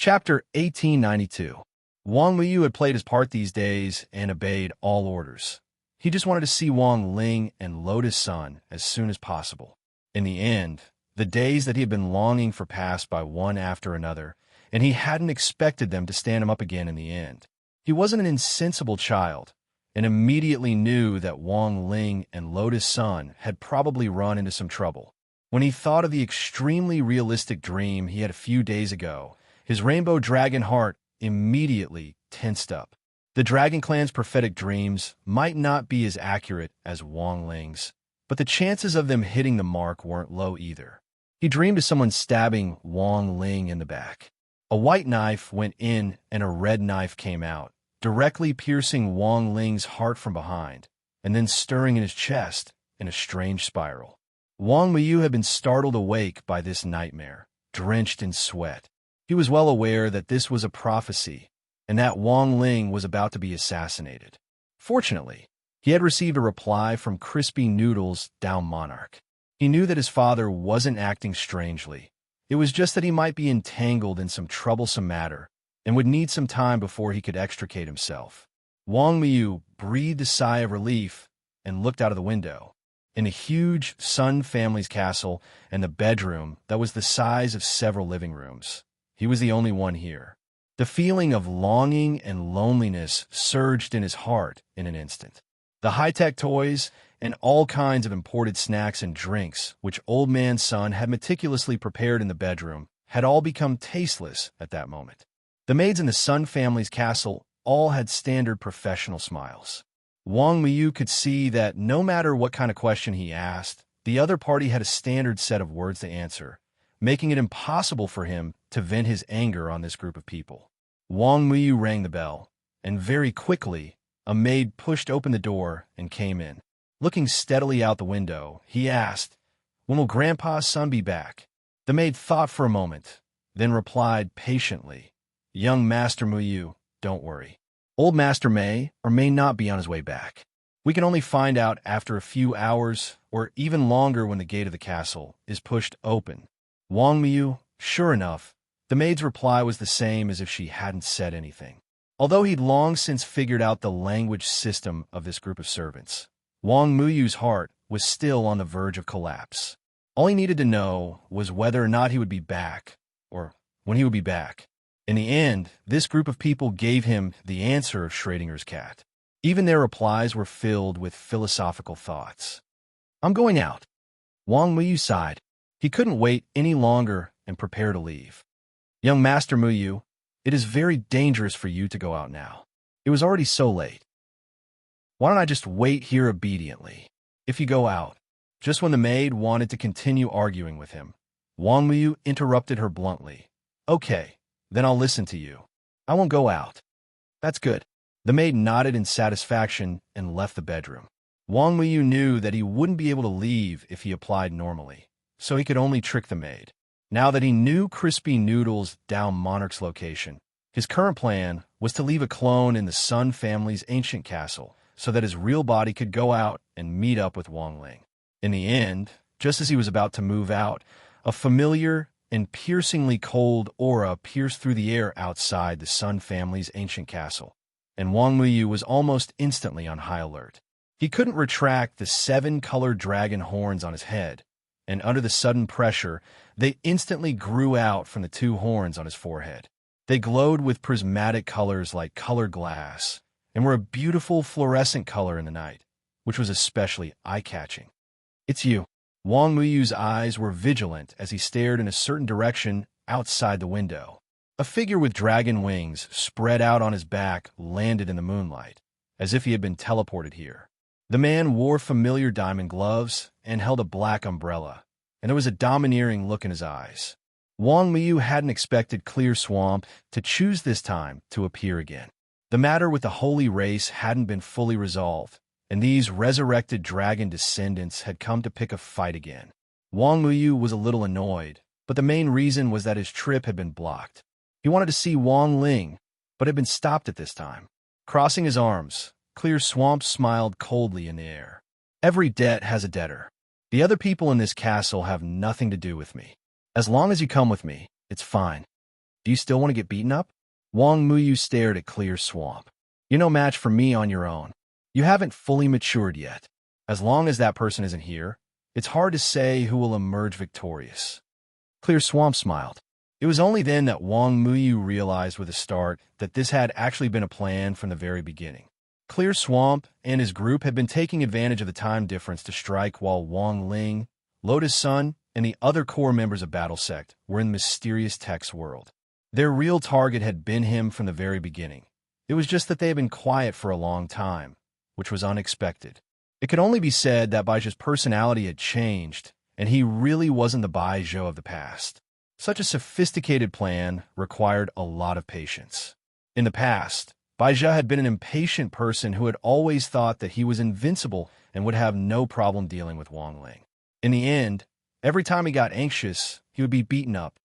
Chapter 1892. Wang Liu had played his part these days and obeyed all orders. He just wanted to see Wang Ling and Lotus Sun as soon as possible. In the end, the days that he had been longing for passed by one after another, and he hadn't expected them to stand him up again in the end. He wasn't an insensible child, and immediately knew that Wang Ling and Lotus Sun had probably run into some trouble. When he thought of the extremely realistic dream he had a few days ago, his rainbow dragon heart immediately tensed up. The Dragon Clan's prophetic dreams might not be as accurate as Wang Ling's, but the chances of them hitting the mark weren't low either. He dreamed of someone stabbing Wang Ling in the back. A white knife went in and a red knife came out, directly piercing Wang Ling's heart from behind, and then stirring in his chest in a strange spiral. Wang Liu had been startled awake by this nightmare, drenched in sweat. He was well aware that this was a prophecy, and that Wang Ling was about to be assassinated. Fortunately, he had received a reply from Crispy Noodles Down Monarch. He knew that his father wasn't acting strangely. It was just that he might be entangled in some troublesome matter and would need some time before he could extricate himself. Wang Liu breathed a sigh of relief and looked out of the window. In a huge Sun family's castle and the bedroom that was the size of several living rooms, he was the only one here. The feeling of longing and loneliness surged in his heart in an instant. The high-tech toys and all kinds of imported snacks and drinks, which Old Man Sun had meticulously prepared in the bedroom, had all become tasteless at that moment. The maids in the Sun family's castle all had standard professional smiles. Wang Liu could see that no matter what kind of question he asked, the other party had a standard set of words to answer, making it impossible for him to vent his anger on this group of people. Wang Liu rang the bell, and very quickly, a maid pushed open the door and came in. Looking steadily out the window, he asked, "When will Grandpa's son be back?" The maid thought for a moment, then replied patiently, "Young Master Muyu, don't worry. Old Master may or may not be on his way back. We can only find out after a few hours or even longer when the gate of the castle is pushed open." Wang Liu, sure enough, the maid's reply was the same as if she hadn't said anything. Although he'd long since figured out the language system of this group of servants, Wang Muyu's heart was still on the verge of collapse. All he needed to know was whether or not he would be back, or when he would be back. In the end, this group of people gave him the answer of Schrodinger's cat. Even their replies were filled with philosophical thoughts. "I'm going out." Wang Muyu sighed. He couldn't wait any longer and prepare to leave. "Young Master Muyu, it is very dangerous for you to go out now. It was already so late. Why don't I just wait here obediently? If you go out..." Just when the maid wanted to continue arguing with him, Wang Liu interrupted her bluntly. "Okay, then I'll listen to you. I won't go out." "That's good." The maid nodded in satisfaction and left the bedroom. Wang Liu knew that he wouldn't be able to leave if he applied normally, so he could only trick the maid. Now that he knew Crispy Noodles Down Monarch's location, his current plan was to leave a clone in the Sun family's ancient castle so that his real body could go out and meet up with Wang Ling. In the end, just as he was about to move out, a familiar and piercingly cold aura pierced through the air outside the Sun family's ancient castle, and Wang Liu was almost instantly on high alert. He couldn't retract the 7-colored dragon horns on his head, and under the sudden pressure, they instantly grew out from the 2 horns on his forehead. They glowed with prismatic colors like colored glass, and were a beautiful fluorescent color in the night, which was especially eye-catching. "It's you." Wang Muyu's eyes were vigilant as he stared in a certain direction outside the window. A figure with dragon wings spread out on his back landed in the moonlight, as if he had been teleported here. The man wore familiar diamond gloves and held a black umbrella, and there was a domineering look in his eyes. Wang Liu hadn't expected Clear Swamp to choose this time to appear again. The matter with the holy race hadn't been fully resolved, and these resurrected dragon descendants had come to pick a fight again. Wang Liu was a little annoyed, but the main reason was that his trip had been blocked. He wanted to see Wang Ling, but had been stopped at this time. Crossing his arms, Clear Swamp smiled coldly in the air. "Every debt has a debtor. The other people in this castle have nothing to do with me. As long as you come with me, it's fine." Do you still want to get beaten up? Wang Muyu stared at Clear Swamp. You're no match for me on your own. You haven't fully matured yet. As long as that person isn't here, it's hard to say who will emerge victorious. Clear Swamp smiled. It was only then that Wang Muyu realized with a start that this had actually been a plan from the very beginning. Clear Swamp and his group had been taking advantage of the time difference to strike while Wang Ling, Lotus Sun, and the other core members of Battle Sect were in the mysterious Tech's world. Their real target had been him from the very beginning. It was just that they had been quiet for a long time, which was unexpected. It could only be said that Baijia's personality had changed, and he really wasn't the Baizhou of the past. Such a sophisticated plan required a lot of patience. In the past, Baizhou had been an impatient person who had always thought that he was invincible and would have no problem dealing with Wang Ling. In the end, every time he got anxious, he would be beaten up.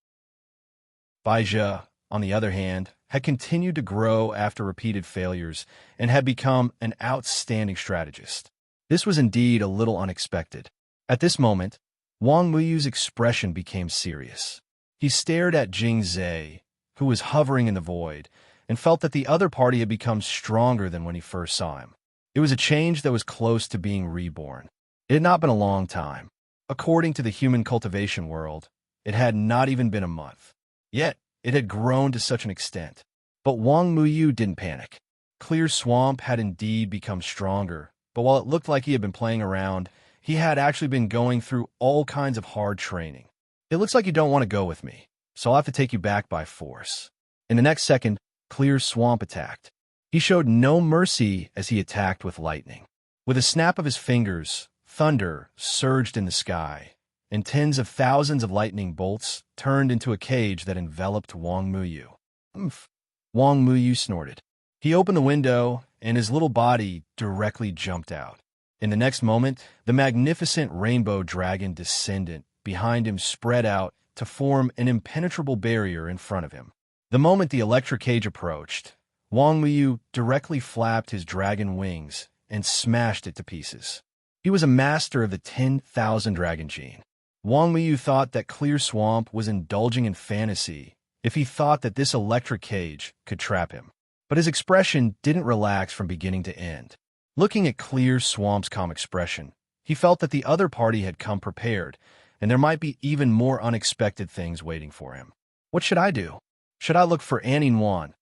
Baizhou, on the other hand, had continued to grow after repeated failures and had become an outstanding strategist. This was indeed a little unexpected. At this moment, Wang Muyu's expression became serious. He stared at Jing Zhe, who was hovering in the void, and felt that the other party had become stronger than when he first saw him. It was a change that was close to being reborn. It had not been a long time. According to the human cultivation world, it had not even been a month. Yet, it had grown to such an extent. But Wang Muyu didn't panic. Clear Swamp had indeed become stronger, but while it looked like he had been playing around, he had actually been going through all kinds of hard training. It looks like you don't want to go with me, so I'll have to take you back by force. In the next second, Clear Swamp attacked. He showed no mercy as he attacked with lightning. With a snap of his fingers, thunder surged in the sky, and tens of thousands of lightning bolts turned into a cage that enveloped Wang Muyu. Oomph! Wang Muyu snorted. He opened the window, and his little body directly jumped out. In the next moment, the magnificent rainbow dragon descendant behind him spread out to form an impenetrable barrier in front of him. The moment the electric cage approached, Wang Muyu directly flapped his dragon wings and smashed it to pieces. He was a master of the 10,000 dragon gene. Wang Muyu thought that Clear Swamp was indulging in fantasy if he thought that this electric cage could trap him. But his expression didn't relax from beginning to end. Looking at Clear Swamp's calm expression, he felt that the other party had come prepared, and there might be even more unexpected things waiting for him. What should I do? Should I look for Anning Wan?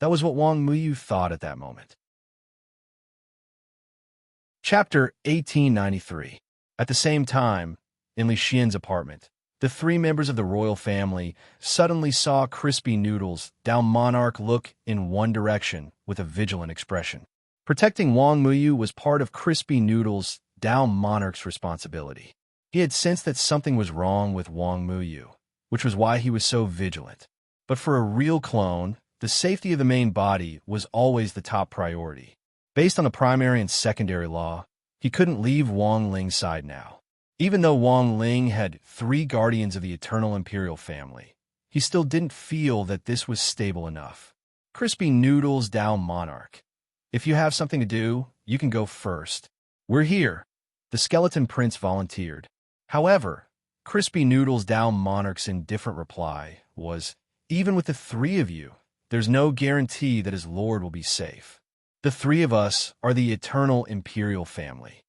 That was what Wang Muyu thought at that moment. Chapter 1893. At the same time, in Li Xian's apartment, the three members of the royal family suddenly saw Crispy Noodles Dao Monarch look in one direction with a vigilant expression. Protecting Wang Muyu was part of Crispy Noodles Dao Monarch's responsibility. He had sensed that something was wrong with Wang Muyu, which was why he was so vigilant. But for a real clone, the safety of the main body was always the top priority. Based on the primary and secondary law, he couldn't leave Wang Ling's side now. Even though Wang Ling had 3 guardians of the eternal imperial family, he still didn't feel that this was stable enough. Crispy Noodles Dao Monarch. If you have something to do, you can go first. We're here. The Skeleton Prince volunteered. However, Crispy Noodles Dao Monarch's indifferent reply was, even with the 3 of you, there's no guarantee that his lord will be safe. The 3 of us are the eternal imperial family.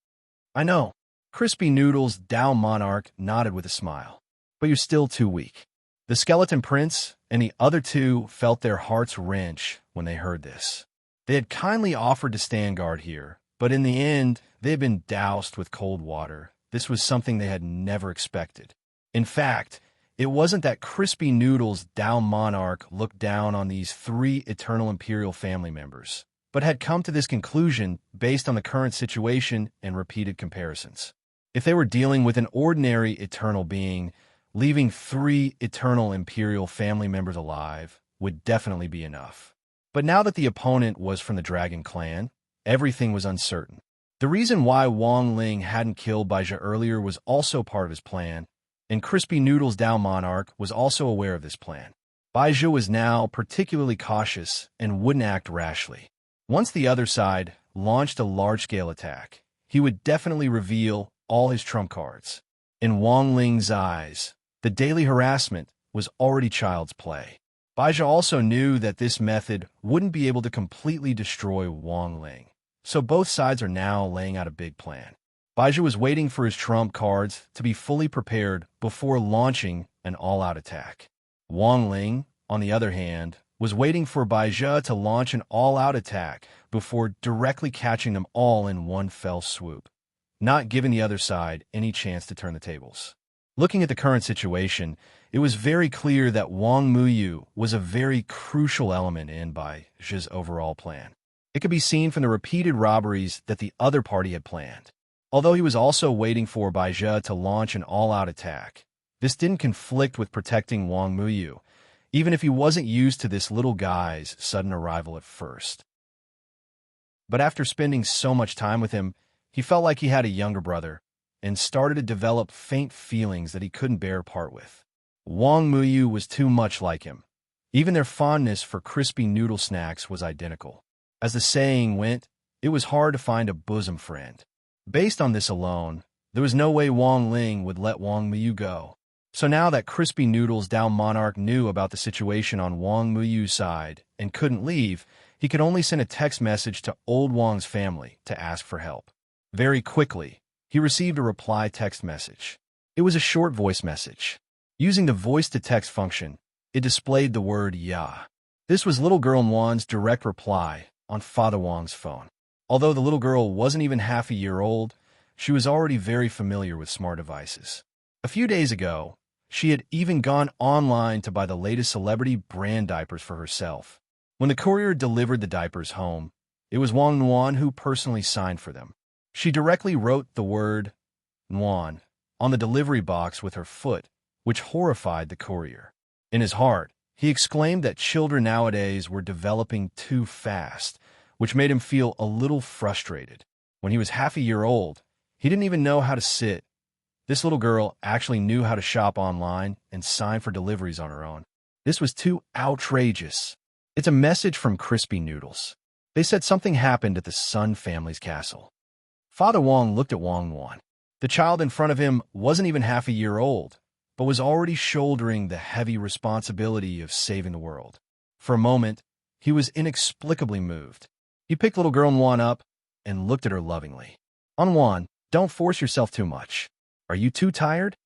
I know. Crispy Noodles Dao Monarch nodded with a smile. But you're still too weak. The Skeleton Prince and the other 2 felt their hearts wrench when they heard this. They had kindly offered to stand guard here, but in the end, they had been doused with cold water. This was something they had never expected. In fact, it wasn't that Crispy Noodles Dao Monarch looked down on these 3 eternal imperial family members, but had come to this conclusion based on the current situation and repeated comparisons. If they were dealing with an ordinary eternal being, leaving 3 eternal imperial family members alive would definitely be enough. But now that the opponent was from the Dragon Clan, everything was uncertain. The reason why Wang Ling hadn't killed Baizhou earlier was also part of his plan, and Crispy Noodles Dao Monarch was also aware of this plan. Baizhou was now particularly cautious and wouldn't act rashly. Once the other side launched a large-scale attack, he would definitely reveal all his trump cards. In Wang Ling's eyes, the daily harassment was already child's play. Baizha also knew that this method wouldn't be able to completely destroy Wang Ling, so both sides are now laying out a big plan. Baizha was waiting for his trump cards to be fully prepared before launching an all-out attack. Wang Ling, on the other hand, was waiting for Baizha to launch an all-out attack before directly catching them all in one fell swoop, not giving the other side any chance to turn the tables. Looking at the current situation, it was very clear that Wang Muyu was a very crucial element in Baizha's overall plan. It could be seen from the repeated robberies that the other party had planned. Although he was also waiting for Baizha to launch an all-out attack, this didn't conflict with protecting Wang Muyu, even if he wasn't used to this little guy's sudden arrival at first. But after spending so much time with him, he felt like he had a younger brother and started to develop faint feelings that he couldn't bear part with. Wang Muyu was too much like him. Even their fondness for crispy noodle snacks was identical. As the saying went, it was hard to find a bosom friend. Based on this alone, there was no way Wang Ling would let Wang Muyu go. So now that Crispy Noodles Down Monarch knew about the situation on Wang Muyu's side and couldn't leave, he could only send a text message to old Wang's family to ask for help. Very quickly, he received a reply text message. It was a short voice message. Using the voice-to-text function, it displayed the word "ya." This was little girl Wan's direct reply on Father Wang's phone. Although the little girl wasn't even half a year old, she was already very familiar with smart devices. A few days ago, she had even gone online to buy the latest celebrity brand diapers for herself. When the courier delivered the diapers home, it was Wang Nuan who personally signed for them. She directly wrote the word Nuan on the delivery box with her foot, which horrified the courier. In his heart, he exclaimed that children nowadays were developing too fast, which made him feel a little frustrated. When he was half a year old, he didn't even know how to sit. This little girl actually knew how to shop online and sign for deliveries on her own. This was too outrageous. It's a message from Crispy Noodles. They said something happened at the Sun family's castle. Father Wang looked at Wang Nuan. The child in front of him wasn't even half a year old, but was already shouldering the heavy responsibility of saving the world. For a moment, he was inexplicably moved. He picked little girl Nuan up and looked at her lovingly. Nuan, don't force yourself too much. Are you too tired?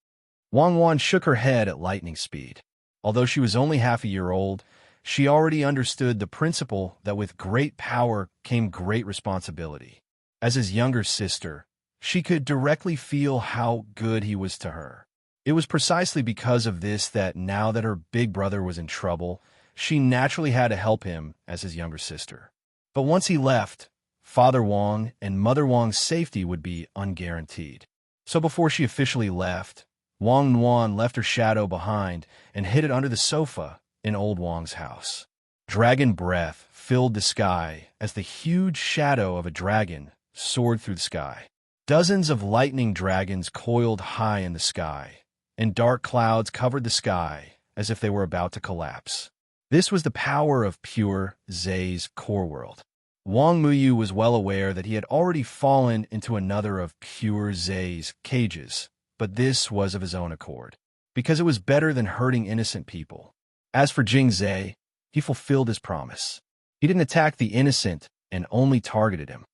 Wang Nuan shook her head at lightning speed. Although she was only half a year old, she already understood the principle that with great power came great responsibility. As his younger sister, she could directly feel how good he was to her. It was precisely because of this that now that her big brother was in trouble, she naturally had to help him as his younger sister. But once he left, Father Wang and Mother Wang's safety would be unguaranteed. So before she officially left, Wang Nuan left her shadow behind and hid it under the sofa in old Wang's house. Dragon breath filled the sky as the huge shadow of a dragon soared through the sky. Dozens of lightning dragons coiled high in the sky, and dark clouds covered the sky as if they were about to collapse. This was the power of Pure Zay's core world. Wang Muyu was well aware that he had already fallen into another of Pure Zay's cages, but this was of his own accord, because it was better than hurting innocent people. As for Jing Zay, he fulfilled his promise. He didn't attack the innocent and only targeted him.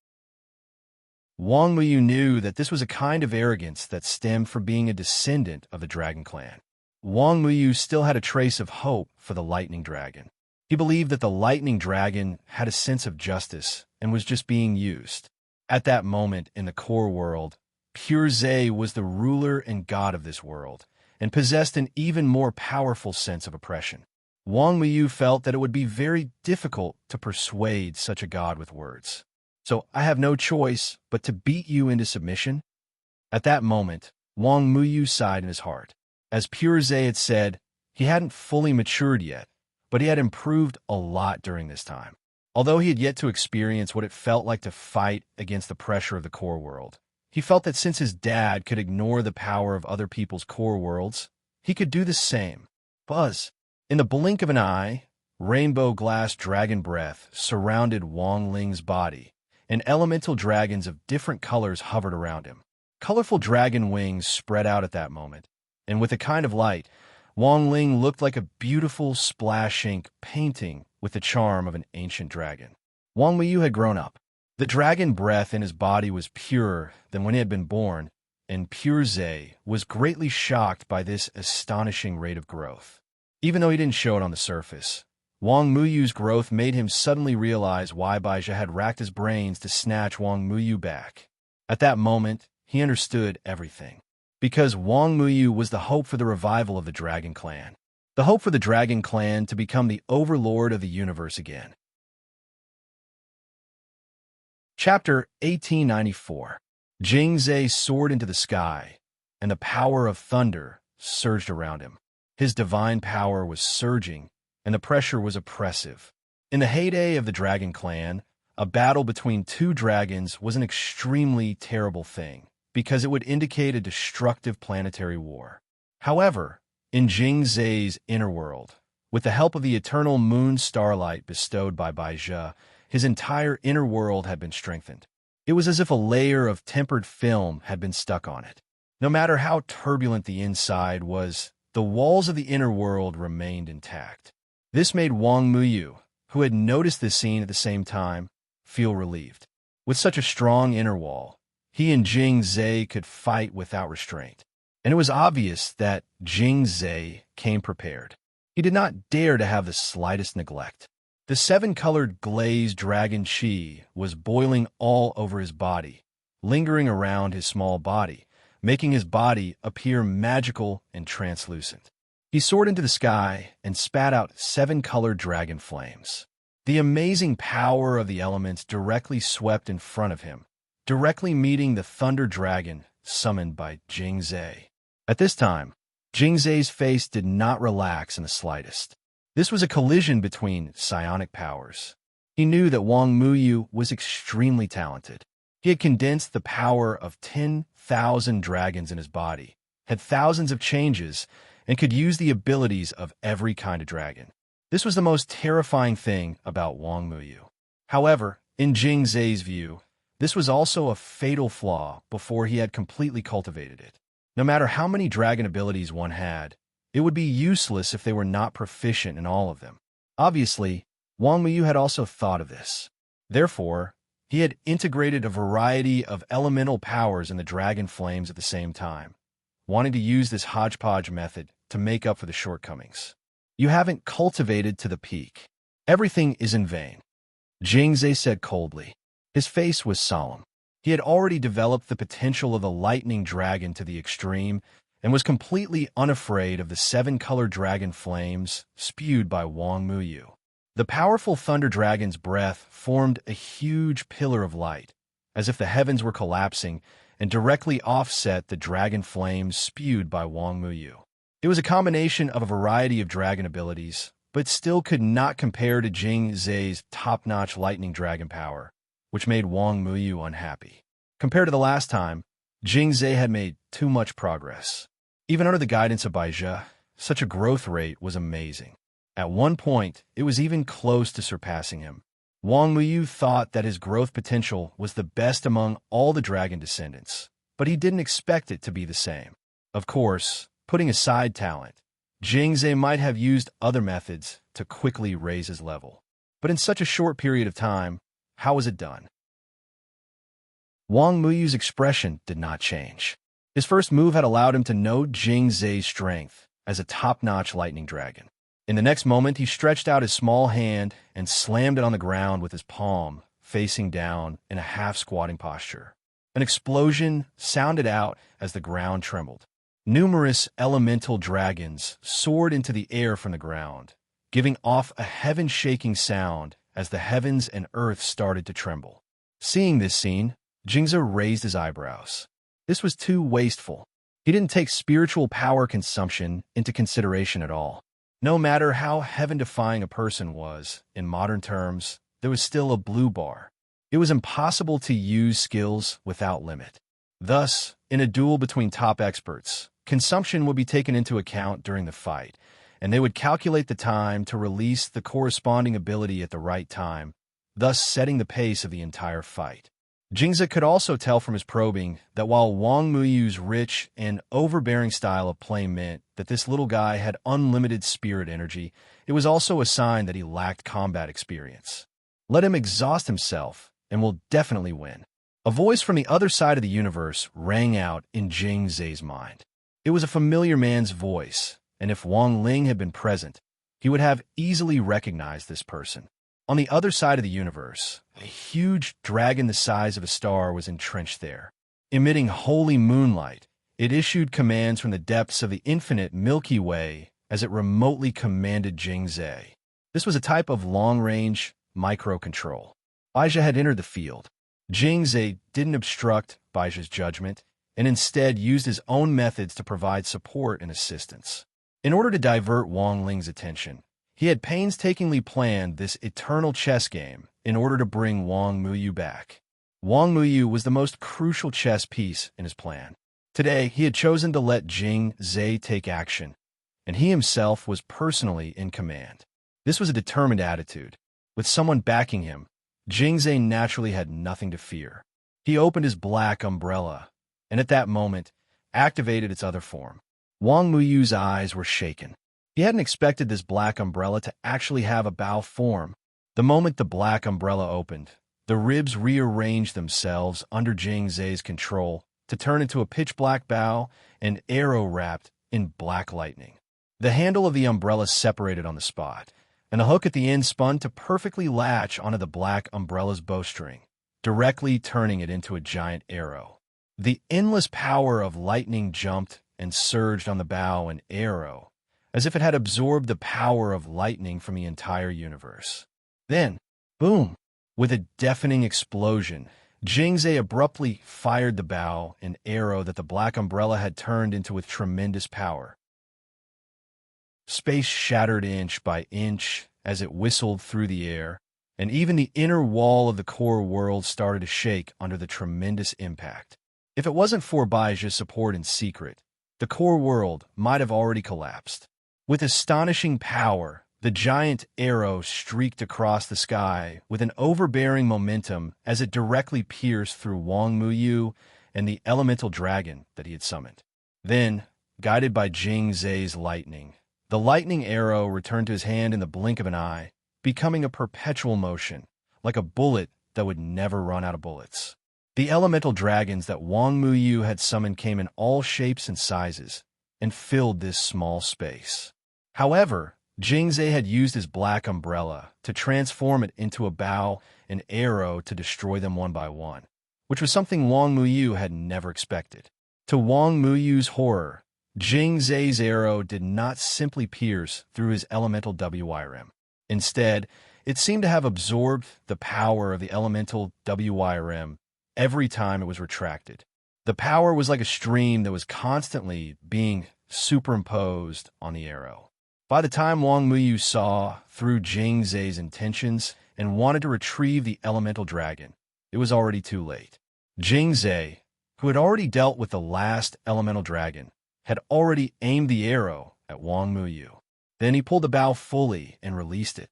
Wang Muyu knew that this was a kind of arrogance that stemmed from being a descendant of the Dragon Clan. Wang Muyu still had a trace of hope for the Lightning Dragon. He believed that the Lightning Dragon had a sense of justice and was just being used. At that moment in the core world, Pure Zay was the ruler and god of this world, and possessed an even more powerful sense of oppression. Wang Muyu felt that it would be very difficult to persuade such a god with words. So I have no choice but to beat you into submission? At that moment, Wang Muyu sighed in his heart. As Pure Zay had said, he hadn't fully matured yet, but he had improved a lot during this time. Although he had yet to experience what it felt like to fight against the pressure of the core world, he felt that since his dad could ignore the power of other people's core worlds, he could do the same. Buzz. In the blink of an eye, rainbow glass dragon breath surrounded Wang Ling's body, and elemental dragons of different colors hovered around him. Colorful dragon wings spread out at that moment, and with a kind of light, Wang Ling looked like a beautiful splash ink painting with the charm of an ancient dragon. Wang Muyu had grown up. The dragon breath in his body was purer than when he had been born, and Pure Zhe was greatly shocked by this astonishing rate of growth. Even though he didn't show it on the surface, Wang Muyu's growth made him suddenly realize why Baizha had racked his brains to snatch Wang Muyu back. At that moment, he understood everything. Because Wang Muyu was the hope for the revival of the Dragon Clan. The hope for the Dragon Clan to become the overlord of the universe again. Chapter 1894. Jing Zhe soared into the sky, and the power of thunder surged around him. His divine power was surging, and the pressure was oppressive. In the heyday of the Dragon Clan, a battle between two dragons was an extremely terrible thing, because it would indicate a destructive planetary war. However, in Jing Zhe's inner world, with the help of the eternal moon starlight bestowed by Baizha, his entire inner world had been strengthened. It was as if a layer of tempered film had been stuck on it. No matter how turbulent the inside was, the walls of the inner world remained intact. This made Wang Muyu, who had noticed this scene at the same time, feel relieved. With such a strong inner wall, he and Jing Zhe could fight without restraint. And it was obvious that Jing Zhe came prepared. He did not dare to have the slightest neglect. The seven-colored glazed dragon chi was boiling all over his body, lingering around his small body, making his body appear magical and translucent. He soared into the sky and spat out seven-colored dragon flames. The amazing power of the elements directly swept in front of him, directly meeting the thunder dragon summoned by Jing Zhe. At this time, Jing Zhe's face did not relax in the slightest. This was a collision between psionic powers. He knew that Wang Muyu was extremely talented. He had condensed the power of 10,000 dragons in his body, had thousands of changes, and could use the abilities of every kind of dragon. This was the most terrifying thing about Wang Muyu. However, in Jing Zhe's view, this was also a fatal flaw before he had completely cultivated it. No matter how many dragon abilities one had, it would be useless if they were not proficient in all of them. Obviously, Wang Muyu had also thought of this. Therefore, he had integrated a variety of elemental powers in the dragon flames at the same time, wanting to use this hodgepodge method to make up for the shortcomings. You haven't cultivated to the peak. Everything is in vain, Jing Zhe said coldly. His face was solemn. He had already developed the potential of the lightning dragon to the extreme and was completely unafraid of the seven-colored dragon flames spewed by Wang Muyu. The powerful thunder dragon's breath formed a huge pillar of light, as if the heavens were collapsing, and directly offset the dragon flames spewed by Wang Muyu. It was a combination of a variety of dragon abilities, but still could not compare to Jing Zhe's top-notch lightning dragon power, which made Wang Muyu unhappy. Compared to the last time, Jing Zhe had made too much progress. Even under the guidance of Baizha, such a growth rate was amazing. At one point, it was even close to surpassing him. Wang Muyu thought that his growth potential was the best among all the dragon descendants, but he didn't expect it to be the same. Of course, putting aside talent, Jing Zhe might have used other methods to quickly raise his level. But in such a short period of time, how was it done? Wang Muyu's expression did not change. His first move had allowed him to know Jing Zhe's strength as a top-notch lightning dragon. In the next moment, he stretched out his small hand and slammed it on the ground with his palm, facing down in a half-squatting posture. An explosion sounded out as the ground trembled. Numerous elemental dragons soared into the air from the ground, giving off a heaven-shaking sound as the heavens and earth started to tremble. Seeing this scene, Jing Zhe raised his eyebrows. This was too wasteful. He didn't take spiritual power consumption into consideration at all. No matter how heaven-defying a person was, in modern terms, there was still a blue bar. It was impossible to use skills without limit. Thus, in a duel between top experts, consumption would be taken into account during the fight, and they would calculate the time to release the corresponding ability at the right time, thus setting the pace of the entire fight. Jingze could also tell from his probing that while Wang Muyu's rich and overbearing style of play meant that this little guy had unlimited spirit energy, it was also a sign that he lacked combat experience. Let him exhaust himself, and we'll definitely win. A voice from the other side of the universe rang out in Jingze's mind. It was a familiar man's voice, and if Wang Ling had been present, he would have easily recognized this person. On the other side of the universe, a huge dragon the size of a star was entrenched there. Emitting holy moonlight, it issued commands from the depths of the infinite Milky Way as it remotely commanded Jingze. This was a type of long-range microcontrol. Baizha had entered the field. Jingze didn't obstruct Baizha's judgment and instead used his own methods to provide support and assistance. In order to divert Wang Ling's attention, he had painstakingly planned this eternal chess game in order to bring Wang Muyu back. Wang Muyu was the most crucial chess piece in his plan. Today, he had chosen to let Jingze take action, and he himself was personally in command. This was a determined attitude. With someone backing him, Jingze naturally had nothing to fear. He opened his black umbrella, and at that moment, activated its other form. Wang Muyu's eyes were shaken. He hadn't expected this black umbrella to actually have a bow form. The moment the black umbrella opened, the ribs rearranged themselves under Jingze's control to turn into a pitch-black bow and arrow wrapped in black lightning. The handle of the umbrella separated on the spot, and the hook at the end spun to perfectly latch onto the black umbrella's bowstring, directly turning it into a giant arrow. The endless power of lightning jumped and surged on the bow and arrow, as if it had absorbed the power of lightning from the entire universe. Then, boom! With a deafening explosion, Jingze abruptly fired the bow and arrow that the black umbrella had turned into with tremendous power. Space shattered inch by inch as it whistled through the air, and even the inner wall of the core world started to shake under the tremendous impact. If it wasn't for Baizha's support in secret, the core world might have already collapsed. With astonishing power, the giant arrow streaked across the sky with an overbearing momentum as it directly pierced through Wang Muyu and the elemental dragon that he had summoned. Then, guided by Jingze's lightning, the lightning arrow returned to his hand in the blink of an eye, becoming a perpetual motion, like a bullet that would never run out of bullets. The elemental dragons that Wang Muyu had summoned came in all shapes and sizes and filled this small space. However, Jingze had used his black umbrella to transform it into a bow and arrow to destroy them one by one, which was something Wang Muyu had never expected. To Wang Muyu's horror, Jingze's arrow did not simply pierce through his elemental WIRM. Instead, it seemed to have absorbed the power of the elemental WIRM every time it was retracted. The power was like a stream that was constantly being superimposed on the arrow. By the time Wang Muyu saw through Jingze's intentions and wanted to retrieve the elemental dragon, it was already too late. Jingze, who had already dealt with the last elemental dragon, had already aimed the arrow at Wang Muyu. Then he pulled the bow fully and released it.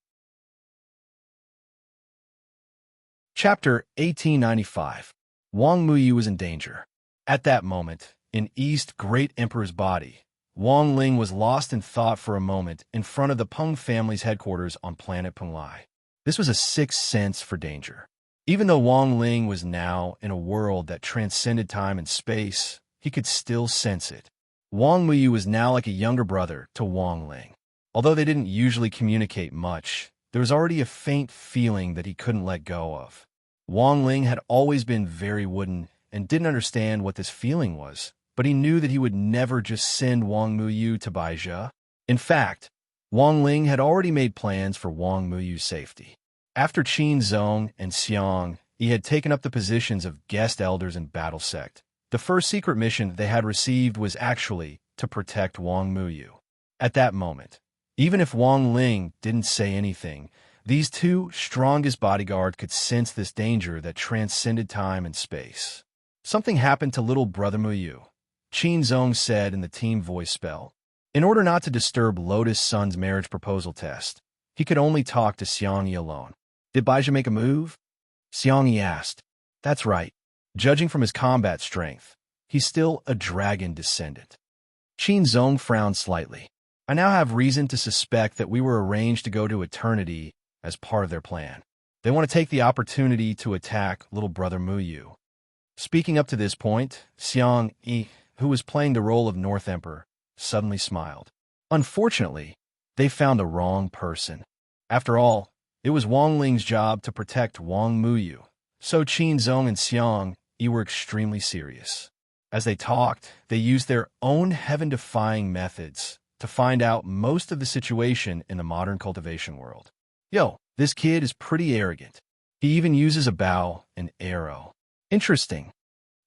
Chapter 1895. Wang Muyu was in danger. At that moment, in East Great Emperor's body, Wang Ling was lost in thought for a moment in front of the Peng family's headquarters on planet Penglai. This was a sixth sense for danger. Even though Wang Ling was now in a world that transcended time and space, he could still sense it. Wang Muyu was now like a younger brother to Wang Ling. Although they didn't usually communicate much, there was already a faint feeling that he couldn't let go of. Wang Ling had always been very wooden and didn't understand what this feeling was, but he knew that he would never just send Wang Muyu to Baizha. In fact, Wang Ling had already made plans for Wang Muyu's safety. After Qin Zong and Xiang, he had taken up the positions of guest elders in Battle Sect. The first secret mission they had received was actually to protect Wang Muyu. At that moment, even if Wang Ling didn't say anything, these two strongest bodyguards could sense this danger that transcended time and space. Something happened to little brother Muyu, Qin Zong said in the team voice spell. In order not to disturb Lotus Sun's marriage proposal test, he could only talk to Xiangyi alone. Did Baizha make a move? Xiangyi asked. That's right. Judging from his combat strength, he's still a dragon descendant. Qin Zong frowned slightly. I now have reason to suspect that we were arranged to go to eternity as part of their plan. They want to take the opportunity to attack little brother Muyu. Speaking up to this point, Xiang Yi, who was playing the role of North Emperor, suddenly smiled. Unfortunately, they found the wrong person. After all, it was Wang Ling's job to protect Wang Muyu, so Qin Zong and Xiang Yi were extremely serious. As they talked, they used their own heaven-defying methods to find out most of the situation in the modern cultivation world. Yo, this kid is pretty arrogant. He even uses a bow and arrow. Interesting.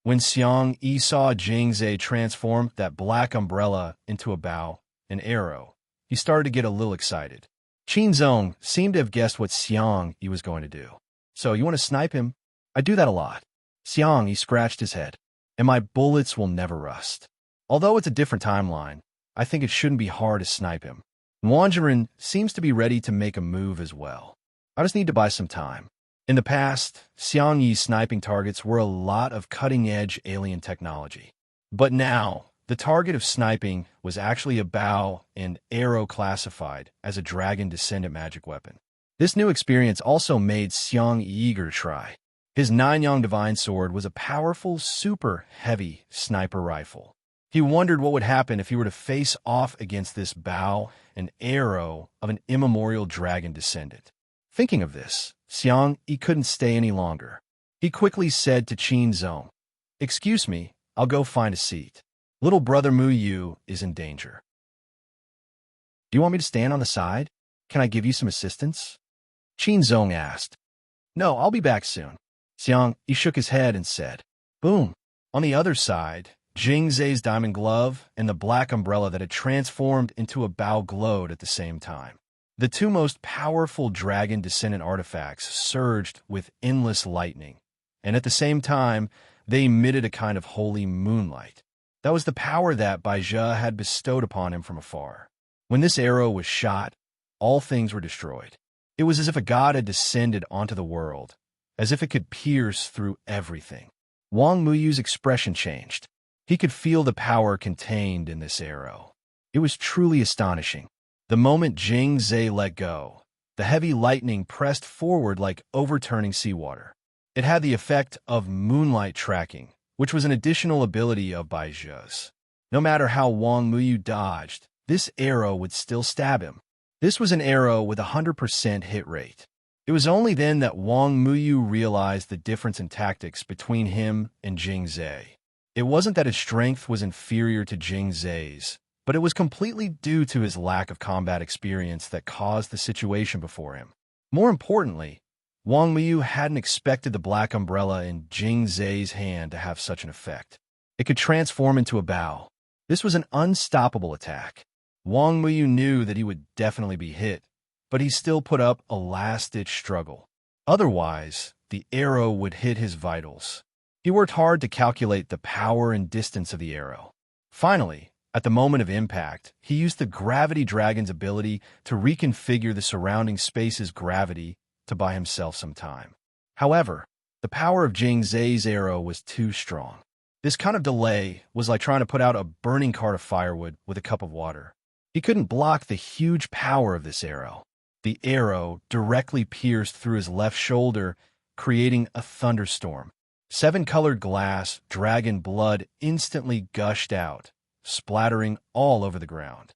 When Xiang Yi saw Jingzhe transform that black umbrella into a bow and arrow, he started to get a little excited. Qin Zong seemed to have guessed what Xiang Yi was going to do. So you want to snipe him? I do that a lot. Xiang Yi scratched his head. And my bullets will never rust. Although it's a different timeline, I think it shouldn't be hard to snipe him. Wanjiren seems to be ready to make a move as well. I just need to buy some time. In the past, Xiang Yi's sniping targets were a lot of cutting-edge alien technology. But now, the target of sniping was actually a bow and arrow classified as a dragon descendant magic weapon. This new experience also made Xiang Yi eager to try. His Nine-Yang Divine Sword was a powerful, super heavy sniper rifle. He wondered what would happen if he were to face off against this bow and arrow of an immemorial dragon descendant. Thinking of this, Xiang Yi couldn't stay any longer. He quickly said to Qin Zong, "Excuse me, I'll go find a seat. Little brother Muyu is in danger." "Do you want me to stand on the side? Can I give you some assistance?" Qin Zong asked. "No, I'll be back soon." Xiang Yi shook his head and said, "Boom." On the other side, Jingzhe's diamond glove and the black umbrella that had transformed into a bow glowed at the same time. The two most powerful dragon descendant artifacts surged with endless lightning, and at the same time, they emitted a kind of holy moonlight. That was the power that Baizhe had bestowed upon him from afar. When this arrow was shot, all things were destroyed. It was as if a god had descended onto the world, as if it could pierce through everything. Wang Muyu's expression changed. He could feel the power contained in this arrow. It was truly astonishing. The moment Jingzhe let go, the heavy lightning pressed forward like overturning seawater. It had the effect of moonlight tracking, which was an additional ability of Baizhe's. No matter how Wang Muyu dodged, this arrow would still stab him. This was an arrow with a 100% hit rate. It was only then that Wang Muyu realized the difference in tactics between him and Jingzhe. It wasn't that his strength was inferior to Jingzhe's, but it was completely due to his lack of combat experience that caused the situation before him. More importantly, Wang Muyu hadn't expected the black umbrella in Jingzhe's hand to have such an effect. It could transform into a bow. This was an unstoppable attack. Wang Muyu knew that he would definitely be hit, but he still put up a last-ditch struggle. Otherwise, the arrow would hit his vitals. He worked hard to calculate the power and distance of the arrow. Finally, at the moment of impact, he used the Gravity Dragon's ability to reconfigure the surrounding space's gravity to buy himself some time. However, the power of Jingzhe's arrow was too strong. This kind of delay was like trying to put out a burning cart of firewood with a cup of water. He couldn't block the huge power of this arrow. The arrow directly pierced through his left shoulder, creating a thunderstorm. 7-colored glass, dragon blood instantly gushed out, splattering all over the ground.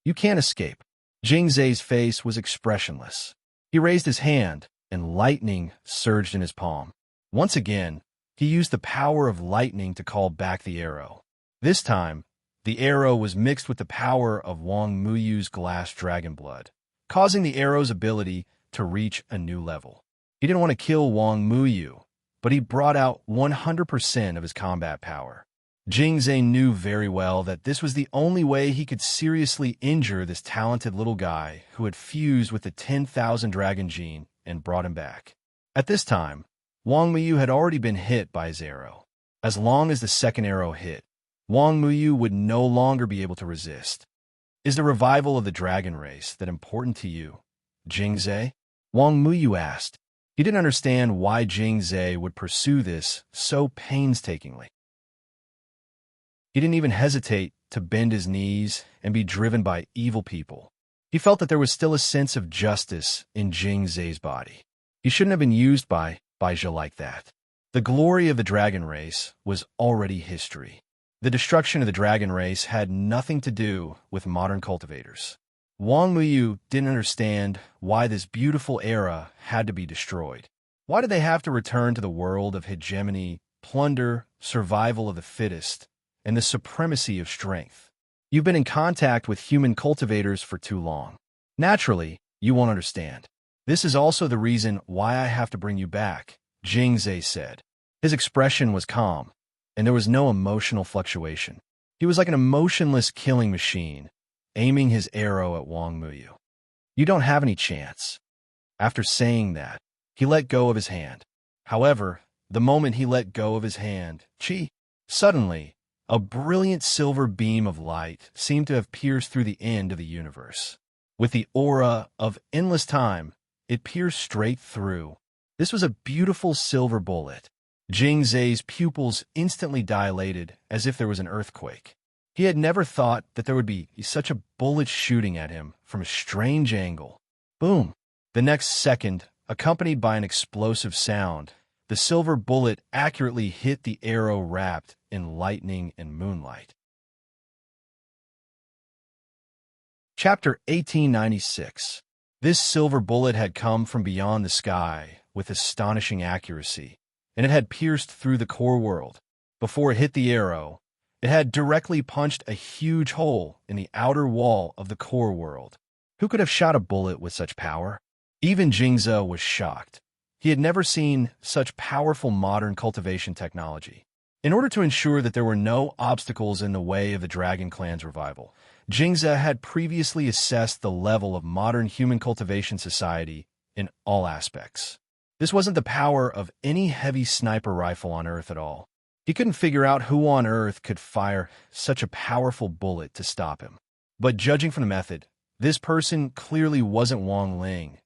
"You can't escape." Jingzhe's face was expressionless. He raised his hand, and lightning surged in his palm. Once again, he used the power of lightning to call back the arrow. This time, the arrow was mixed with the power of Wang Muyu's glass dragon blood, causing the arrow's ability to reach a new level. He didn't want to kill Wang Muyu, but he brought out 100% of his combat power. Jingzhe knew very well that this was the only way he could seriously injure this talented little guy who had fused with the 10,000 dragon gene and brought him back. At this time, Wang Muyu had already been hit by his arrow. As long as the second arrow hit, Wang Muyu would no longer be able to resist. "Is the revival of the dragon race that important to you, Jingzhe?" Wang Muyu asked. He didn't understand why Jingze would pursue this so painstakingly. He didn't even hesitate to bend his knees and be driven by evil people. He felt that there was still a sense of justice in Jingze's body. He shouldn't have been used by Baizha like that. The glory of the dragon race was already history. The destruction of the dragon race had nothing to do with modern cultivators. Wang Muyu didn't understand why this beautiful era had to be destroyed. Why did they have to return to the world of hegemony, plunder, survival of the fittest, and the supremacy of strength? You've been in contact with human cultivators for too long. Naturally, you won't understand. This is also the reason why I have to bring you back, Jingze said. His expression was calm, and there was no emotional fluctuation. He was like an emotionless killing machine, aiming his arrow at Wang Muyu. You don't have any chance. After saying that, he let go of his hand. However, the moment he let go of his hand, suddenly, a brilliant silver beam of light seemed to have pierced through the end of the universe. With the aura of endless time, it pierced straight through. This was a beautiful silver bullet. Jingze's pupils instantly dilated as if there was an earthquake. He had never thought that there would be such a bullet shooting at him from a strange angle. Boom! The next second, accompanied by an explosive sound, the silver bullet accurately hit the arrow wrapped in lightning and moonlight. Chapter 1896. This silver bullet had come from beyond the sky with astonishing accuracy, and it had pierced through the core world. Before it hit the arrow, it had directly punched a huge hole in the outer wall of the core world. Who could have shot a bullet with such power? Even Jingze was shocked. He had never seen such powerful modern cultivation technology. In order to ensure that there were no obstacles in the way of the Dragon Clan's revival, Jingze had previously assessed the level of modern human cultivation society in all aspects. This wasn't the power of any heavy sniper rifle on Earth at all. He couldn't figure out who on Earth could fire such a powerful bullet to stop him. But judging from the method, this person clearly wasn't Wang Ling.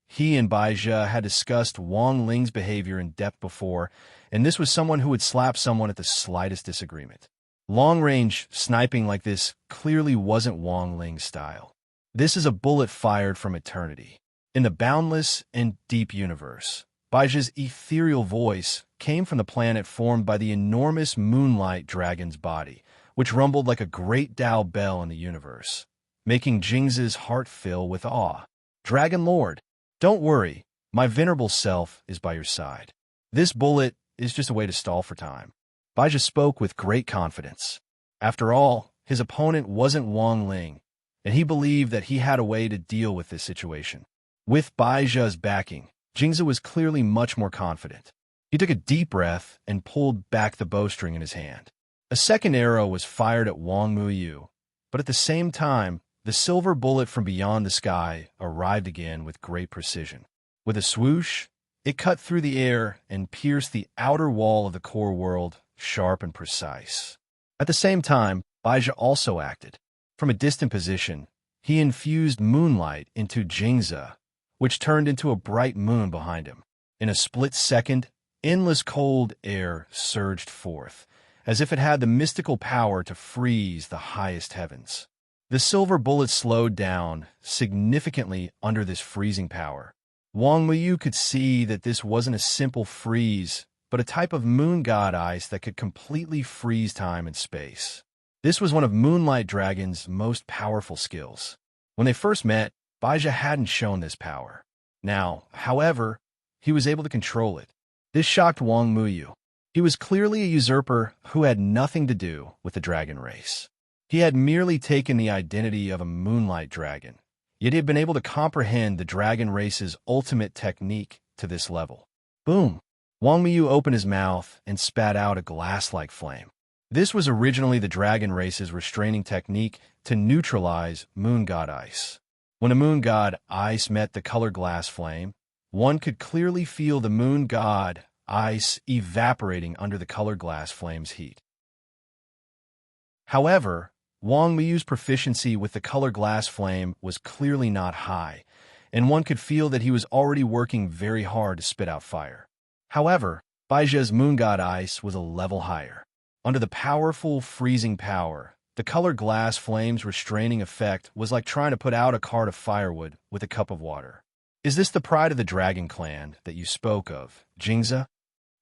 He and Baizha had discussed Wang Ling's behavior in depth before, and this was someone who would slap someone at the slightest disagreement. Long-range sniping like this clearly wasn't Wang Ling's style. This is a bullet fired from eternity. In the boundless and deep universe, Baizha's ethereal voice came from the planet formed by the enormous moonlight dragon's body, which rumbled like a great Tao bell in the universe, making Jingze's heart fill with awe. Dragon Lord, don't worry, my venerable self is by your side. This bullet is just a way to stall for time. Baizha spoke with great confidence. After all, his opponent wasn't Wang Ling, and he believed that he had a way to deal with this situation. With Baizha's backing, Jingze was clearly much more confident. He took a deep breath and pulled back the bowstring in his hand. A second arrow was fired at Wang Muyu, but at the same time, the silver bullet from beyond the sky arrived again with great precision. With a swoosh, it cut through the air and pierced the outer wall of the core world, sharp and precise. At the same time, Baizha also acted. From a distant position, he infused moonlight into Jingze, which turned into a bright moon behind him. In a split second, endless cold air surged forth, as if it had the mystical power to freeze the highest heavens. The silver bullet slowed down significantly under this freezing power. Wang Muyu could see that this wasn't a simple freeze, but a type of moon god ice that could completely freeze time and space. This was one of Moonlight Dragon's most powerful skills. When they first met, Baizha hadn't shown this power. Now, however, he was able to control it. This shocked Wang Muyu. He was clearly a usurper who had nothing to do with the dragon race. He had merely taken the identity of a moonlight dragon, yet he had been able to comprehend the dragon race's ultimate technique to this level. Boom! Wang Muyu opened his mouth and spat out a glass-like flame. This was originally the dragon race's restraining technique to neutralize moon god ice. When a moon god ice met the color glass flame, one could clearly feel the moon god ice evaporating under the color glass flame's heat. However, Wang Muyu's proficiency with the color glass flame was clearly not high, and one could feel that he was already working very hard to spit out fire. However, Baijia's moon god ice was a level higher. Under the powerful freezing power, the colored glass flame's restraining effect was like trying to put out a cart of firewood with a cup of water. Is this the pride of the dragon clan that you spoke of, Jingza?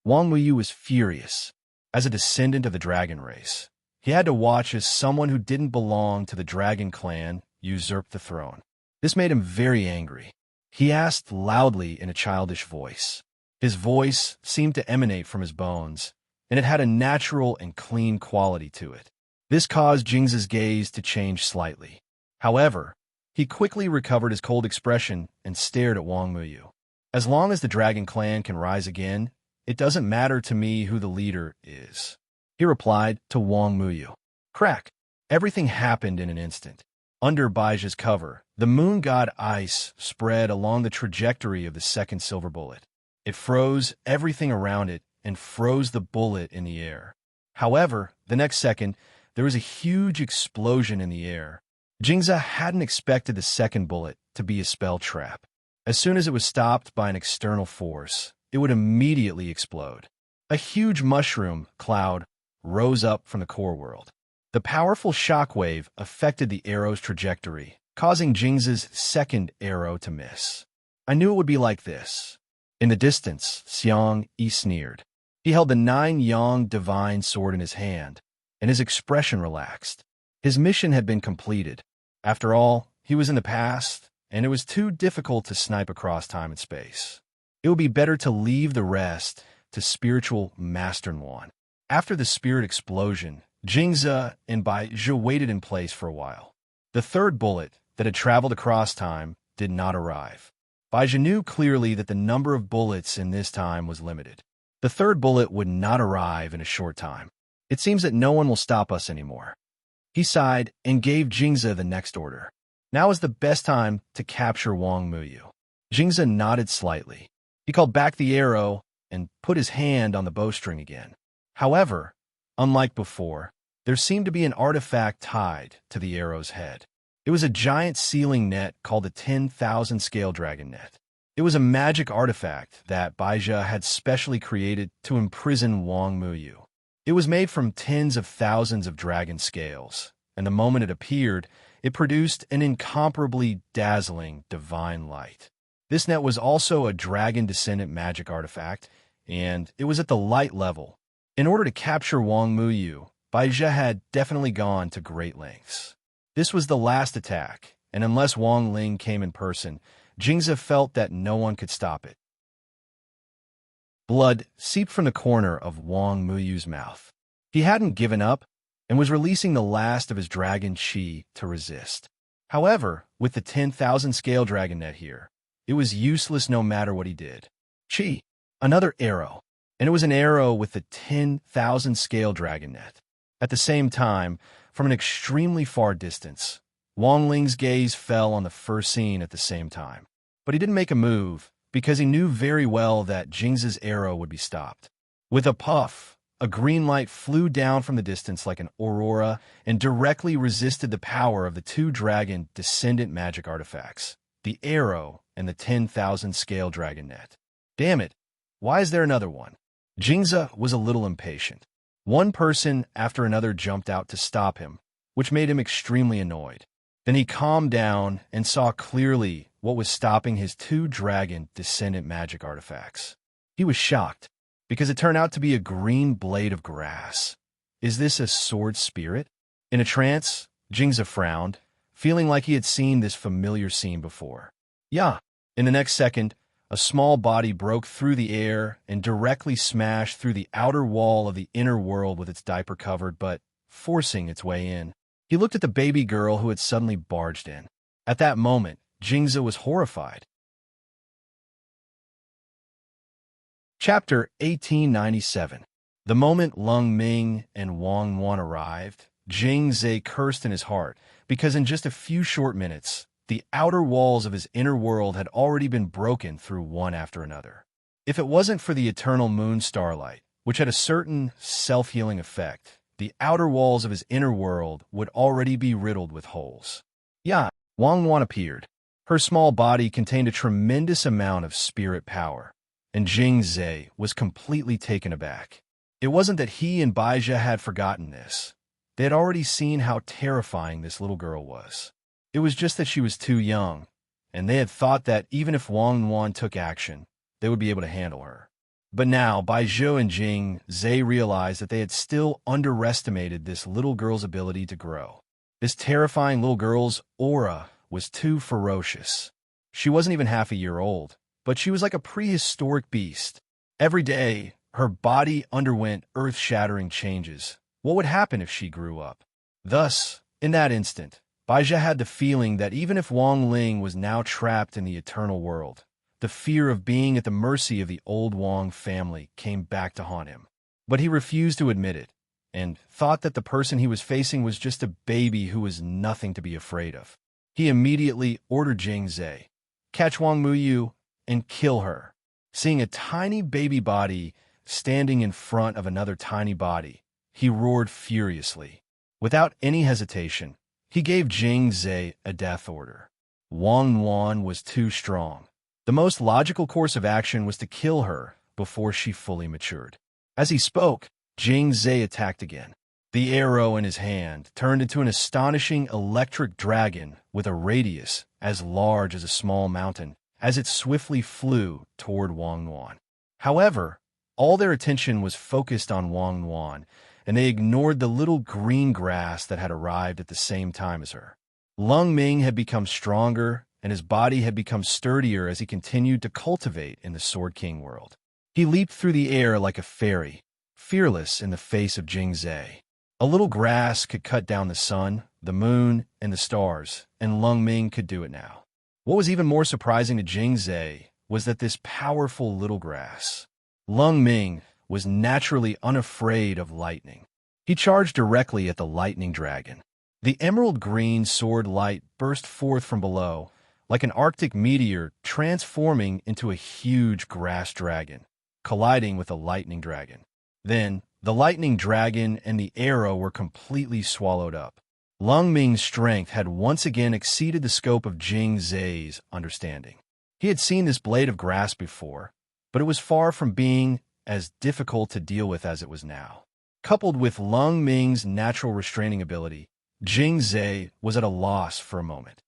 Wang Wuyu was furious. As a descendant of the dragon race, he had to watch as someone who didn't belong to the dragon clan usurped the throne. This made him very angry. He asked loudly in a childish voice. His voice seemed to emanate from his bones, and it had a natural and clean quality to it. This caused Jingza's gaze to change slightly. However, he quickly recovered his cold expression and stared at Wang Muyu. As long as the dragon clan can rise again, it doesn't matter to me who the leader is, he replied to Wang Muyu. Crack! Everything happened in an instant. Under Baijia's cover, the moon god ice spread along the trajectory of the second silver bullet. It froze everything around it and froze the bullet in the air. However, the next second, there was a huge explosion in the air. Jingza hadn't expected the second bullet to be a spell trap. As soon as it was stopped by an external force, it would immediately explode. A huge mushroom cloud rose up from the core world. The powerful shockwave affected the arrow's trajectory, causing Jingza's second arrow to miss. I knew it would be like this. In the distance, Xiang Yi sneered. He held the 9-yang divine sword in his hand, and his expression relaxed. His mission had been completed. After all, he was in the past, and it was too difficult to snipe across time and space. It would be better to leave the rest to spiritual Master Nuan. After the spirit explosion, Jingza and Baizhi waited in place for a while. The third bullet that had traveled across time did not arrive. Baizhi knew clearly that the number of bullets in this time was limited. The third bullet would not arrive in a short time. It seems that no one will stop us anymore. He sighed and gave Jingza the next order. Now is the best time to capture Wang Muyu. Jingza nodded slightly. He called back the arrow and put his hand on the bowstring again. However, unlike before, there seemed to be an artifact tied to the arrow's head. It was a giant sealing net called the 10,000 scale dragon net. It was a magic artifact that Baizhi had specially created to imprison Wang Muyu. It was made from tens of thousands of dragon scales, and the moment it appeared, it produced an incomparably dazzling divine light. This net was also a dragon-descendant magic artifact, and it was at the light level. In order to capture Wang Muyu, Baizhi had definitely gone to great lengths. This was the last attack, and unless Wang Ling came in person, Jingza felt that no one could stop it. Blood seeped from the corner of Wang Muyu's mouth. He hadn't given up and was releasing the last of his dragon chi to resist. However, with the 10,000 scale dragon net here, it was useless no matter what he did. Chi, another arrow, and it was an arrow with the 10,000 scale dragon net. At the same time, from an extremely far distance, Wang Ling's gaze fell on the first scene at the same time. But he didn't make a move, because he knew very well that Jingza's arrow would be stopped. With a puff, a green light flew down from the distance like an aurora and directly resisted the power of the two dragon descendant magic artifacts, the arrow and the 10,000 scale dragon net. Damn it, why is there another one? Jingza was a little impatient. One person after another jumped out to stop him, which made him extremely annoyed. Then he calmed down and saw clearly what was stopping his two dragon descendant magic artifacts. He was shocked, because it turned out to be a green blade of grass. Is this a sword spirit? In a trance, Jingza frowned, feeling like he had seen this familiar scene before. Yeah. In the next second, a small body broke through the air and directly smashed through the outer wall of the inner world with its diaper covered, but forcing its way in. He looked at the baby girl who had suddenly barged in. At that moment, Jingza was horrified. Chapter 1897. The moment Lung Ming and Wang Wan arrived, Jingza cursed in his heart, because in just a few short minutes, the outer walls of his inner world had already been broken through one after another. If it wasn't for the eternal moon starlight, which had a certain self-healing effect, the outer walls of his inner world would already be riddled with holes. Yeah, Wang Wan appeared. Her small body contained a tremendous amount of spirit power, and Jing Zhe was completely taken aback. It wasn't that he and Baizha had forgotten this. They had already seen how terrifying this little girl was. It was just that she was too young, and they had thought that even if Wang Yuan took action, they would be able to handle her. But now, Baizhou and Jing Zhe realized that they had still underestimated this little girl's ability to grow. This terrifying little girl's aura was too ferocious. She wasn't even half a year old, but she was like a prehistoric beast. Every day, her body underwent earth-shattering changes. What would happen if she grew up? Thus, in that instant, Baizha had the feeling that even if Wang Ling was now trapped in the eternal world, the fear of being at the mercy of the old Wang family came back to haunt him. But he refused to admit it, and thought that the person he was facing was just a baby who was nothing to be afraid of. He immediately ordered Jing Zhe, "Catch Wang Muyu and kill her." Seeing a tiny baby body standing in front of another tiny body, he roared furiously. Without any hesitation, he gave Jing Zhe a death order. Wang Yuan was too strong. The most logical course of action was to kill her before she fully matured. As he spoke, Jing Zhe attacked again. The arrow in his hand turned into an astonishing electric dragon with a radius as large as a small mountain as it swiftly flew toward Wang Yuan. However, all their attention was focused on Wang Yuan, and they ignored the little green grass that had arrived at the same time as her. Lung Ming had become stronger, and his body had become sturdier as he continued to cultivate in the Sword King world. He leaped through the air like a fairy, fearless in the face of Jing Zhe. A little grass could cut down the sun, the moon, and the stars, and Lung Ming could do it now. What was even more surprising to Jing Zhe was that this powerful little grass, Lung Ming, was naturally unafraid of lightning. He charged directly at the lightning dragon. The emerald green sword light burst forth from below, like an Arctic meteor transforming into a huge grass dragon, colliding with the lightning dragon. Then, the lightning dragon and the arrow were completely swallowed up. Lung Ming's strength had once again exceeded the scope of Jing Zhe's understanding. He had seen this blade of grass before, but it was far from being as difficult to deal with as it was now. Coupled with Lung Ming's natural restraining ability, Jing Zhe was at a loss for a moment.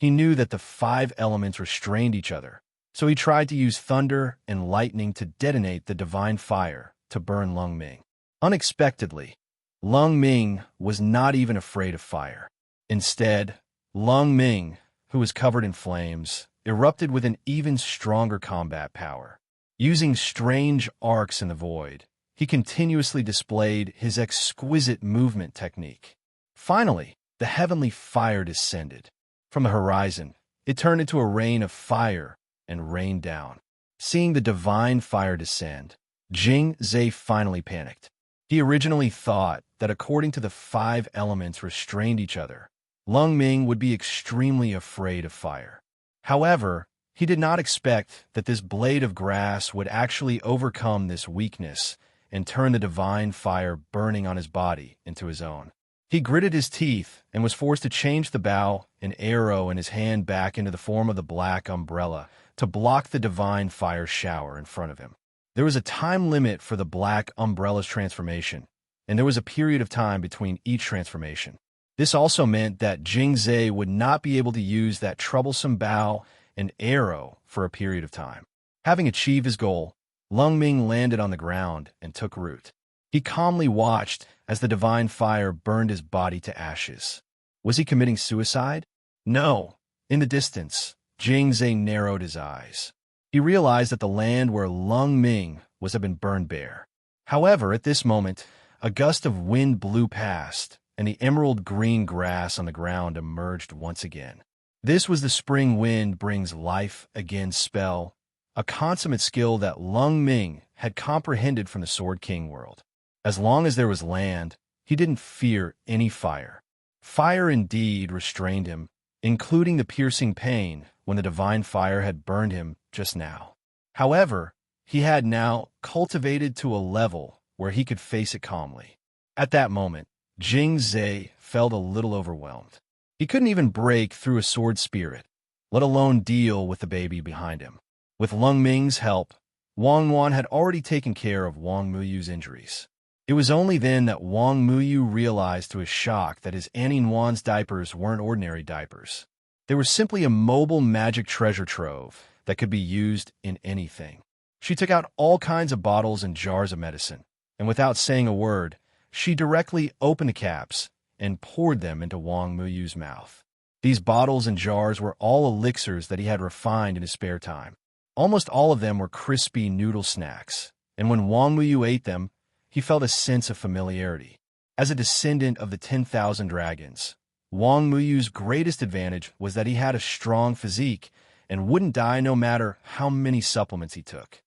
He knew that the 5 elements restrained each other, so he tried to use thunder and lightning to detonate the divine fire to burn Lung Ming. Unexpectedly, Lung Ming was not even afraid of fire. Instead, Lung Ming, who was covered in flames, erupted with an even stronger combat power. Using strange arcs in the void, he continuously displayed his exquisite movement technique. Finally, the heavenly fire descended. From the horizon, it turned into a rain of fire and rained down. Seeing the divine fire descend, Jing Zhe finally panicked. He originally thought that according to the 5 elements restrained each other, Lung Ming would be extremely afraid of fire. However, he did not expect that this blade of grass would actually overcome this weakness and turn the divine fire burning on his body into his own. He gritted his teeth and was forced to change the bow and arrow in his hand back into the form of the black umbrella to block the divine fire shower in front of him. There was a time limit for the black umbrella's transformation, and there was a period of time between each transformation. This also meant that Jing Zhe would not be able to use that troublesome bow and arrow for a period of time. Having achieved his goal, Lung Ming landed on the ground and took root. He calmly watched as the divine fire burned his body to ashes. Was he committing suicide? No. In the distance, Jing Zhe narrowed his eyes. He realized that the land where Lung Ming was had been burned bare. However, at this moment, a gust of wind blew past, and the emerald green grass on the ground emerged once again. This was the spring wind brings life again spell, a consummate skill that Lung Ming had comprehended from the Sword King world. As long as there was land, he didn't fear any fire. Fire indeed restrained him, including the piercing pain when the divine fire had burned him just now. However, he had now cultivated to a level where he could face it calmly. At that moment, Jing Zhe felt a little overwhelmed. He couldn't even break through a sword spirit, let alone deal with the baby behind him. With Lung Ming's help, Wang Wan had already taken care of Wang Muyu's injuries. It was only then that Wang Muyu realized to his shock that his Annie Wan's diapers weren't ordinary diapers. They were simply a mobile magic treasure trove that could be used in anything. She took out all kinds of bottles and jars of medicine, and without saying a word, she directly opened the caps and poured them into Wang Muyu's mouth. These bottles and jars were all elixirs that he had refined in his spare time. Almost all of them were crispy noodle snacks, and when Wang Muyu ate them, he felt a sense of familiarity. As a descendant of the 10,000 dragons, Wang Muyu's greatest advantage was that he had a strong physique and wouldn't die no matter how many supplements he took.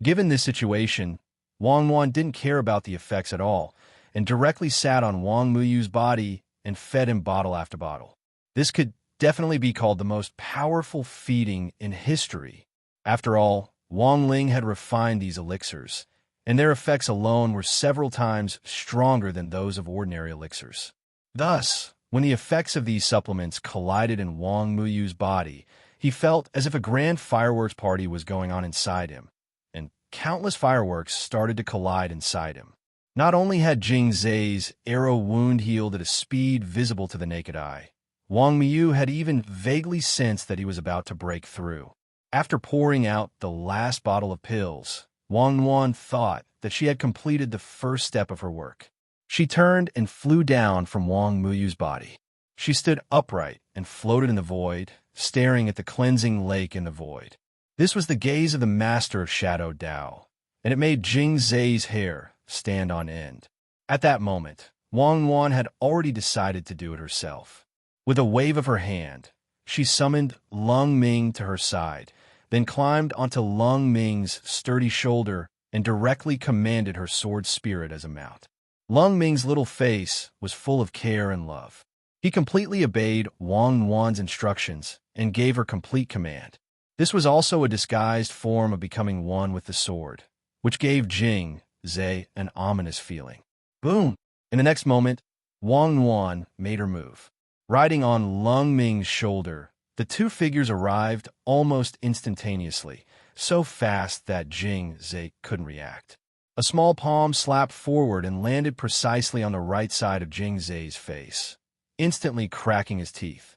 Given this situation, Wang Wan didn't care about the effects at all and directly sat on Wang Muyu's body and fed him bottle after bottle. This could definitely be called the most powerful feeding in history. After all, Wang Ling had refined these elixirs, and their effects alone were several times stronger than those of ordinary elixirs. Thus, when the effects of these supplements collided in Wang Muyu's body, he felt as if a grand fireworks party was going on inside him, and countless fireworks started to collide inside him. Not only had Jing Zai's arrow wound healed at a speed visible to the naked eye, Wang Muyu had even vaguely sensed that he was about to break through. After pouring out the last bottle of pills, Wang Wan thought that she had completed the first step of her work. She turned and flew down from Wang Muyu's body. She stood upright and floated in the void, staring at the cleansing lake in the void. This was the gaze of the master of Shadow Dao, and it made Jing Zai's hair stand on end. At that moment, Wang Wan had already decided to do it herself. With a wave of her hand, she summoned Lung Ming to her side, then climbed onto Lung Ming's sturdy shoulder and directly commanded her sword spirit as a mount. Lung Ming's little face was full of care and love. He completely obeyed Wang Wan's instructions and gave her complete command. This was also a disguised form of becoming one with the sword, which gave Jing Zai an ominous feeling. Boom! In the next moment, Wang Wan made her move. Riding on Lung Ming's shoulder, the two figures arrived almost instantaneously, so fast that Jing Zai couldn't react. A small palm slapped forward and landed precisely on the right side of Jing Zai's face, instantly cracking his teeth.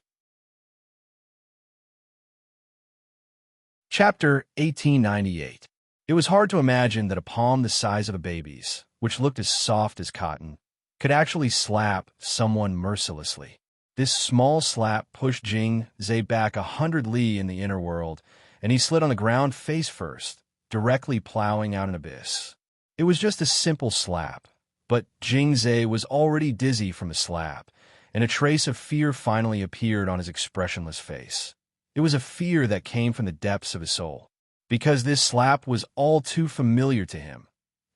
Chapter 1898. It was hard to imagine that a palm the size of a baby's, which looked as soft as cotton, could actually slap someone mercilessly. This small slap pushed Jing Zai back 100 li in the inner world, and he slid on the ground face first, directly plowing out an abyss. It was just a simple slap, but Jing Zai was already dizzy from the slap, and a trace of fear finally appeared on his expressionless face. It was a fear that came from the depths of his soul, because this slap was all too familiar to him.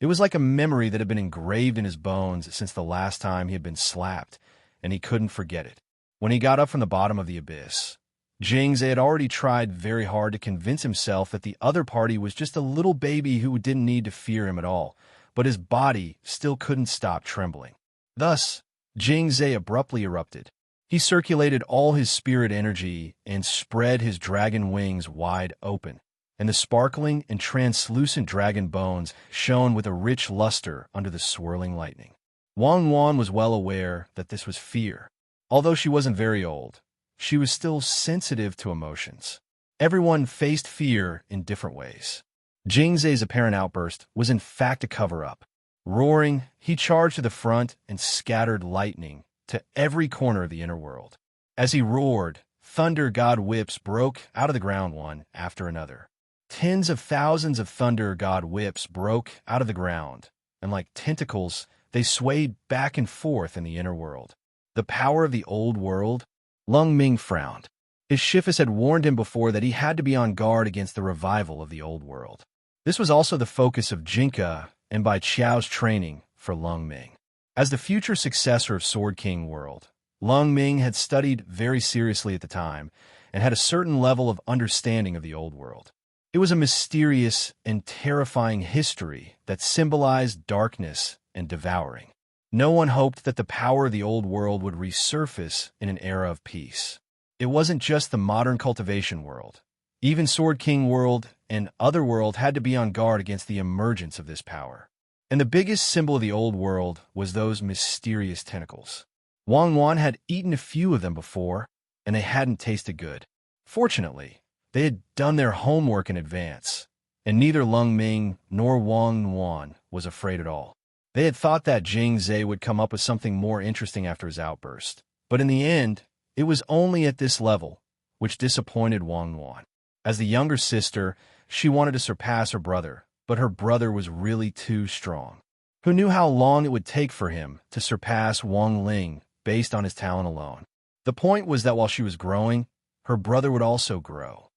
It was like a memory that had been engraved in his bones since the last time he had been slapped, and he couldn't forget it. When he got up from the bottom of the abyss, Jing Zai had already tried very hard to convince himself that the other party was just a little baby who didn't need to fear him at all, but his body still couldn't stop trembling. Thus, Jing Zai abruptly erupted. He circulated all his spirit energy and spread his dragon wings wide open, and the sparkling and translucent dragon bones shone with a rich luster under the swirling lightning. Wang Wan was well aware that this was fear. Although she wasn't very old, she was still sensitive to emotions. Everyone faced fear in different ways. Jing Zai's apparent outburst was in fact a cover-up. Roaring, he charged to the front and scattered lightning to every corner of the inner world. As he roared, thunder god whips broke out of the ground one after another. Tens of thousands of thunder god whips broke out of the ground, and like tentacles, they swayed back and forth in the inner world. The power of the old world? Lung Ming frowned. His Shifus had warned him before that he had to be on guard against the revival of the old world. This was also the focus of Jinka and Bai Qiao's training for Lung Ming. As the future successor of Sword King World, Lung Ming had studied very seriously at the time and had a certain level of understanding of the old world. It was a mysterious and terrifying history that symbolized darkness and devouring. No one hoped that the power of the old world would resurface in an era of peace. It wasn't just the modern cultivation world. Even Sword King world and Otherworld had to be on guard against the emergence of this power. And the biggest symbol of the old world was those mysterious tentacles. Wang Wan had eaten a few of them before, and they hadn't tasted good. Fortunately, they had done their homework in advance, and neither Lung Ming nor Wang Wan was afraid at all. They had thought that Jing Zhe would come up with something more interesting after his outburst, but in the end, it was only at this level, which disappointed Wang Wan. As the younger sister, she wanted to surpass her brother, but her brother was really too strong. Who knew how long it would take for him to surpass Wang Ling based on his talent alone? The point was that while she was growing, her brother would also grow.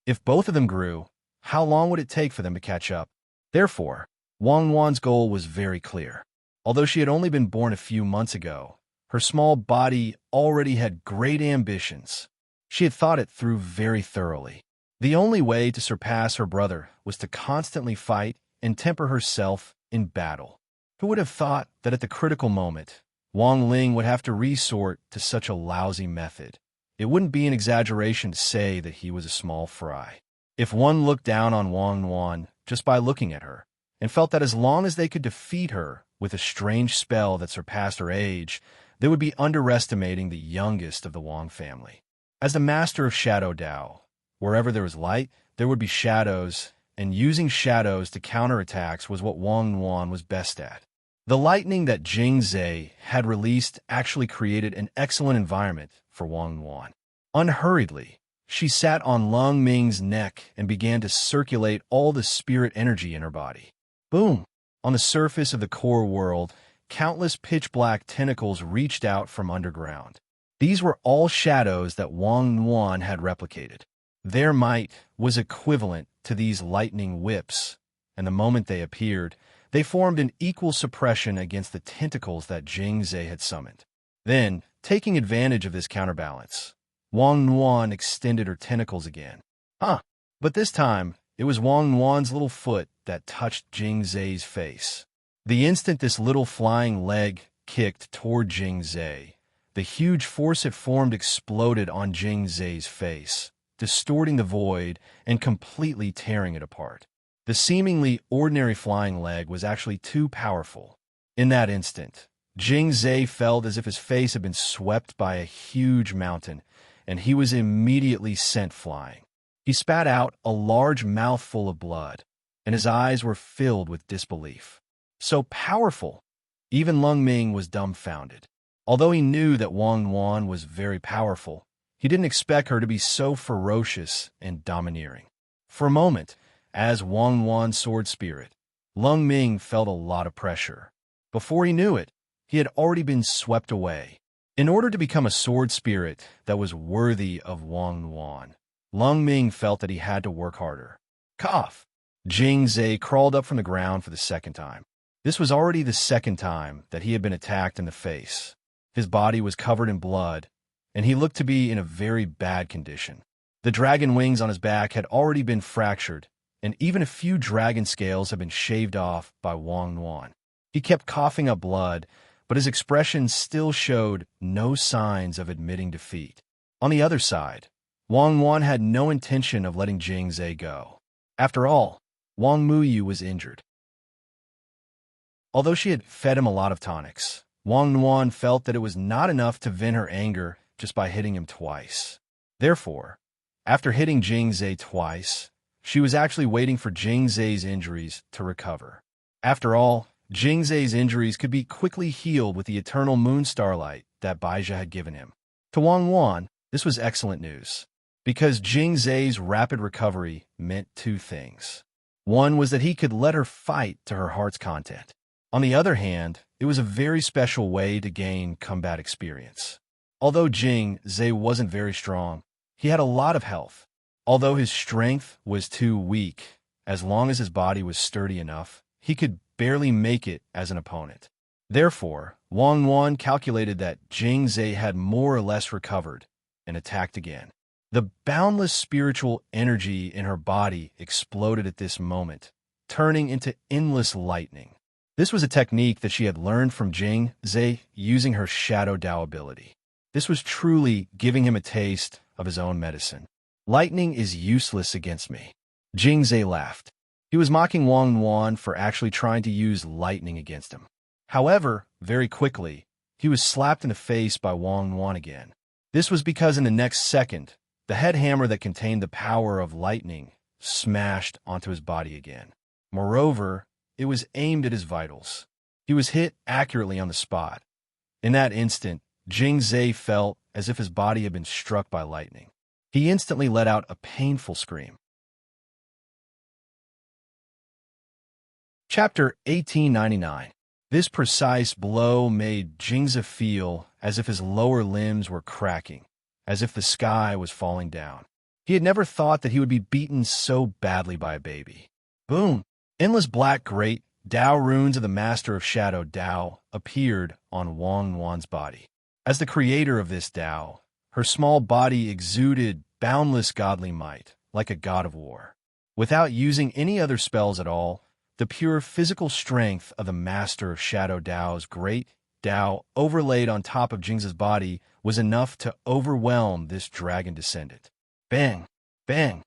If both of them grew, how long would it take for them to catch up? Therefore, Wang Wan's goal was very clear. Although she had only been born a few months ago, her small body already had great ambitions. She had thought it through very thoroughly. The only way to surpass her brother was to constantly fight and temper herself in battle. Who would have thought that at the critical moment, Wang Ling would have to resort to such a lousy method? It wouldn't be an exaggeration to say that he was a small fry. If one looked down on Wang Wan just by looking at her, and felt that as long as they could defeat her with a strange spell that surpassed her age, they would be underestimating the youngest of the Wang family. As the master of Shadow Dao, wherever there was light, there would be shadows, and using shadows to counter attacks was what Wang Wan was best at. The lightning that Jing Zhe had released actually created an excellent environment for Wang Wan. Unhurriedly, she sat on Lung Ming's neck and began to circulate all the spirit energy in her body. Boom! On the surface of the core world, countless pitch-black tentacles reached out from underground. These were all shadows that Wang Wan had replicated. Their might was equivalent to these lightning whips, and the moment they appeared, they formed an equal suppression against the tentacles that Jing Zhe had summoned. Then, taking advantage of this counterbalance, Wang Wan extended her tentacles again. But this time, it was Wang Wan's little foot that touched Jing Zhe's face. The instant this little flying leg kicked toward Jing Zhe, the huge force it formed exploded on Jing Zhe's face, distorting the void and completely tearing it apart. The seemingly ordinary flying leg was actually too powerful. In that instant, Jing Zhe felt as if his face had been swept by a huge mountain, and he was immediately sent flying. He spat out a large mouthful of blood, and his eyes were filled with disbelief. So powerful! Even Lung Ming was dumbfounded. Although he knew that Wang Wan was very powerful, he didn't expect her to be so ferocious and domineering. For a moment, as Wang Wan's sword spirit, Lung Ming felt a lot of pressure. Before he knew it, he had already been swept away. In order to become a sword spirit that was worthy of Wang Wan, Lung Ming felt that he had to work harder. Cough! Jing Zhe crawled up from the ground for the second time. This was already the second time that he had been attacked in the face. His body was covered in blood, and he looked to be in a very bad condition. The dragon wings on his back had already been fractured, and even a few dragon scales had been shaved off by Wang Wan. He kept coughing up blood, but his expression still showed no signs of admitting defeat. On the other side, Wang Wan had no intention of letting Jing Zhe go. After all, Wang Muyu was injured. Although she had fed him a lot of tonics, Wang Wan felt that it was not enough to vent her anger just by hitting him twice. Therefore, after hitting Jing Zhe twice, she was actually waiting for Jing Zhe's injuries to recover. After all, Jing Zhe's injuries could be quickly healed with the eternal moon starlight that Baizha had given him. To Wang Wan, this was excellent news, because Jing Zhe's rapid recovery meant two things. One was that he could let her fight to her heart's content. On the other hand, it was a very special way to gain combat experience. Although Jing Zhe wasn't very strong, he had a lot of health. Although his strength was too weak, as long as his body was sturdy enough, he could barely make it as an opponent. Therefore, Wang Wan calculated that Jing Zhe had more or less recovered and attacked again. The boundless spiritual energy in her body exploded at this moment, turning into endless lightning. This was a technique that she had learned from Jing Zhe using her Shadow Dao ability. This was truly giving him a taste of his own medicine. Lightning is useless against me. Jing Zhe laughed. He was mocking Wang Yuan for actually trying to use lightning against him. However, very quickly, he was slapped in the face by Wang Yuan again. This was because in the next second, the head hammer that contained the power of lightning smashed onto his body again. Moreover, it was aimed at his vitals. He was hit accurately on the spot. In that instant, Jing Zhe felt as if his body had been struck by lightning. He instantly let out a painful scream. Chapter 1899. This precise blow made Jing Zhe feel as if his lower limbs were cracking, as if the sky was falling down. He had never thought that he would be beaten so badly by a baby. Boom! Endless black great Dao runes of the Master of Shadow Dao appeared on Wang Yuan's body. As the creator of this Dao, her small body exuded boundless godly might, like a god of war. Without using any other spells at all, the pure physical strength of the Master of Shadow Dao's great Dao overlaid on top of Jing's body was enough to overwhelm this dragon descendant. Bang! Bang!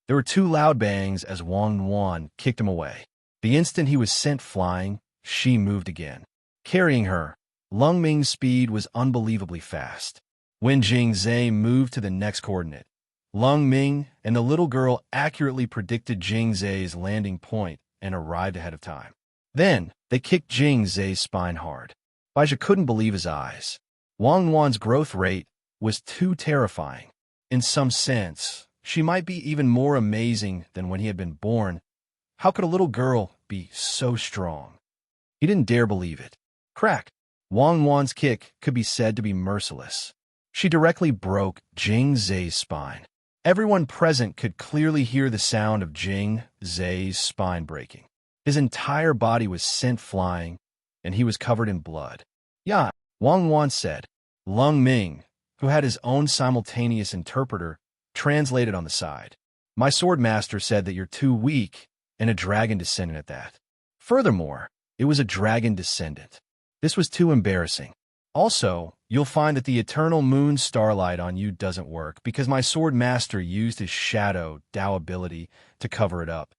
There were two loud bangs as Wang Yuan kicked him away. The instant he was sent flying, she moved again. Carrying her, Lung Ming's speed was unbelievably fast. When Jing Zhe moved to the next coordinate, Lung Ming and the little girl accurately predicted Jing Zhe's landing point and arrived ahead of time. Then, they kicked Jing Zhe's spine hard. Baizhi couldn't believe his eyes. Wang Yuan's growth rate was too terrifying. In some sense, she might be even more amazing than when he had been born. How could a little girl be so strong? He didn't dare believe it. Crack! Wang Yuan's kick could be said to be merciless. She directly broke Jing Zhe's spine. Everyone present could clearly hear the sound of Jing Zhe's spine breaking. His entire body was sent flying, and he was covered in blood. "Ya," Wang Yuan said. Lung Ming, who had his own simultaneous interpreter, translated on the side. "My sword master said that you're too weak, and a dragon descendant at that. Furthermore, it was a dragon descendant. This was too embarrassing. Also, you'll find that the eternal moon starlight on you doesn't work because my sword master used his Shadow Dao ability to cover it up."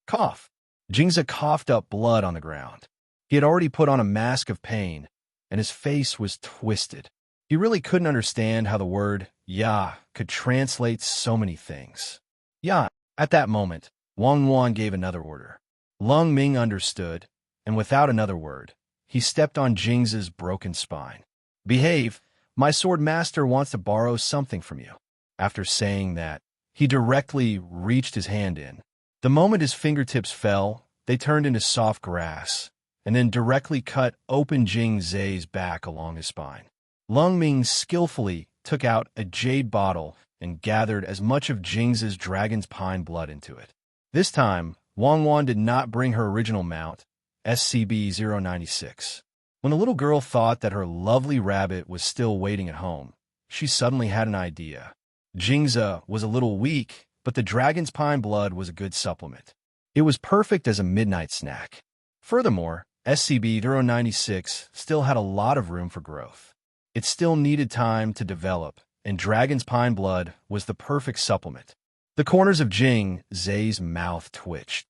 Cough. Jingzi coughed up blood on the ground. He had already put on a mask of pain, and his face was twisted. He really couldn't understand how the word "ya" could translate so many things. "Ya." At that moment, Wang Yuan gave another order. Lung Ming understood, and without another word, he stepped on Jingzi's broken spine. "Behave. My sword master wants to borrow something from you." After saying that, he directly reached his hand in. The moment his fingertips fell, they turned into soft grass, and then directly cut open Jing Zhe's back along his spine. Lung Ming skillfully took out a jade bottle and gathered as much of Jingzi's dragon's pine blood into it. This time, Wang Yuan did not bring her original mount, SCP-096. When the little girl thought that her lovely rabbit was still waiting at home, she suddenly had an idea. Jingzi was a little weak, but the dragon's pine blood was a good supplement. It was perfect as a midnight snack. Furthermore, SCP-096 still had a lot of room for growth. It still needed time to develop, and dragon's pine blood was the perfect supplement. The corners of Jing Zhe's mouth twitched.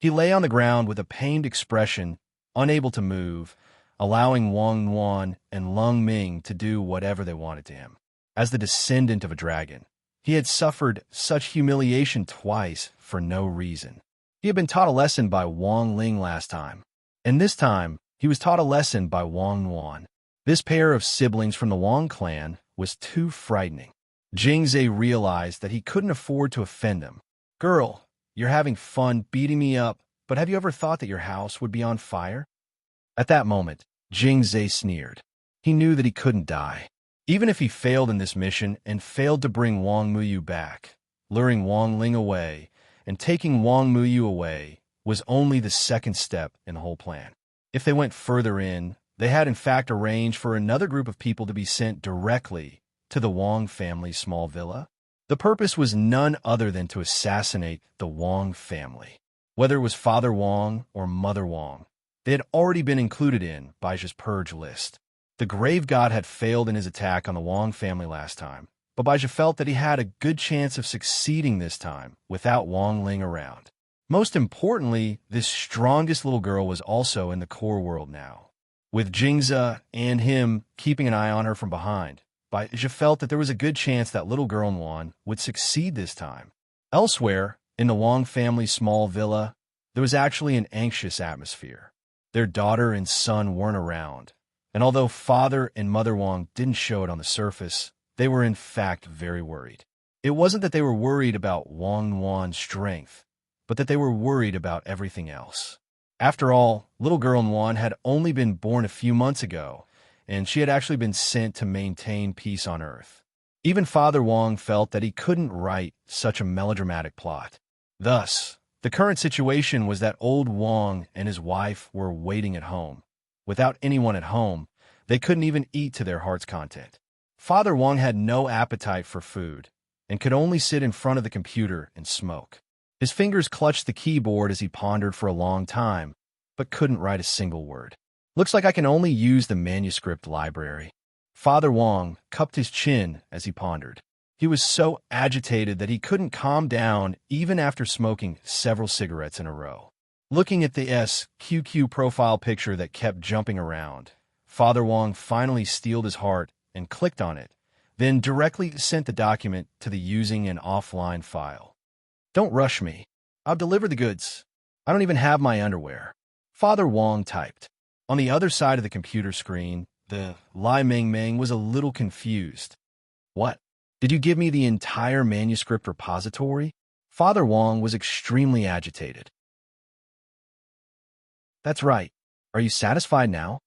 He lay on the ground with a pained expression, unable to move, allowing Wang Yuan and Lung Ming to do whatever they wanted to him. As the descendant of a dragon, he had suffered such humiliation twice for no reason. He had been taught a lesson by Wang Ling last time, and this time he was taught a lesson by Wang Yuan. This pair of siblings from the Wang clan was too frightening. Jing Zhe realized that he couldn't afford to offend them. "Girl, you're having fun beating me up, but have you ever thought that your house would be on fire?" At that moment, Jing Zhe sneered. He knew that he couldn't die. Even if he failed in this mission and failed to bring Wang Muyu back, luring Wang Ling away and taking Wang Muyu away was only the second step in the whole plan. If they went further in, they had in fact arranged for another group of people to be sent directly to the Wang family's small villa. The purpose was none other than to assassinate the Wang family. Whether it was Father Wong or Mother Wong, they had already been included in Baizhi's purge list. The grave god had failed in his attack on the Wong family last time, but Baizhi felt that he had a good chance of succeeding this time without Wong Ling around. Most importantly, this strongest little girl was also in the core world now. With Jingza and him keeping an eye on her from behind, Baizhi felt that there was a good chance that little girl in Wan would succeed this time. Elsewhere, in the Wong family's small villa, there was actually an anxious atmosphere. Their daughter and son weren't around, and although Father and Mother Wong didn't show it on the surface, they were in fact very worried. It wasn't that they were worried about Wong Wan's strength, but that they were worried about everything else. After all, little girl Wan had only been born a few months ago, and she had actually been sent to maintain peace on Earth. Even Father Wong felt that he couldn't write such a melodramatic plot. Thus, the current situation was that old Wong and his wife were waiting at home. Without anyone at home, they couldn't even eat to their heart's content. Father Wong had no appetite for food and could only sit in front of the computer and smoke. His fingers clutched the keyboard as he pondered for a long time, but couldn't write a single word. Looks like I can only use the manuscript library. Father Wong cupped his chin as he pondered. He was so agitated that he couldn't calm down even after smoking several cigarettes in a row. Looking at the SQQ profile picture that kept jumping around, Father Wong finally steeled his heart and clicked on it, then directly sent the document to the using an offline file. Don't rush me. I'll deliver the goods. I don't even have my underwear. Father Wong typed. On the other side of the computer screen, the Lai Ming Ming was a little confused. What? Did you give me the entire manuscript repository? Father Wong was extremely agitated. That's right. Are you satisfied now?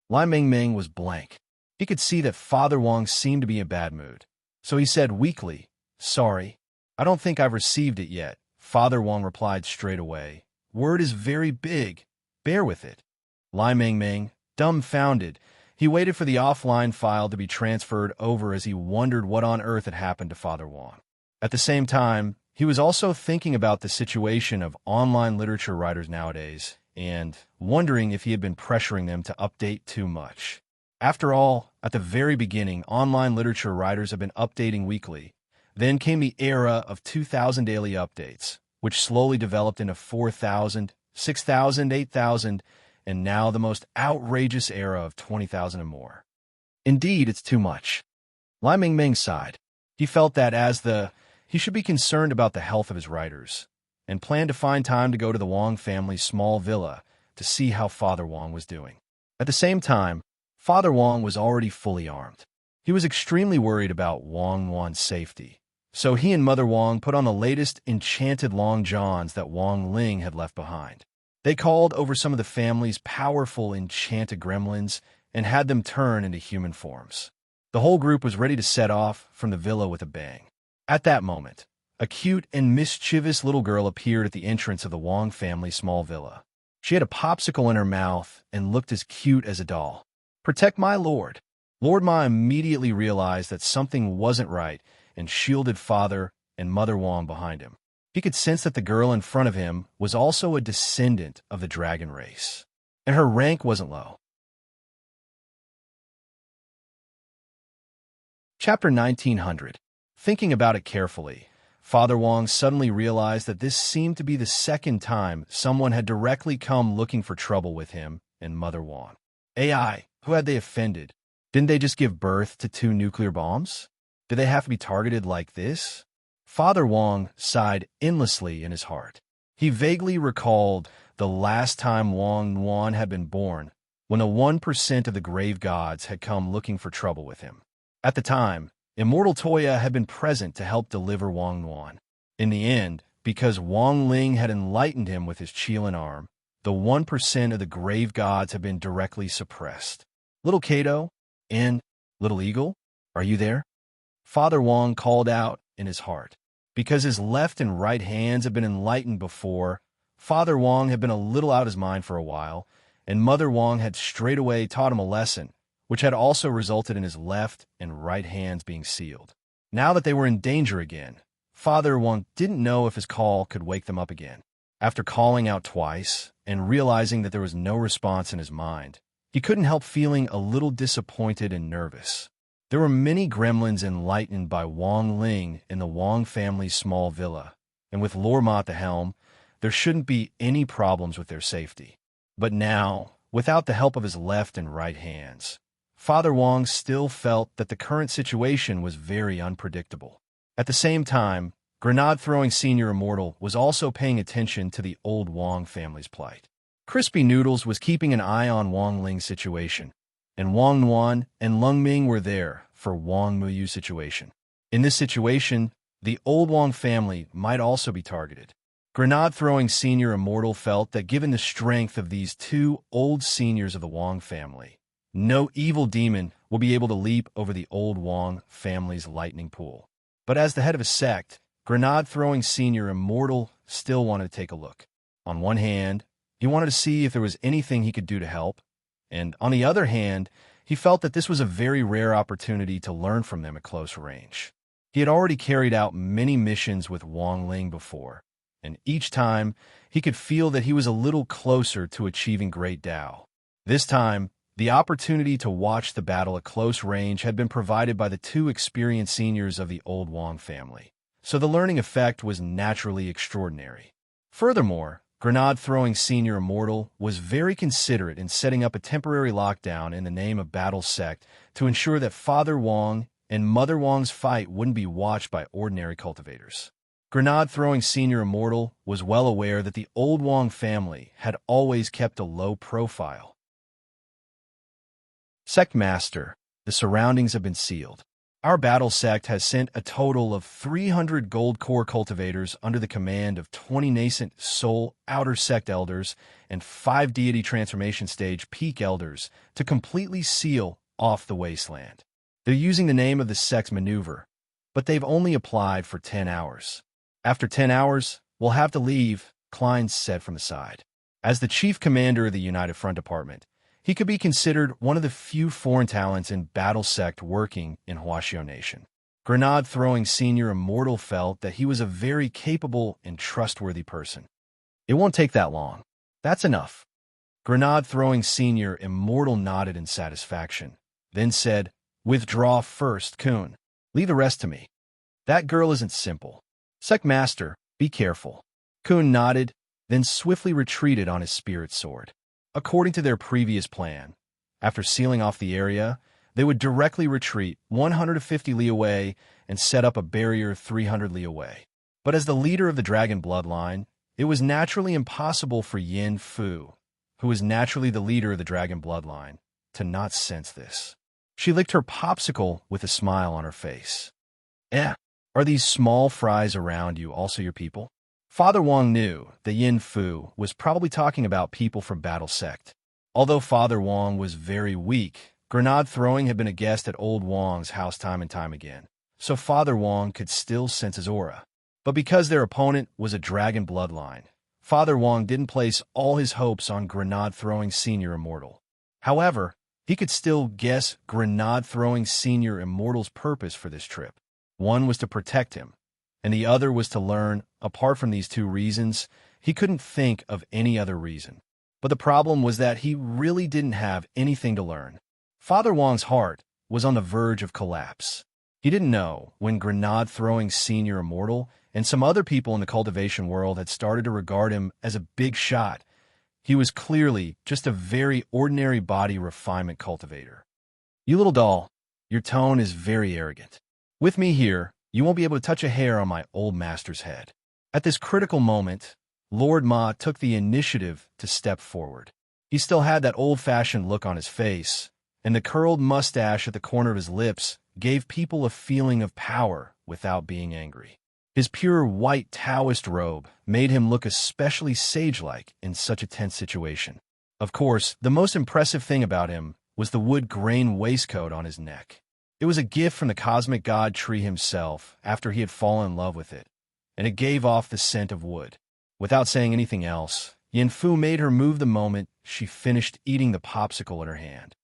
Lai Ming Ming was blank. He could see that Father Wong seemed to be in a bad mood. So he said weakly, "Sorry, I don't think I've received it yet." Father Wong replied straight away, "Word is very big. Bear with it." Lai Ming Ming, dumbfounded, he waited for the offline file to be transferred over as he wondered what on earth had happened to Father Wong. At the same time, he was also thinking about the situation of online literature writers nowadays and wondering if he had been pressuring them to update too much. After all, at the very beginning, online literature writers have been updating weekly. Then came the era of 2,000 daily updates, which slowly developed into 4,000, 6,000, 8,000, and now the most outrageous era of 20,000 and more. Indeed, it's too much. Lai Ming Ming sighed. He felt that he should be concerned about the health of his writers, and planned to find time to go to the Wong family's small villa to see how Father Wong was doing. At the same time, Father Wong was already fully armed. He was extremely worried about Wong Wan's safety, so he and Mother Wong put on the latest enchanted long johns that Wong Ling had left behind. They called over some of the family's powerful enchanted gremlins and had them turn into human forms. The whole group was ready to set off from the villa with a bang. At that moment, a cute and mischievous little girl appeared at the entrance of the Wong family small villa. She had a popsicle in her mouth and looked as cute as a doll. "Protect my lord." Lord Ma immediately realized that something wasn't right and shielded Father and Mother Wong behind him. He could sense that the girl in front of him was also a descendant of the dragon race, and her rank wasn't low. Chapter 1900. Thinking about it carefully, Father Wong suddenly realized that this seemed to be the second time someone had directly come looking for trouble with him and Mother Wong. AI, who had they offended? Didn't they just give birth to 2 nuclear bombs? Did they have to be targeted like this? Father Wong sighed endlessly in his heart. He vaguely recalled the last time Wong Wan had been born, when the 1% of the grave gods had come looking for trouble with him. At the time, Immortal Toya had been present to help deliver Wong Wan. In the end, because Wong Ling had enlightened him with his Qilin arm, the 1% of the grave gods had been directly suppressed. Little Kato and Little Eagle, are you there? Father Wong called out in his heart. Because his left and right hands had been enlightened before, Father Wong had been a little out of his mind for a while, and Mother Wong had straightaway taught him a lesson, which had also resulted in his left and right hands being sealed. Now that they were in danger again, Father Wong didn't know if his call could wake them up again. After calling out twice and realizing that there was no response in his mind, he couldn't help feeling a little disappointed and nervous. There were many gremlins enlightened by Wang Ling in the Wang family's small villa, and with Lord Ma at the helm, there shouldn't be any problems with their safety. But now, without the help of his left and right hands, Father Wang still felt that the current situation was very unpredictable. At the same time, Grenade-throwing Senior Immortal was also paying attention to the old Wang family's plight. Crispy Noodles was keeping an eye on Wang Ling's situation, and Wang Nuan and Lung Ming were there for Wang Muyu's situation. In this situation, the old Wang family might also be targeted. Grenade-throwing Senior Immortal felt that given the strength of these two old seniors of the Wang family, no evil demon will be able to leap over the old Wang family's lightning pool. But as the head of a sect, Grenade-throwing Senior Immortal still wanted to take a look. On one hand, he wanted to see if there was anything he could do to help, and on the other hand, he felt that this was a very rare opportunity to learn from them at close range. He had already carried out many missions with Wang Ling before, and each time he could feel that he was a little closer to achieving great Tao. This time, the opportunity to watch the battle at close range had been provided by the two experienced seniors of the old Wang family, so the learning effect was naturally extraordinary. Furthermore, Grenade-throwing Senior Immortal was very considerate in setting up a temporary lockdown in the name of Battle Sect to ensure that Father Wang and Mother Wang's fight wouldn't be watched by ordinary cultivators. Grenade-throwing Senior Immortal was well aware that the old Wang family had always kept a low profile. Sect Master, the surroundings have been sealed. Our battle sect has sent a total of 300 gold core cultivators under the command of 20 nascent soul outer sect elders and 5 deity transformation stage peak elders to completely seal off the wasteland. They're using the name of the sect's maneuver, but they've only applied for 10 hours. After 10 hours, we'll have to leave, Klein said from the side. As the chief commander of the United Front Department, he could be considered one of the few foreign talents in Battle Sect working in Huaxiao Nation. Grenade-throwing Senior Immortal felt that he was a very capable and trustworthy person. It won't take that long. That's enough. Grenade-throwing Senior Immortal nodded in satisfaction, then said, "Withdraw first, Kun. Leave the rest to me. That girl isn't simple. Sect Master, be careful." Kun nodded, then swiftly retreated on his spirit sword. According to their previous plan, after sealing off the area, they would directly retreat 150 li away and set up a barrier 300 li away. But as the leader of the dragon bloodline, it was naturally impossible for Yin Fu, who was naturally the leader of the dragon bloodline, to not sense this. She licked her popsicle with a smile on her face. Are these small fries around you also your people? Father Wang knew that Yin Fu was probably talking about people from Battle Sect. Although Father Wang was very weak, grenade throwing had been a guest at old Wang's house time and time again, so Father Wang could still sense his aura. But because their opponent was a dragon bloodline, Father Wang didn't place all his hopes on grenade-throwing Senior Immortal. However, he could still guess grenade-throwing Senior Immortal's purpose for this trip. One was to protect him, and the other was to learn. Apart from these two reasons, he couldn't think of any other reason. But the problem was that he really didn't have anything to learn. Father Wang's heart was on the verge of collapse. He didn't know when grenade-throwing Senior Immortal and some other people in the cultivation world had started to regard him as a big shot. He was clearly just a very ordinary body refinement cultivator. "You little doll, your tone is very arrogant. With me here, you won't be able to touch a hair on my old master's head." At this critical moment, Lord Ma took the initiative to step forward. He still had that old-fashioned look on his face, and the curled mustache at the corner of his lips gave people a feeling of power without being angry. His pure white Taoist robe made him look especially sage-like in such a tense situation. Of course, the most impressive thing about him was the wood grain waistcoat on his neck. It was a gift from the cosmic god tree himself after he had fallen in love with it, and it gave off the scent of wood. Without saying anything else, Yin Fu made her move the moment she finished eating the popsicle in her hand.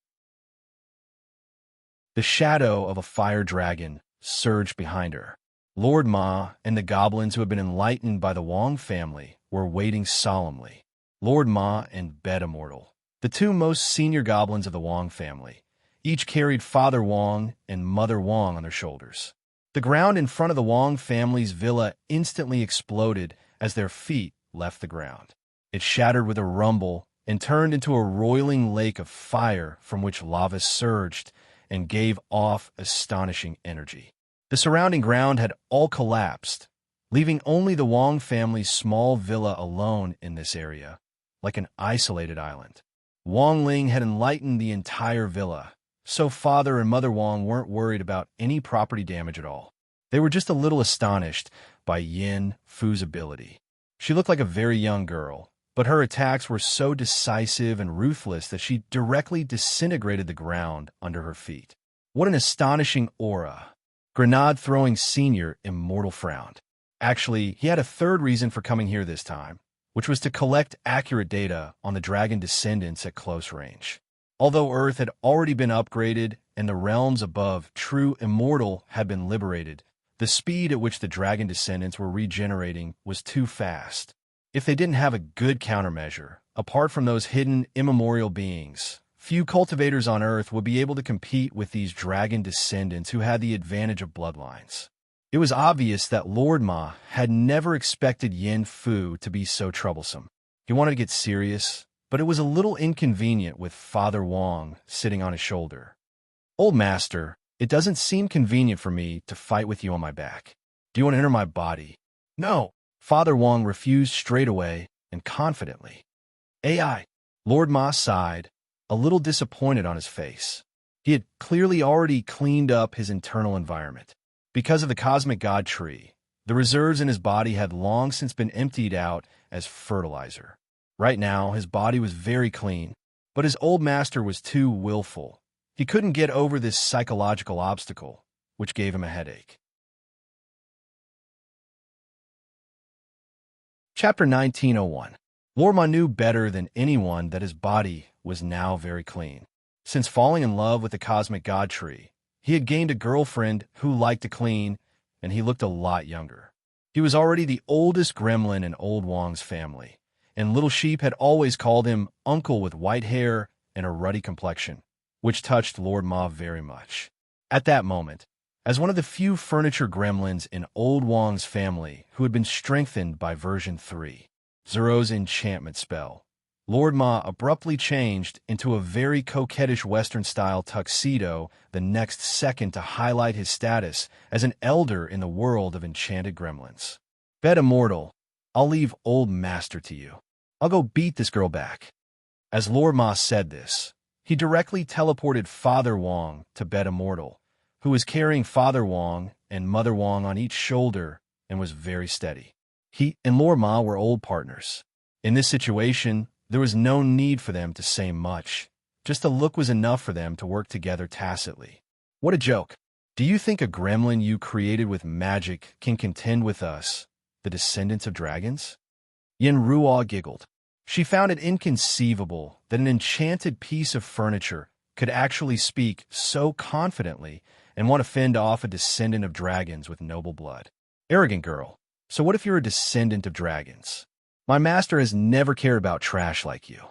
The shadow of a fire dragon surged behind her. Lord Ma and the goblins who had been enlightened by the Wang family were waiting solemnly. Lord Ma and Bed Immortal, the two most senior goblins of the Wong family, each carried Father Wong and Mother Wong on their shoulders. The ground in front of the Wong family's villa instantly exploded as their feet left the ground. It shattered with a rumble and turned into a roiling lake of fire from which lava surged and gave off astonishing energy. The surrounding ground had all collapsed, leaving only the Wong family's small villa alone in this area, like an isolated island. Wong Ling had enlightened the entire villa, so Father and Mother Wong weren't worried about any property damage at all. They were just a little astonished by Yin Fu's ability. She looked like a very young girl, but her attacks were so decisive and ruthless that she directly disintegrated the ground under her feet. What an astonishing aura! Grenade-throwing senior immortal frowned. Actually, he had a third reason for coming here this time, which was to collect accurate data on the dragon descendants at close range. Although Earth had already been upgraded and the realms above true immortal had been liberated, the speed at which the dragon descendants were regenerating was too fast. If they didn't have a good countermeasure, apart from those hidden immemorial beings, few cultivators on Earth would be able to compete with these dragon descendants who had the advantage of bloodlines. It was obvious that Lord Ma had never expected Yin Fu to be so troublesome. He wanted to get serious, but it was a little inconvenient with Father Wong sitting on his shoulder. "Old master, it doesn't seem convenient for me to fight with you on my back. Do you want to enter my body?" "No." Father Wong refused straight away and confidently. "AI." Lord Ma sighed, a little disappointed on his face. He had clearly already cleaned up his internal environment. Because of the cosmic god tree, the reserves in his body had long since been emptied out as fertilizer. Right now, his body was very clean, but his old master was too willful. He couldn't get over this psychological obstacle, which gave him a headache. Chapter 1901. Lord Ma knew better than anyone that his body was now very clean. Since falling in love with the cosmic god tree, he had gained a girlfriend who liked to clean, and he looked a lot younger. He was already the oldest gremlin in Old Wong's family, and Little Sheep had always called him Uncle with white hair and a ruddy complexion, which touched Lord Ma very much. At that moment, as one of the few furniture gremlins in Old Wong's family who had been strengthened by version 3, Zero's enchantment spell, Lord Ma abruptly changed into a very coquettish Western-style tuxedo the next second to highlight his status as an elder in the world of enchanted gremlins. "Bed Immortal, I'll leave Old Master to you. I'll go beat this girl back." As Lord Ma said this, he directly teleported Father Wong to Bed Immortal, who was carrying Father Wong and Mother Wong on each shoulder and was very steady. He and Lord Ma were old partners. In this situation, there was no need for them to say much. Just a look was enough for them to work together tacitly. "What a joke. Do you think a gremlin you created with magic can contend with us, the descendants of dragons?" Yin Ruo giggled. She found it inconceivable that an enchanted piece of furniture could actually speak so confidently and want to fend off a descendant of dragons with noble blood. "Arrogant girl. So what if you're a descendant of dragons? My master has never cared about trash like you."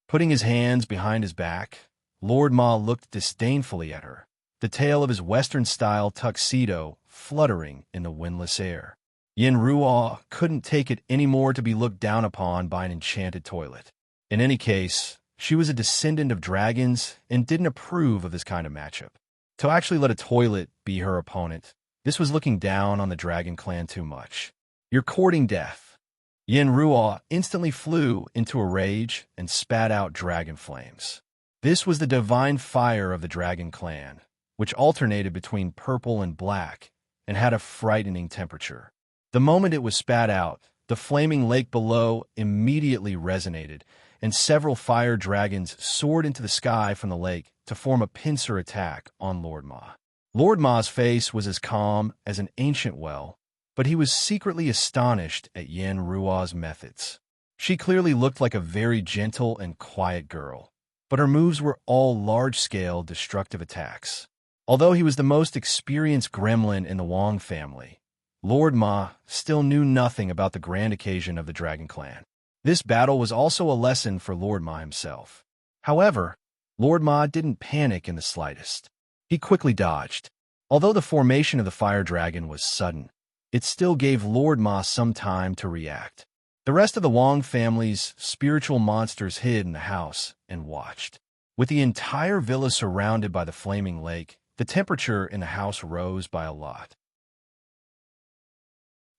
Putting his hands behind his back, Lord Ma looked disdainfully at her, the tail of his Western-style tuxedo fluttering in the windless air. Yin Ruo couldn't take it any more to be looked down upon by an enchanted toilet. In any case, she was a descendant of dragons and didn't approve of this kind of matchup. To actually let a toilet be her opponent, this was looking down on the dragon clan too much. "You're courting death." Yin Ruo instantly flew into a rage and spat out dragon flames. This was the divine fire of the dragon clan, which alternated between purple and black and had a frightening temperature. The moment it was spat out, the flaming lake below immediately resonated, and several fire dragons soared into the sky from the lake to form a pincer attack on Lord Ma. Lord Ma's face was as calm as an ancient well, but he was secretly astonished at Yin Ruo's methods. She clearly looked like a very gentle and quiet girl, but her moves were all large-scale destructive attacks. Although he was the most experienced gremlin in the Wong family, Lord Ma still knew nothing about the grand occasion of the Dragon Clan. This battle was also a lesson for Lord Ma himself. However, Lord Ma didn't panic in the slightest. He quickly dodged. Although the formation of the fire dragon was sudden, it still gave Lord Ma some time to react. The rest of the Wong family's spiritual monsters hid in the house and watched. With the entire villa surrounded by the flaming lake, the temperature in the house rose by a lot.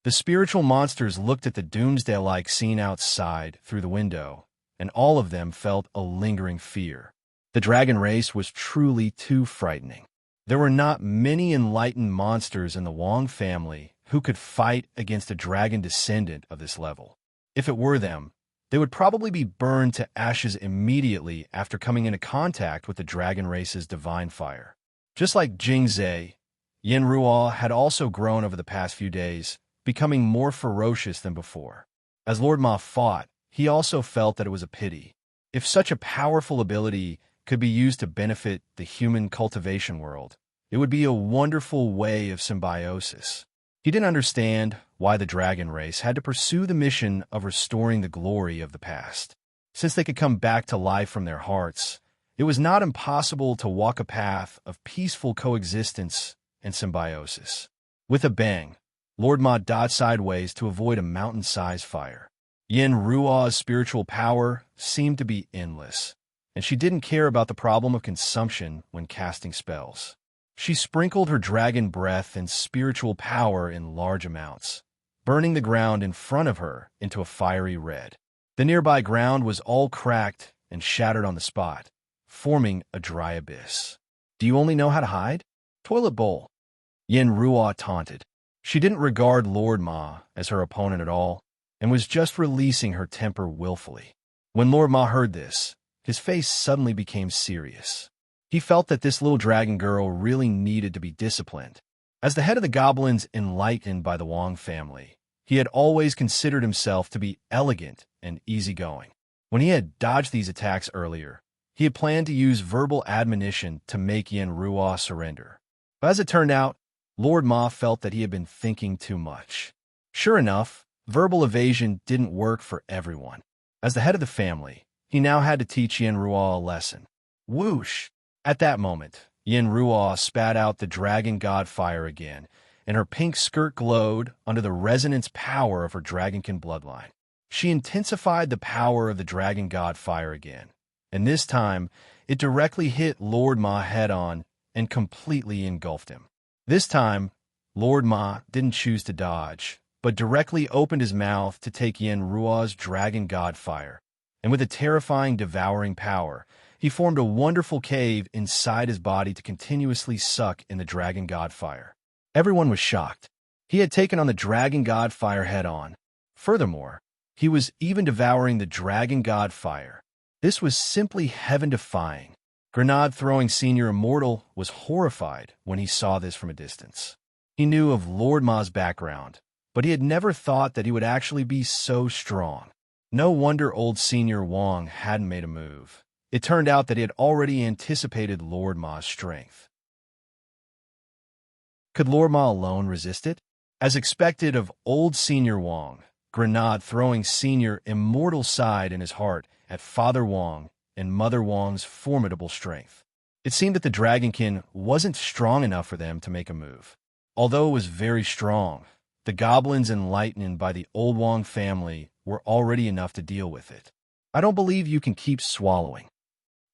The spiritual monsters looked at the doomsday-like scene outside through the window, and all of them felt a lingering fear. The dragon race was truly too frightening. There were not many enlightened monsters in the Wong family who could fight against a dragon descendant of this level. If it were them, they would probably be burned to ashes immediately after coming into contact with the dragon race's divine fire. Just like Jingzhe, Yin Ruo had also grown over the past few days, becoming more ferocious than before. As Lord Ma fought, he also felt that it was a pity. If such a powerful ability could be used to benefit the human cultivation world, it would be a wonderful way of symbiosis. He didn't understand why the dragon race had to pursue the mission of restoring the glory of the past. Since they could come back to life from their hearts, it was not impossible to walk a path of peaceful coexistence and symbiosis. With a bang, Lord Ma dodged sideways to avoid a mountain-sized fire. Yin Ruo's spiritual power seemed to be endless, and she didn't care about the problem of consumption when casting spells. She sprinkled her dragon breath and spiritual power in large amounts, burning the ground in front of her into a fiery red. The nearby ground was all cracked and shattered on the spot, forming a dry abyss. "Do you only know how to hide? Toilet bowl," Yin Ruo taunted. She didn't regard Lord Ma as her opponent at all, and was just releasing her temper willfully. When Lord Ma heard this, his face suddenly became serious. He felt that this little dragon girl really needed to be disciplined. As the head of the goblins enlightened by the Wong family, he had always considered himself to be elegant and easygoing. When he had dodged these attacks earlier, he had planned to use verbal admonition to make Yin Ruo surrender. But as it turned out, Lord Ma felt that he had been thinking too much. Sure enough, verbal evasion didn't work for everyone. As the head of the family, he now had to teach Yin Ruo a lesson. Whoosh! At that moment, Yin Ruo spat out the dragon god fire again, and her pink skirt glowed under the resonance power of her dragonkin bloodline. She intensified the power of the dragon god fire again, and this time, it directly hit Lord Ma head-on and completely engulfed him. This time, Lord Ma didn't choose to dodge, but directly opened his mouth to take Yin Ruo's dragon god fire, and with a terrifying devouring power, he formed a wonderful cave inside his body to continuously suck in the dragon god fire. Everyone was shocked. He had taken on the dragon god fire head-on. Furthermore, he was even devouring the dragon god fire. This was simply heaven-defying. Grenade-throwing Senior Immortal was horrified when he saw this from a distance. He knew of Lord Ma's background, but he had never thought that he would actually be so strong. No wonder old Senior Wong hadn't made a move. It turned out that he had already anticipated Lord Ma's strength. Could Lord Ma alone resist it? As expected of old Senior Wong, Grenade-throwing Senior Immortal sighed in his heart at Father Wong and Mother Wong's formidable strength. It seemed that the dragonkin wasn't strong enough for them to make a move. Although it was very strong, the goblins enlightened by the old Wong family were already enough to deal with it. I don't believe you can keep swallowing.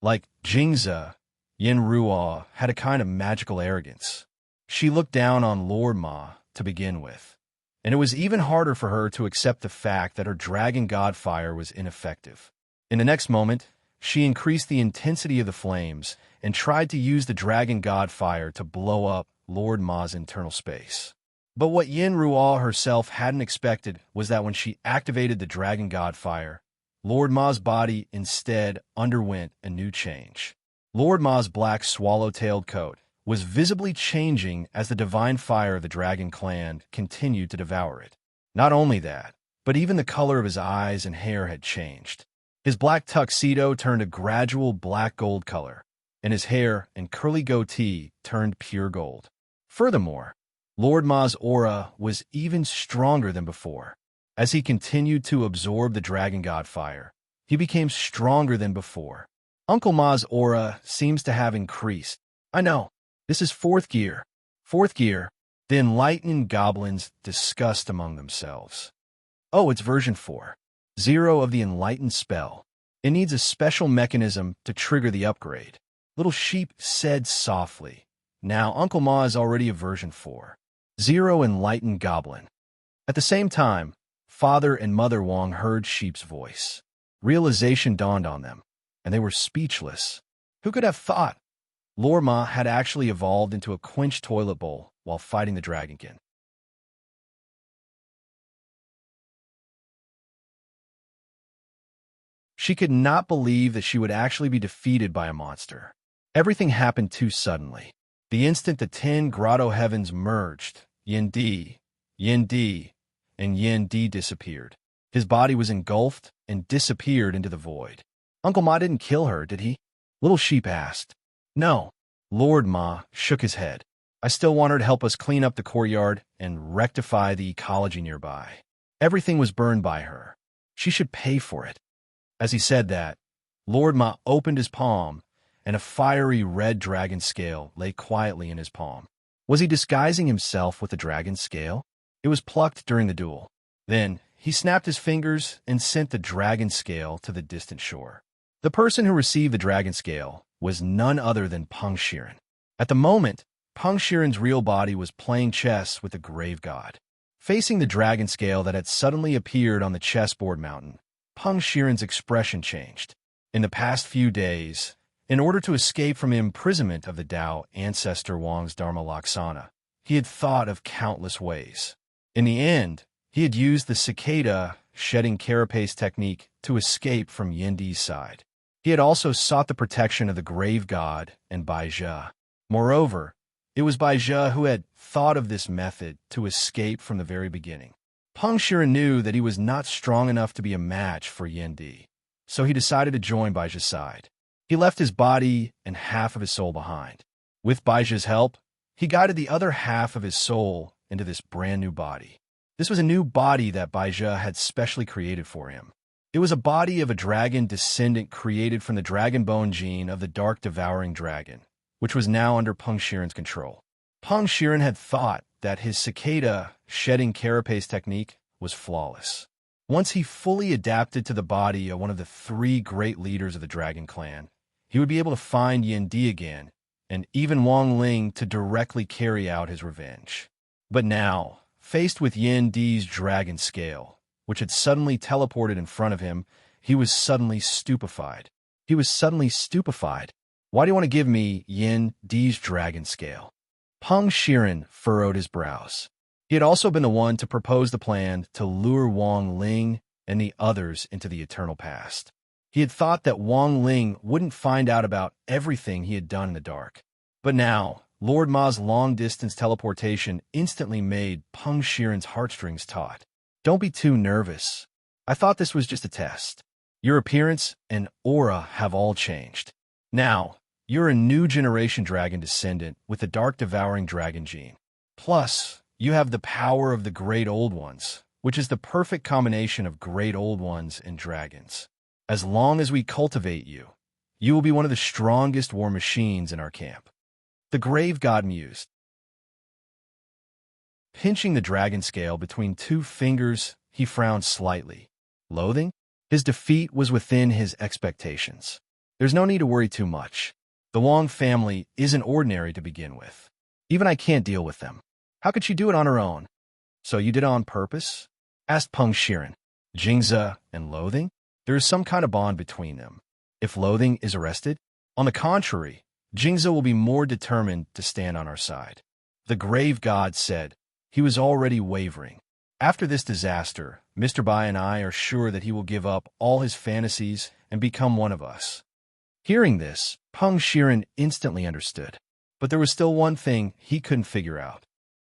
Like Jingzhe, Yin Ruo had a kind of magical arrogance. She looked down on Lord Ma to begin with, and it was even harder for her to accept the fact that her dragon god fire was ineffective. In the next moment, she increased the intensity of the flames and tried to use the dragon god fire to blow up Lord Ma's internal space. But what Yin Ruo herself hadn't expected was that when she activated the dragon god fire, Lord Ma's body instead underwent a new change. Lord Ma's black swallow-tailed coat was visibly changing as the divine fire of the dragon clan continued to devour it. Not only that, but even the color of his eyes and hair had changed. His black tuxedo turned a gradual black-gold color, and his hair and curly goatee turned pure gold. Furthermore, Lord Ma's aura was even stronger than before. As he continued to absorb the dragon god fire, he became stronger than before. Uncle Ma's aura seems to have increased. I know. This is fourth gear. Fourth gear. The enlightened goblins discussed among themselves. Oh, it's version 4.0 of the enlightened spell. It needs a special mechanism to trigger the upgrade. Little Sheep said softly. Now Uncle Ma is already a version 4.0 enlightened goblin. At the same time, Father and Mother Wong heard Sheep's voice. Realization dawned on them, and they were speechless. Who could have thought? Lord Ma had actually evolved into a quenched toilet bowl while fighting the dragonkin. She could not believe that she would actually be defeated by a monster. Everything happened too suddenly. The instant the 10 grotto heavens merged, Yin Di, and Yin Di disappeared. His body was engulfed and disappeared into the void. Uncle Ma didn't kill her, did he? Little Sheep asked. No. Lord Ma shook his head. I still want her to help us clean up the courtyard and rectify the ecology nearby. Everything was burned by her. She should pay for it. As he said that, Lord Ma opened his palm, and a fiery red dragon scale lay quietly in his palm. Was he disguising himself with the dragon scale? It was plucked during the duel. Then, he snapped his fingers and sent the dragon scale to the distant shore. The person who received the dragon scale was none other than Peng Shiren. At the moment, Peng Shiren's real body was playing chess with the grave god. Facing the dragon scale that had suddenly appeared on the chessboard mountain, Peng Shiren's expression changed. In the past few days, in order to escape from the imprisonment of the Tao ancestor Wang's Dharma Laksana, he had thought of countless ways. In the end, he had used the cicada shedding carapace technique to escape from Yindi's side. He had also sought the protection of the grave god and Bai Zhe. Moreover, it was Bai Zhe who had thought of this method to escape from the very beginning. Peng Shiren knew that he was not strong enough to be a match for Yindi, so he decided to join Bai Zhe's side. He left his body and half of his soul behind. With Bai Zhe's help, he guided the other half of his soul into this brand new body. This was a new body that Bai Zhe had specially created for him. It was a body of a dragon descendant created from the dragon bone gene of the dark devouring dragon, which was now under Peng Shiren's control. Peng Shiren had thought that his cicada shedding carapace technique was flawless. Once he fully adapted to the body of one of the 3 great leaders of the dragon clan, he would be able to find Yin Di again, and even Wang Ling to directly carry out his revenge. But now, faced with Yin Di's dragon scale, which had suddenly teleported in front of him, he was suddenly stupefied. Why do you want to give me Yin Di's dragon scale? Peng Shiren furrowed his brows. He had also been the one to propose the plan to lure Wang Ling and the others into the eternal past. He had thought that Wang Ling wouldn't find out about everything he had done in the dark. But now, Lord Ma's long-distance teleportation instantly made Peng Shiren's heartstrings taut. Don't be too nervous. I thought this was just a test. Your appearance and aura have all changed. Now, you're a new generation dragon descendant with the dark devouring dragon gene. Plus, you have the power of the great old ones, which is the perfect combination of great old ones and dragons. As long as we cultivate you, you will be one of the strongest war machines in our camp. The grave god mused. Pinching the dragon scale between 2 fingers, he frowned slightly. Loathing? His defeat was within his expectations. There's no need to worry too much. The Wang family isn't ordinary to begin with. Even I can't deal with them. How could she do it on her own? So you did it on purpose? Asked Peng Shiren. Jingze and Loathing? There is some kind of bond between them. If Loathing is arrested, on the contrary, Jingze will be more determined to stand on our side. The grave god said. He was already wavering. After this disaster, Mr. Bai and I are sure that he will give up all his fantasies and become one of us. Hearing this, Peng Shiren instantly understood. But there was still one thing he couldn't figure out.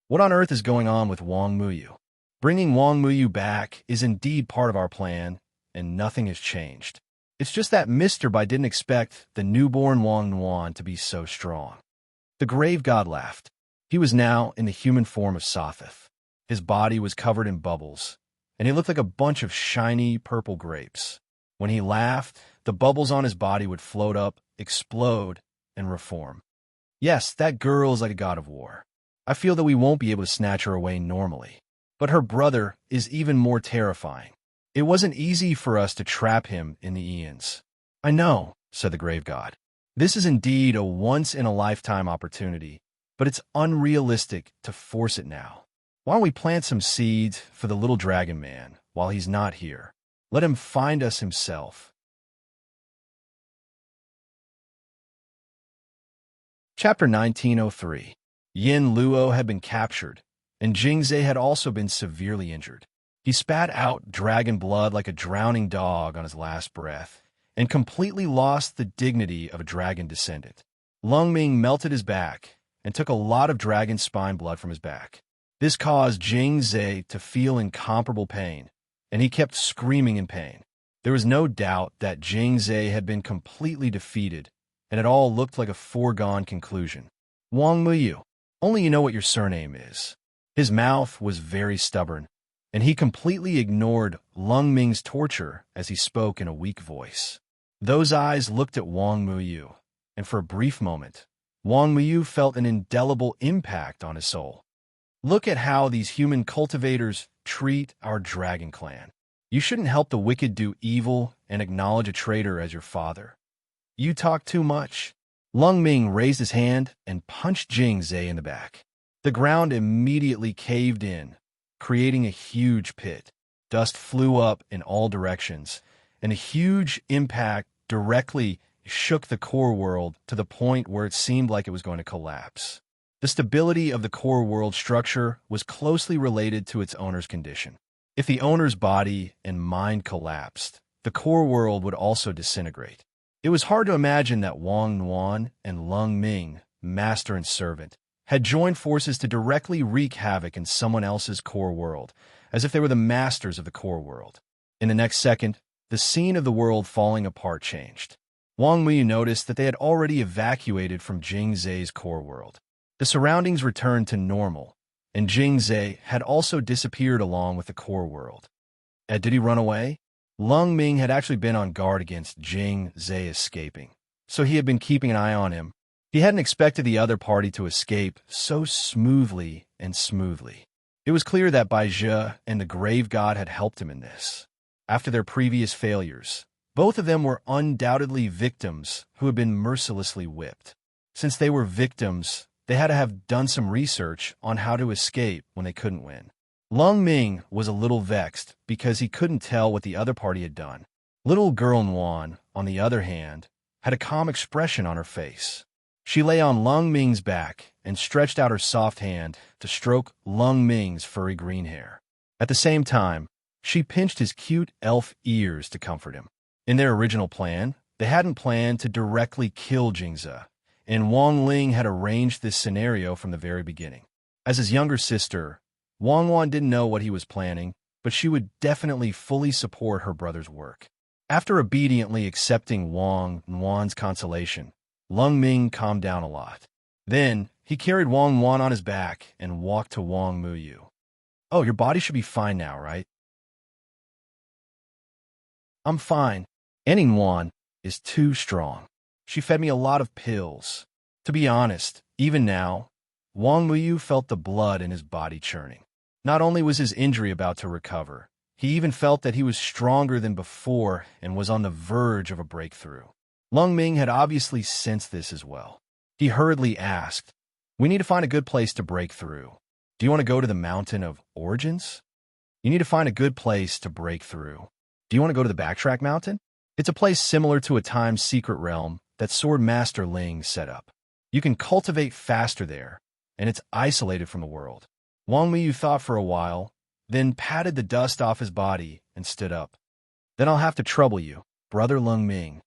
What on earth is going on with Wang Muyu? Bringing Wang Muyu back is indeed part of our plan, and nothing has changed. It's just that Mr. Bai didn't expect the newborn Wang Nuan to be so strong. The grave god laughed. He was now in the human form of Sotheth. His body was covered in bubbles, and he looked like a bunch of shiny purple grapes. When he laughed, the bubbles on his body would float up, explode, and reform. Yes, that girl is like a god of war. I feel that we won't be able to snatch her away normally. But her brother is even more terrifying. It wasn't easy for us to trap him in the eons. I know, said the grave god. This is indeed a once-in-a-lifetime opportunity, but it's unrealistic to force it now. Why don't we plant some seeds for the little dragon man while he's not here? Let him find us himself. Chapter 1903. Yin Luo had been captured, and Jingzhe had also been severely injured. He spat out dragon blood like a drowning dog on his last breath, and completely lost the dignity of a dragon descendant. Lung Ming melted his back and took a lot of dragon spine blood from his back. This caused Jingzhe to feel incomparable pain, and he kept screaming in pain. There was no doubt that Jingzhe had been completely defeated, and it all looked like a foregone conclusion. Wang Muyu, only you know what your surname is. His mouth was very stubborn, and he completely ignored Lung Ming's torture as he spoke in a weak voice. Those eyes looked at Wang Muyu, and for a brief moment, Wang Muyu felt an indelible impact on his soul. Look at how these human cultivators treat our dragon clan. You shouldn't help the wicked do evil and acknowledge a traitor as your father. You talk too much. Lung Ming raised his hand and punched Jingzhe in the back. The ground immediately caved in, creating a huge pit. Dust flew up in all directions, and a huge impact directly shook the core world to the point where it seemed like it was going to collapse. The stability of the core world structure was closely related to its owner's condition. If the owner's body and mind collapsed, the core world would also disintegrate. It was hard to imagine that Wang Nuan and Lung Ming, master and servant, had joined forces to directly wreak havoc in someone else's core world, as if they were the masters of the core world. In the next second, the scene of the world falling apart changed. Wang Mu noticed that they had already evacuated from Jingzhe's core world. The surroundings returned to normal, and Jingzhe had also disappeared along with the core world. Did he run away? Lung Ming had actually been on guard against Jingzhe escaping, so he had been keeping an eye on him. He hadn't expected the other party to escape so smoothly. It was clear that Bai Zhe and the grave god had helped him in this. After their previous failures, both of them were undoubtedly victims who had been mercilessly whipped. Since they were victims, they had to have done some research on how to escape when they couldn't win. Lung Ming was a little vexed because he couldn't tell what the other party had done. Little girl Nuan, on the other hand, had a calm expression on her face. She lay on Lung Ming's back and stretched out her soft hand to stroke Lung Ming's furry green hair. At the same time, she pinched his cute elf ears to comfort him. In their original plan, they hadn't planned to directly kill Jingzhe, and Wang Ling had arranged this scenario from the very beginning. As his younger sister, Wang Wan didn't know what he was planning, but she would definitely fully support her brother's work. After obediently accepting Wang Wan's consolation, Lung Ming calmed down a lot. Then, he carried Wang Wan on his back and walked to Wang Muyu. "Oh, your body should be fine now, right?" "I'm fine. Annie Wan is too strong. She fed me a lot of pills." To be honest, even now, Wang Muyu felt the blood in his body churning. Not only was his injury about to recover, he even felt that he was stronger than before and was on the verge of a breakthrough. Lung Ming had obviously sensed this as well. He hurriedly asked, "We need to find a good place to break through. Do you want to go to the Mountain of Origins?" "You need to find a good place to break through. Do you want to go to the Backtrack Mountain? It's a place similar to a time's secret realm that Sword Master Ling set up. You can cultivate faster there, and it's isolated from the world." Wang Miyu thought for a while, then patted the dust off his body and stood up. "Then I'll have to trouble you, Brother Lung Ming."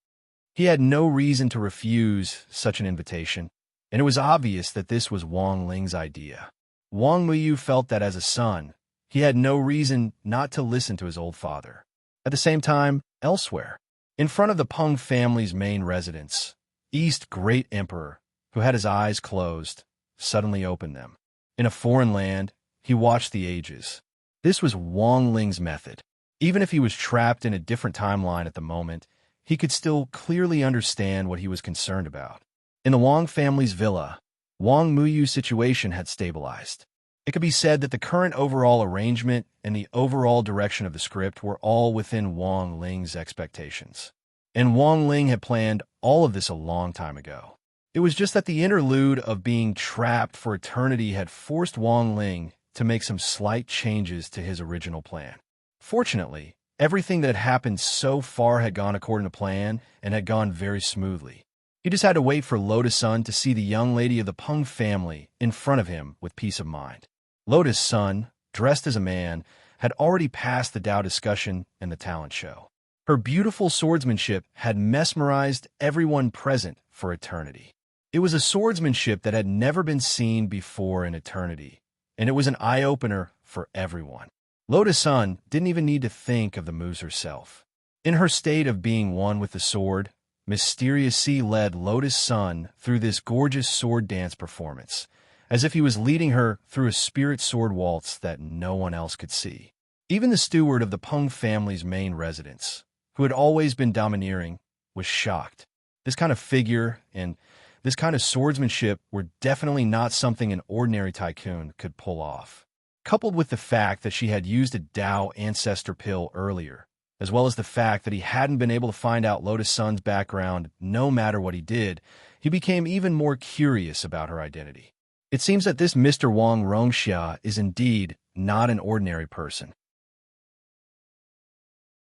He had no reason to refuse such an invitation, and it was obvious that this was Wang Ling's idea. Wang Miyu felt that as a son, he had no reason not to listen to his old father. At the same time, elsewhere, in front of the Peng family's main residence, East Great Emperor, who had his eyes closed, suddenly opened them. In a foreign land, he watched the ages. This was Wang Ling's method. Even if he was trapped in a different timeline at the moment, he could still clearly understand what he was concerned about. In the Wang family's villa, Wang Muyu's situation had stabilized. It could be said that the current overall arrangement and the overall direction of the script were all within Wang Ling's expectations. And Wang Ling had planned all of this a long time ago. It was just that the interlude of being trapped for eternity had forced Wang Ling to make some slight changes to his original plan. Fortunately, everything that had happened so far had gone according to plan and had gone very smoothly. He just had to wait for Lotus Sun to see the young lady of the Peng family in front of him with peace of mind. Lotus Sun, dressed as a man, had already passed the Dao discussion and the talent show. Her beautiful swordsmanship had mesmerized everyone present for eternity. It was a swordsmanship that had never been seen before in eternity, and it was an eye-opener for everyone. Lotus Sun didn't even need to think of the moves herself. In her state of being one with the sword, Mysterious Sea led Lotus Sun through this gorgeous sword dance performance, as if he was leading her through a spirit sword waltz that no one else could see. Even the steward of the Peng family's main residence, who had always been domineering, was shocked. This kind of figure and this kind of swordsmanship were definitely not something an ordinary tycoon could pull off. Coupled with the fact that she had used a Dao ancestor pill earlier, as well as the fact that he hadn't been able to find out Lotus Sun's background no matter what he did, he became even more curious about her identity. It seems that this Mr. Wang Rongxia is indeed not an ordinary person.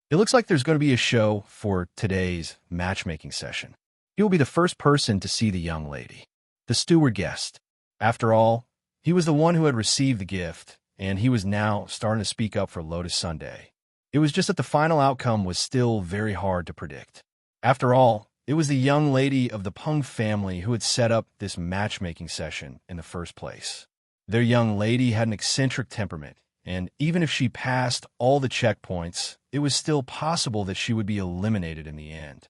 It looks like there's going to be a show for today's matchmaking session. He will be the first person to see the young lady. The steward guessed. After all, he was the one who had received the gift, and he was now starting to speak up for Lotus Sunday. It was just that the final outcome was still very hard to predict. After all, it was the young lady of the Peng family who had set up this matchmaking session in the first place. Their young lady had an eccentric temperament, and even if she passed all the checkpoints, it was still possible that she would be eliminated in the end.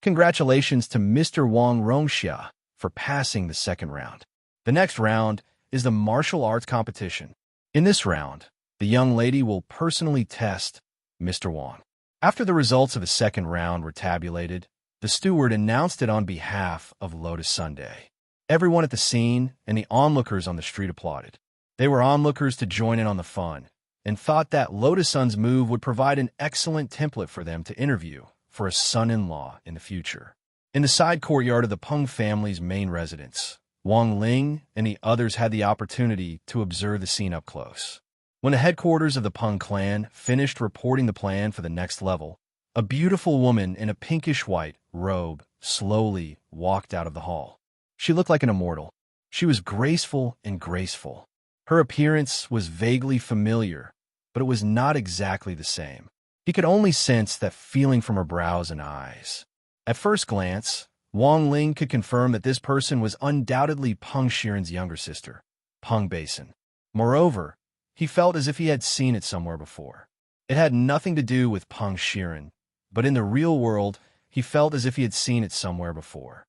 Congratulations to Mr. Wang Rongxia for passing the second round. The next round is the martial arts competition. In this round, the young lady will personally test Mr. Wang. After the results of the second round were tabulated, the steward announced it on behalf of Lotus Sunday. Everyone at the scene and the onlookers on the street applauded. They were onlookers to join in on the fun and thought that Lotus Sun's move would provide an excellent template for them to interview for a son-in-law in the future. In the side courtyard of the Peng family's main residence, Wang Ling and the others had the opportunity to observe the scene up close. When the headquarters of the Peng clan finished reporting the plan for the next level, a beautiful woman in a pinkish-white robe slowly walked out of the hall. She looked like an immortal. She was graceful and graceful. Her appearance was vaguely familiar, but it was not exactly the same. He could only sense that feeling from her brows and eyes. At first glance, Wang Ling could confirm that this person was undoubtedly Peng Shiren's younger sister, Peng Basin. Moreover, he felt as if he had seen it somewhere before. It had nothing to do with Peng Shiren, but in the real world, he felt as if he had seen it somewhere before.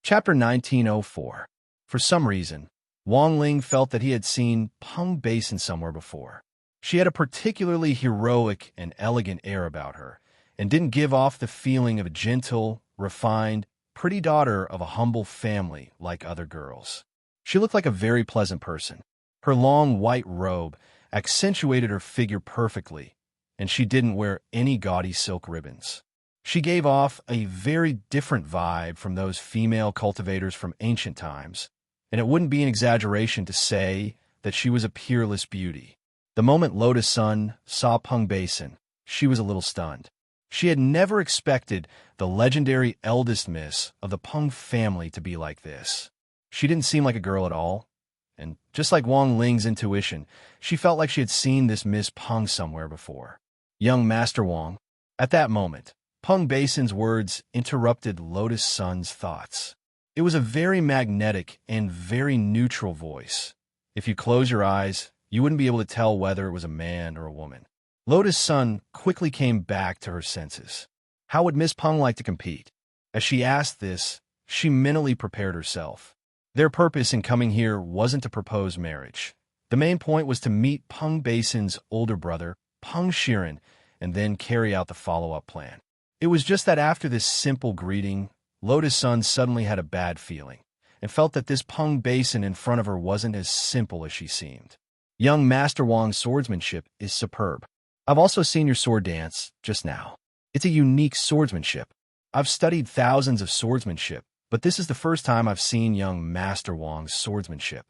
Chapter 1904. For some reason, Wang Ling felt that he had seen Peng Basin somewhere before. She had a particularly heroic and elegant air about her, and didn't give off the feeling of a gentle, refined, pretty daughter of a humble family like other girls. She looked like a very pleasant person. Her long white robe accentuated her figure perfectly, and she didn't wear any gaudy silk ribbons. She gave off a very different vibe from those female cultivators from ancient times, and it wouldn't be an exaggeration to say that she was a peerless beauty. The moment Lotus Sun saw Peng Basin, she was a little stunned. She had never expected the legendary eldest miss of the Peng family to be like this. She didn't seem like a girl at all, and just like Wang Ling's intuition, she felt like she had seen this Miss Peng somewhere before. Young Master Wang. At that moment, Peng Basin's words interrupted Lotus Sun's thoughts. It was a very magnetic and very neutral voice. If you close your eyes, you wouldn't be able to tell whether it was a man or a woman. Lotus Sun quickly came back to her senses. How would Miss Peng like to compete? As she asked this, she mentally prepared herself. Their purpose in coming here wasn't to propose marriage. The main point was to meet Peng Basin's older brother, Peng Shiren, and then carry out the follow-up plan. It was just that after this simple greeting, Lotus Sun suddenly had a bad feeling and felt that this Peng Basin in front of her wasn't as simple as she seemed. Young Master Wang's swordsmanship is superb. I've also seen your sword dance just now. It's a unique swordsmanship. I've studied thousands of swordsmanship, but this is the first time I've seen young Master Wang's swordsmanship.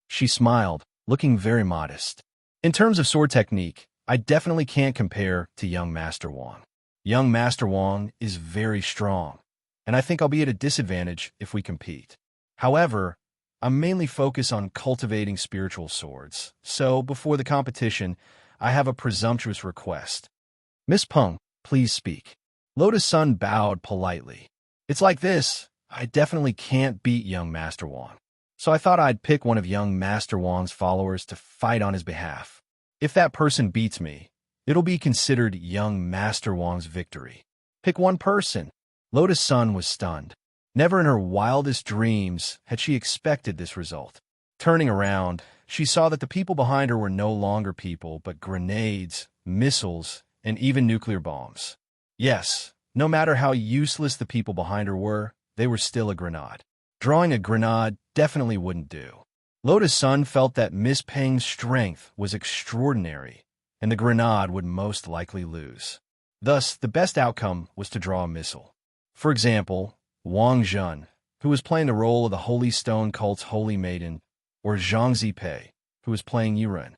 She smiled, looking very modest. In terms of sword technique, I definitely can't compare to young Master Wang. Young Master Wang is very strong, and I think I'll be at a disadvantage if we compete. However, I'm mainly focused on cultivating spiritual swords, so before the competition, I have a presumptuous request. Miss Peng, please speak. Lotus Sun bowed politely. It's like this, I definitely can't beat young Master Wang, so I thought I'd pick one of young Master Wang's followers to fight on his behalf. If that person beats me, it'll be considered young Master Wang's victory. Pick one person. Lotus Sun was stunned. Never in her wildest dreams had she expected this result. Turning around, she saw that the people behind her were no longer people, but grenades, missiles, and even nuclear bombs. Yes, no matter how useless the people behind her were, they were still a grenade. Drawing a grenade definitely wouldn't do. Lotus Sun felt that Miss Peng's strength was extraordinary, and the grenade would most likely lose. Thus, the best outcome was to draw a missile. For example, Wang Zhen, who was playing the role of the Holy Stone Cult's Holy Maiden, or Zhang Zipei, who was playing Yuren.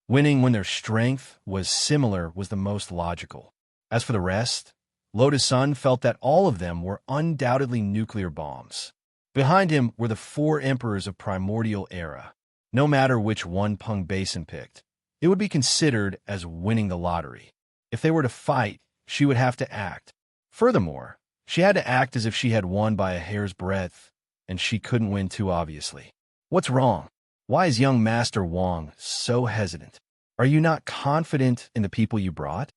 Winning when their strength was similar was the most logical. As for the rest, Lotus Sun felt that all of them were undoubtedly nuclear bombs. Behind him were the 4 emperors of primordial era. No matter which one Peng Basin picked, it would be considered as winning the lottery. If they were to fight, she would have to act. Furthermore, she had to act as if she had won by a hair's breadth, and she couldn't win too obviously. What's wrong? Why is young Master Wang so hesitant? Are you not confident in the people you brought?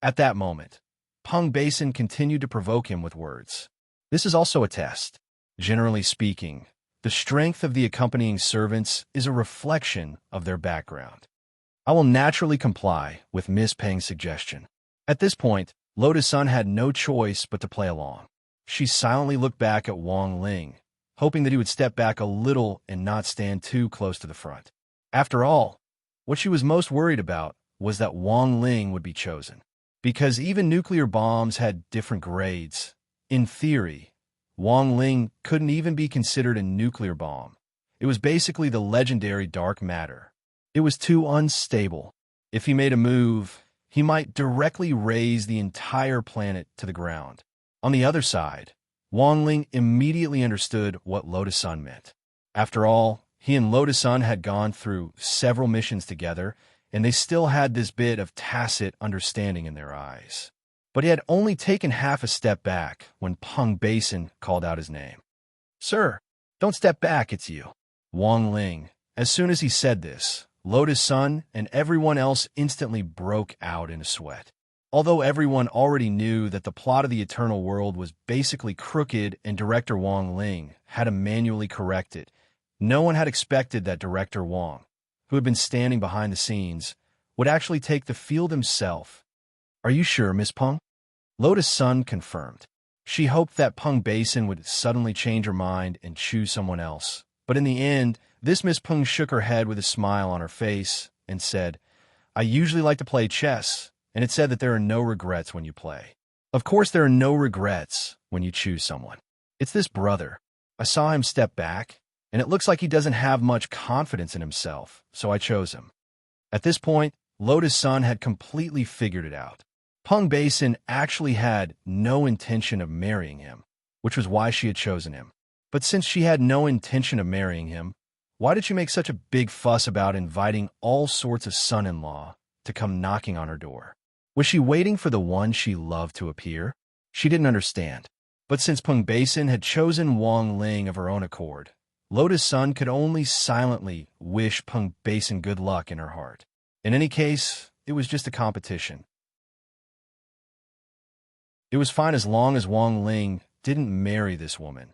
At that moment, Peng Basin continued to provoke him with words. This is also a test. Generally speaking, the strength of the accompanying servants is a reflection of their background. I will naturally comply with Miss Peng's suggestion. At this point, Lotus Sun had no choice but to play along. She silently looked back at Wang Ling, hoping that he would step back a little and not stand too close to the front. After all, what she was most worried about was that Wang Ling would be chosen. Because even nuclear bombs had different grades. In theory, Wang Ling couldn't even be considered a nuclear bomb. It was basically the legendary dark matter. It was too unstable. If he made a move, he might directly raze the entire planet to the ground. On the other side, Wang Ling immediately understood what Lotus Sun meant. After all, he and Lotus Sun had gone through several missions together, and they still had this bit of tacit understanding in their eyes. But he had only taken half a step back when Peng Basin called out his name. Sir, don't step back, it's you. Wang Ling. As soon as he said this, Lotus Sun and everyone else instantly broke out in a sweat. Although everyone already knew that the plot of the Eternal World was basically crooked and director Wang Ling had to manually correct it, no one had expected that director Wang, who had been standing behind the scenes, would actually take the field himself. Are you sure, Miss Peng? Lotus Sun confirmed. She hoped that Peng Basin would suddenly change her mind and choose someone else. But in the end, this Miss Peng shook her head with a smile on her face and said, I usually like to play chess, and it said that there are no regrets when you play. Of course there are no regrets when you choose someone. It's this brother. I saw him step back, and it looks like he doesn't have much confidence in himself, so I chose him. At this point, Lotus Sun had completely figured it out. Peng Basin actually had no intention of marrying him, which was why she had chosen him. But since she had no intention of marrying him, why did she make such a big fuss about inviting all sorts of son-in-law to come knocking on her door? Was she waiting for the one she loved to appear? She didn't understand. But since Peng Basin had chosen Wang Ling of her own accord, Lotus Sun could only silently wish Peng Basin good luck in her heart. In any case, it was just a competition. It was fine as long as Wang Ling didn't marry this woman.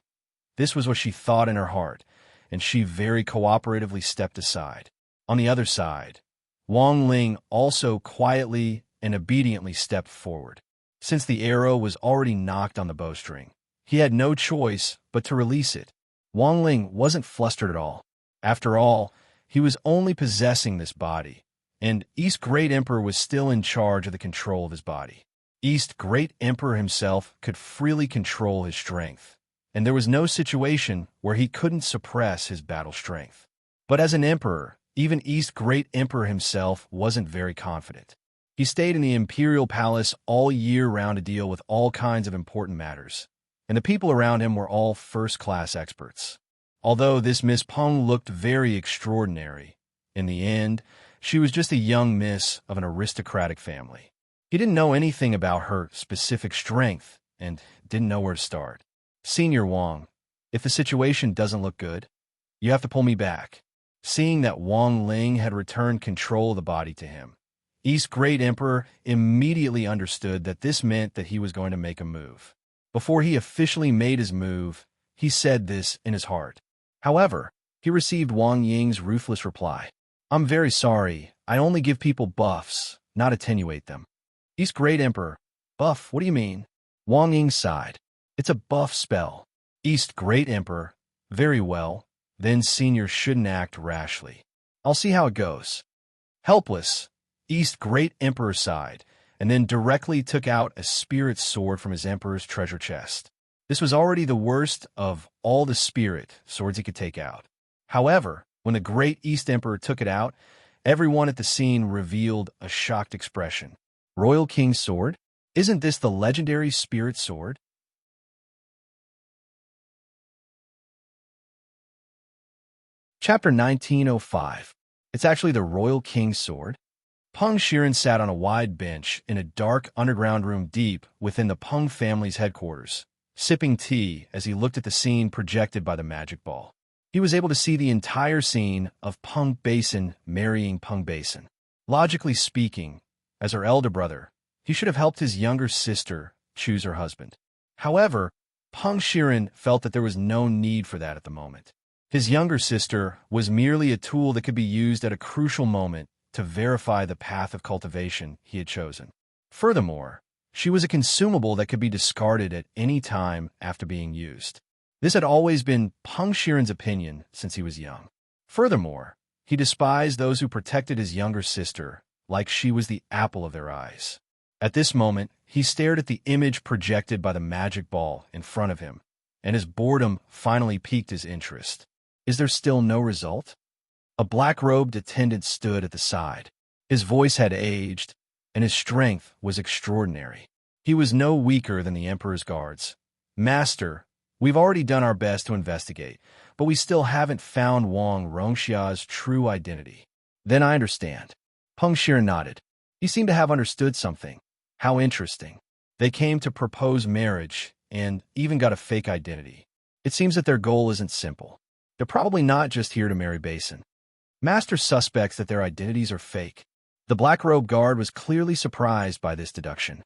This was what she thought in her heart, and she very cooperatively stepped aside. On the other side, Wang Ling also quietly and obediently stepped forward. Since the arrow was already knocked on the bowstring, he had no choice but to release it. Wang Ling wasn't flustered at all. After all, he was only possessing this body, and East Great Emperor was still in charge of the control of his body. East Great Emperor himself could freely control his strength, and there was no situation where he couldn't suppress his battle strength. But as an emperor, even East Great Emperor himself wasn't very confident. He stayed in the imperial palace all year round to deal with all kinds of important matters, and the people around him were all first-class experts. Although this Miss Peng looked very extraordinary, in the end, she was just a young miss of an aristocratic family. He didn't know anything about her specific strength and didn't know where to start. Senior Wang, if the situation doesn't look good, you have to pull me back. Seeing that Wang Ling had returned control of the body to him, East Great Emperor immediately understood that this meant that he was going to make a move. Before he officially made his move, he said this in his heart. However, he received Wang Ying's ruthless reply. I'm very sorry, I only give people buffs, not attenuate them. East Great Emperor, buff, what do you mean? Wang Ying sighed. It's a buff spell. East Great Emperor, very well, then Senior shouldn't act rashly. I'll see how it goes. Helpless, East Great Emperor sighed, and then directly took out a spirit sword from his emperor's treasure chest. This was already the worst of all the spirit swords he could take out. However, when the Great East Emperor took it out, everyone at the scene revealed a shocked expression. Royal King's sword? Isn't this the legendary spirit sword? Chapter 1905. It's actually the Royal King's sword. Peng Shiren sat on a wide bench in a dark underground room deep within the Peng family's headquarters, sipping tea as he looked at the scene projected by the magic ball. He was able to see the entire scene of Peng Basin marrying Peng Basin. Logically speaking, as her elder brother, he should have helped his younger sister choose her husband. However, Peng Shiren felt that there was no need for that at the moment. His younger sister was merely a tool that could be used at a crucial moment to verify the path of cultivation he had chosen. Furthermore, she was a consumable that could be discarded at any time after being used. This had always been Peng Shiren's opinion since he was young. Furthermore, he despised those who protected his younger sister like she was the apple of their eyes. At this moment, he stared at the image projected by the magic ball in front of him, and his boredom finally piqued his interest. Is there still no result? A black-robed attendant stood at the side. His voice had aged, and his strength was extraordinary. He was no weaker than the Emperor's guards. Master, we've already done our best to investigate, but we still haven't found Wang Rongxia's true identity. Then I understand. Peng Shiren nodded. He seemed to have understood something. How interesting. They came to propose marriage and even got a fake identity. It seems that their goal isn't simple. They're probably not just here to marry Basin. Master suspects that their identities are fake. The black-robed guard was clearly surprised by this deduction.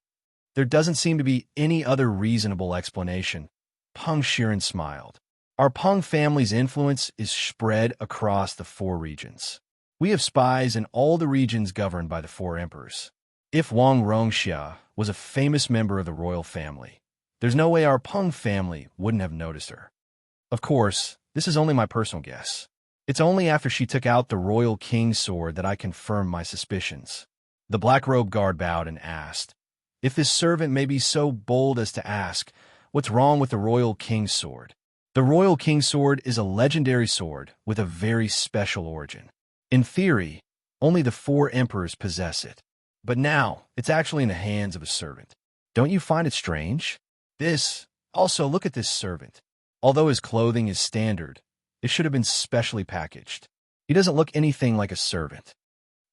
There doesn't seem to be any other reasonable explanation. Peng Shiren smiled. Our Peng family's influence is spread across the 4 regions. We have spies in all the regions governed by the 4 emperors. If Wang Rongxia was a famous member of the royal family, there's no way our Peng family wouldn't have noticed her. Of course, this is only my personal guess. It's only after she took out the Royal King's sword that I confirm my suspicions. The black-robed guard bowed and asked, if this servant may be so bold as to ask, what's wrong with the Royal King's sword? The Royal King's sword is a legendary sword with a very special origin. In theory, only the 4 emperors possess it. But now, it's actually in the hands of a servant. Don't you find it strange? Also, look at this servant. Although his clothing is standard, it should have been specially packaged. He doesn't look anything like a servant.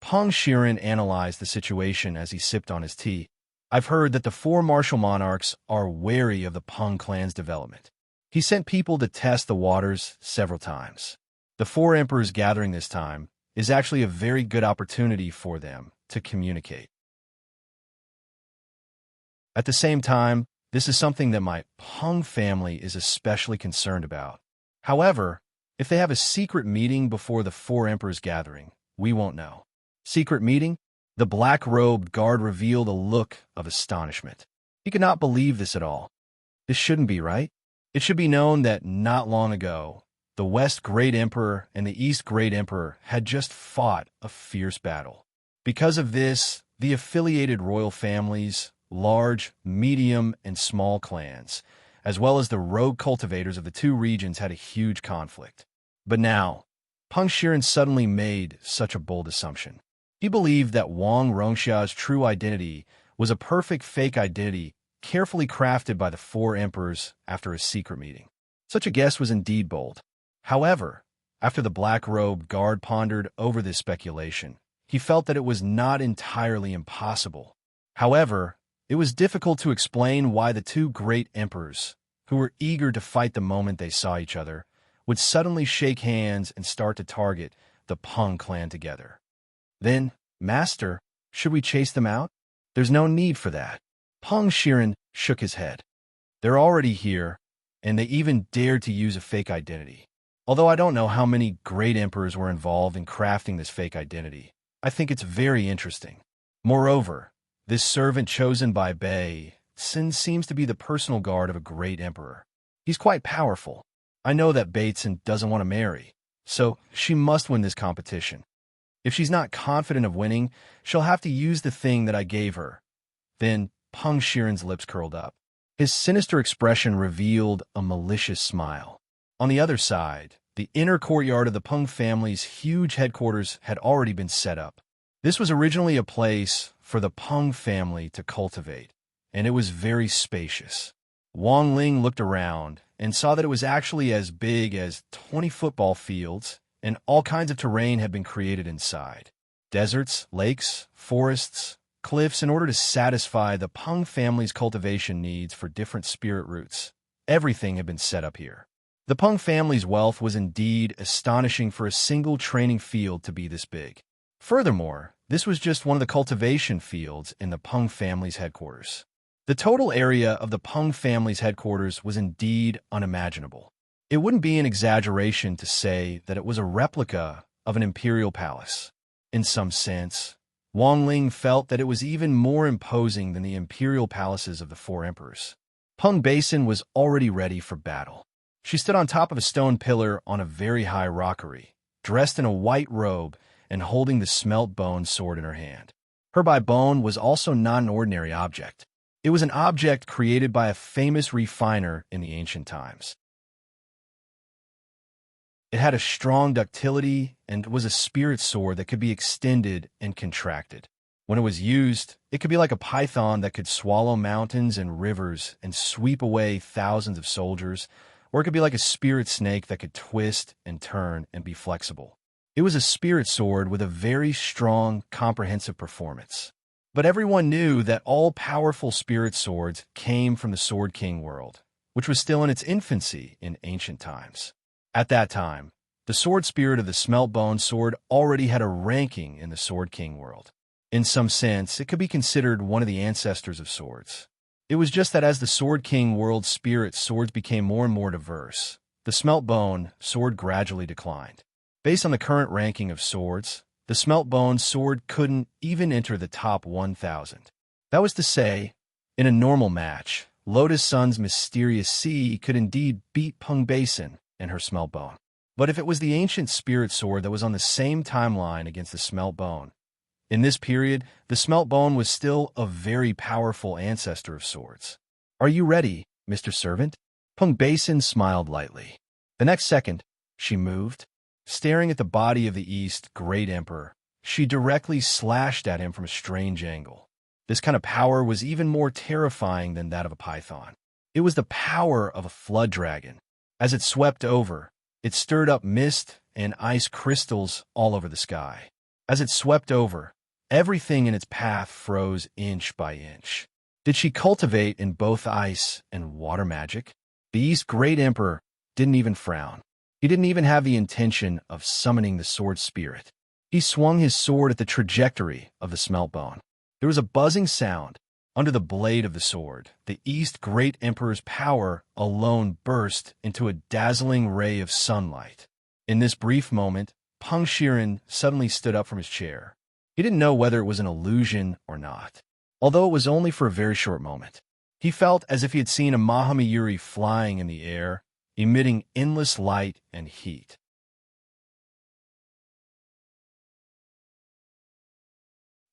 Peng Shiren analyzed the situation as he sipped on his tea. I've heard that the 4 martial monarchs are wary of the Peng clan's development. He sent people to test the waters several times. The 4 emperors gathering this time is actually a very good opportunity for them to communicate. At the same time, this is something that my Peng family is especially concerned about. However, if they have a secret meeting before the four emperors gathering, we won't know. Secret meeting? The black-robed guard revealed a look of astonishment. He could not believe this at all. This shouldn't be right. It should be known that not long ago, the West Great Emperor and the East Great Emperor had just fought a fierce battle. Because of this, the affiliated royal families, large, medium, and small clans, as well as the rogue cultivators of the two regions had a huge conflict. But now, Peng Shiren suddenly made such a bold assumption. He believed that Wang Rongxia's true identity was a perfect fake identity carefully crafted by the four emperors after a secret meeting. Such a guess was indeed bold. However, after the black-robed guard pondered over this speculation, he felt that it was not entirely impossible. However, it was difficult to explain why the two great emperors, who were eager to fight the moment they saw each other, would suddenly shake hands and start to target the Peng clan together. Then, Master, should we chase them out? There's no need for that. Peng Shiren shook his head. They're already here, and they even dared to use a fake identity. Although I don't know how many great emperors were involved in crafting this fake identity, I think it's very interesting. Moreover, this servant chosen by Bei Xin seems to be the personal guard of a great emperor. He's quite powerful. I know that Bateson doesn't want to marry, so she must win this competition. If she's not confident of winning, she'll have to use the thing that I gave her. Then Peng Shiren's lips curled up. His sinister expression revealed a malicious smile. On the other side, the inner courtyard of the Peng family's huge headquarters had already been set up. This was originally a place for the Peng family to cultivate, and it was very spacious. Wang Ling looked around and saw that it was actually as big as 20 football fields, and all kinds of terrain had been created inside. Deserts, lakes, forests, cliffs in order to satisfy the Peng family's cultivation needs for different spirit roots. Everything had been set up here. The Peng family's wealth was indeed astonishing for a single training field to be this big. Furthermore, this was just one of the cultivation fields in the Peng family's headquarters. The total area of the Peng family's headquarters was indeed unimaginable. It wouldn't be an exaggeration to say that it was a replica of an imperial palace. In some sense, Wang Ling felt that it was even more imposing than the imperial palaces of the four emperors. Peng Basin was already ready for battle. She stood on top of a stone pillar on a very high rockery, dressed in a white robe and holding the smelt bone sword in her hand. Her by bone was also not an ordinary object. It was an object created by a famous refiner in the ancient times. It had a strong ductility and was a spirit sword that could be extended and contracted. When it was used, it could be like a python that could swallow mountains and rivers and sweep away thousands of soldiers, or it could be like a spirit snake that could twist and turn and be flexible. It was a spirit sword with a very strong, comprehensive performance. But everyone knew that all powerful spirit swords came from the Sword King world, which was still in its infancy in ancient times. At that time, the sword spirit of the Smeltbone sword already had a ranking in the Sword King world. In some sense, it could be considered one of the ancestors of swords. It was just that as the Sword King world spirit swords became more and more diverse, the Smeltbone sword gradually declined. Based on the current ranking of swords, the Smeltbone sword couldn't even enter the top 1,000. That was to say, in a normal match, Lotus Sun's Mysterious Sea could indeed beat Peng Basin and her Smeltbone. But if it was the ancient spirit sword that was on the same timeline against the Smeltbone, in this period, the Smeltbone was still a very powerful ancestor of swords. "Are you ready, Mr. Servant?" Peng Basin smiled lightly. The next second, she moved. Staring at the body of the East Great Emperor, she directly slashed at him from a strange angle. This kind of power was even more terrifying than that of a python. It was the power of a flood dragon. As it swept over, it stirred up mist and ice crystals all over the sky. As it swept over, everything in its path froze inch by inch. Did she cultivate in both ice and water magic? The East Great Emperor didn't even frown. He didn't even have the intention of summoning the sword spirit. He swung his sword at the trajectory of the Smeltbone. There was a buzzing sound, Under the blade of the sword, the East Great Emperor's power alone burst into a dazzling ray of sunlight. In this brief moment, Peng Shiren suddenly stood up from his chair. He didn't know whether it was an illusion or not, although it was only for a very short moment. He felt as if he had seen a Mahamyuri flying in the air, emitting endless light and heat.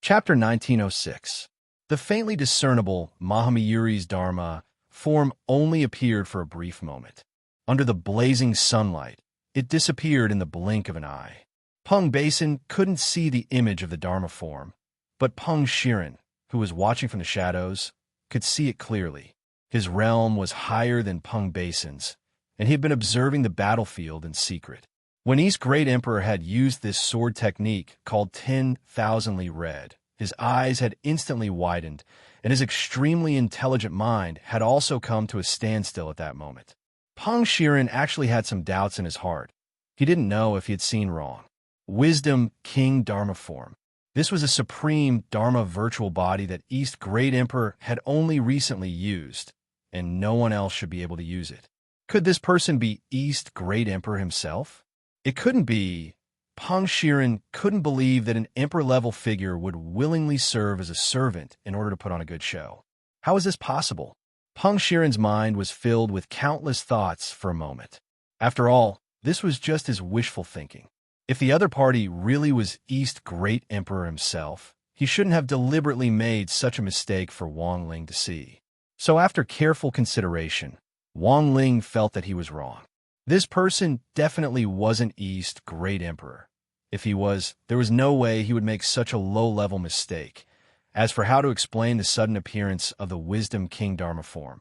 Chapter 1906. The faintly discernible Mahamyuri's Dharma form only appeared for a brief moment. Under the blazing sunlight, it disappeared in the blink of an eye. Peng Basin couldn't see the image of the Dharma form, but Peng Shiren, who was watching from the shadows, could see it clearly. His realm was higher than Peng Basin's, and he had been observing the battlefield in secret. When East Great Emperor had used this sword technique called 10,000 Li Red, his eyes had instantly widened, and his extremely intelligent mind had also come to a standstill at that moment. Peng Shiren actually had some doubts in his heart. He didn't know if he had seen wrong. Wisdom King Dharma form. This was a supreme Dharma virtual body that East Great Emperor had only recently used, and no one else should be able to use it. Could this person be East Great Emperor himself? It couldn't be. Peng Shiren couldn't believe that an emperor-level figure would willingly serve as a servant in order to put on a good show. How is this possible? Peng Shiren's mind was filled with countless thoughts for a moment. After all, this was just his wishful thinking. If the other party really was East Great Emperor himself, he shouldn't have deliberately made such a mistake for Wang Ling to see. So after careful consideration, Wang Ling felt that he was wrong. This person definitely wasn't East Great Emperor. If he was, there was no way he would make such a low-level mistake. As for how to explain the sudden appearance of the Wisdom King Dharma form,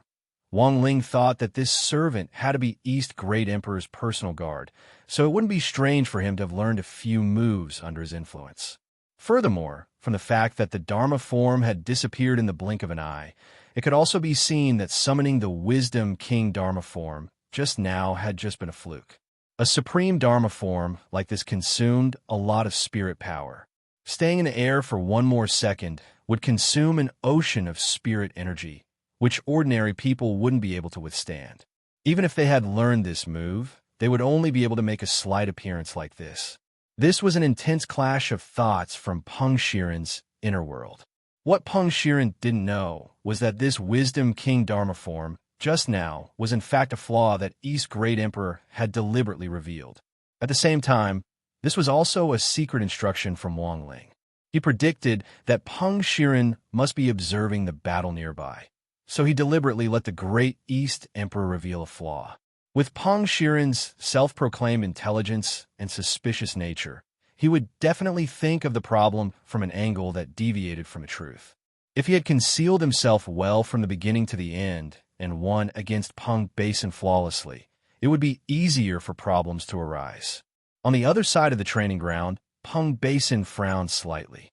Wang Ling thought that this servant had to be East Great Emperor's personal guard, so it wouldn't be strange for him to have learned a few moves under his influence. Furthermore, from the fact that the Dharma form had disappeared in the blink of an eye, it could also be seen that summoning the Wisdom King Dharma form just now had just been a fluke. A supreme Dharma form like this consumed a lot of spirit power. Staying in the air for one more second would consume an ocean of spirit energy, which ordinary people wouldn't be able to withstand. Even if they had learned this move, they would only be able to make a slight appearance like this. This was an intense clash of thoughts from Peng Shiren's inner world. What Peng Shiren didn't know was that this Wisdom King Dharma form just now was in fact a flaw that East Great Emperor had deliberately revealed. At the same time, this was also a secret instruction from Wang Ling. He predicted that Peng Shiren must be observing the battle nearby, so he deliberately let the Great East Emperor reveal a flaw. With Peng Shiren's self-proclaimed intelligence and suspicious nature, he would definitely think of the problem from an angle that deviated from the truth. If he had concealed himself well from the beginning to the end and won against Peng Basin flawlessly, it would be easier for problems to arise. On the other side of the training ground, Peng Basin frowned slightly.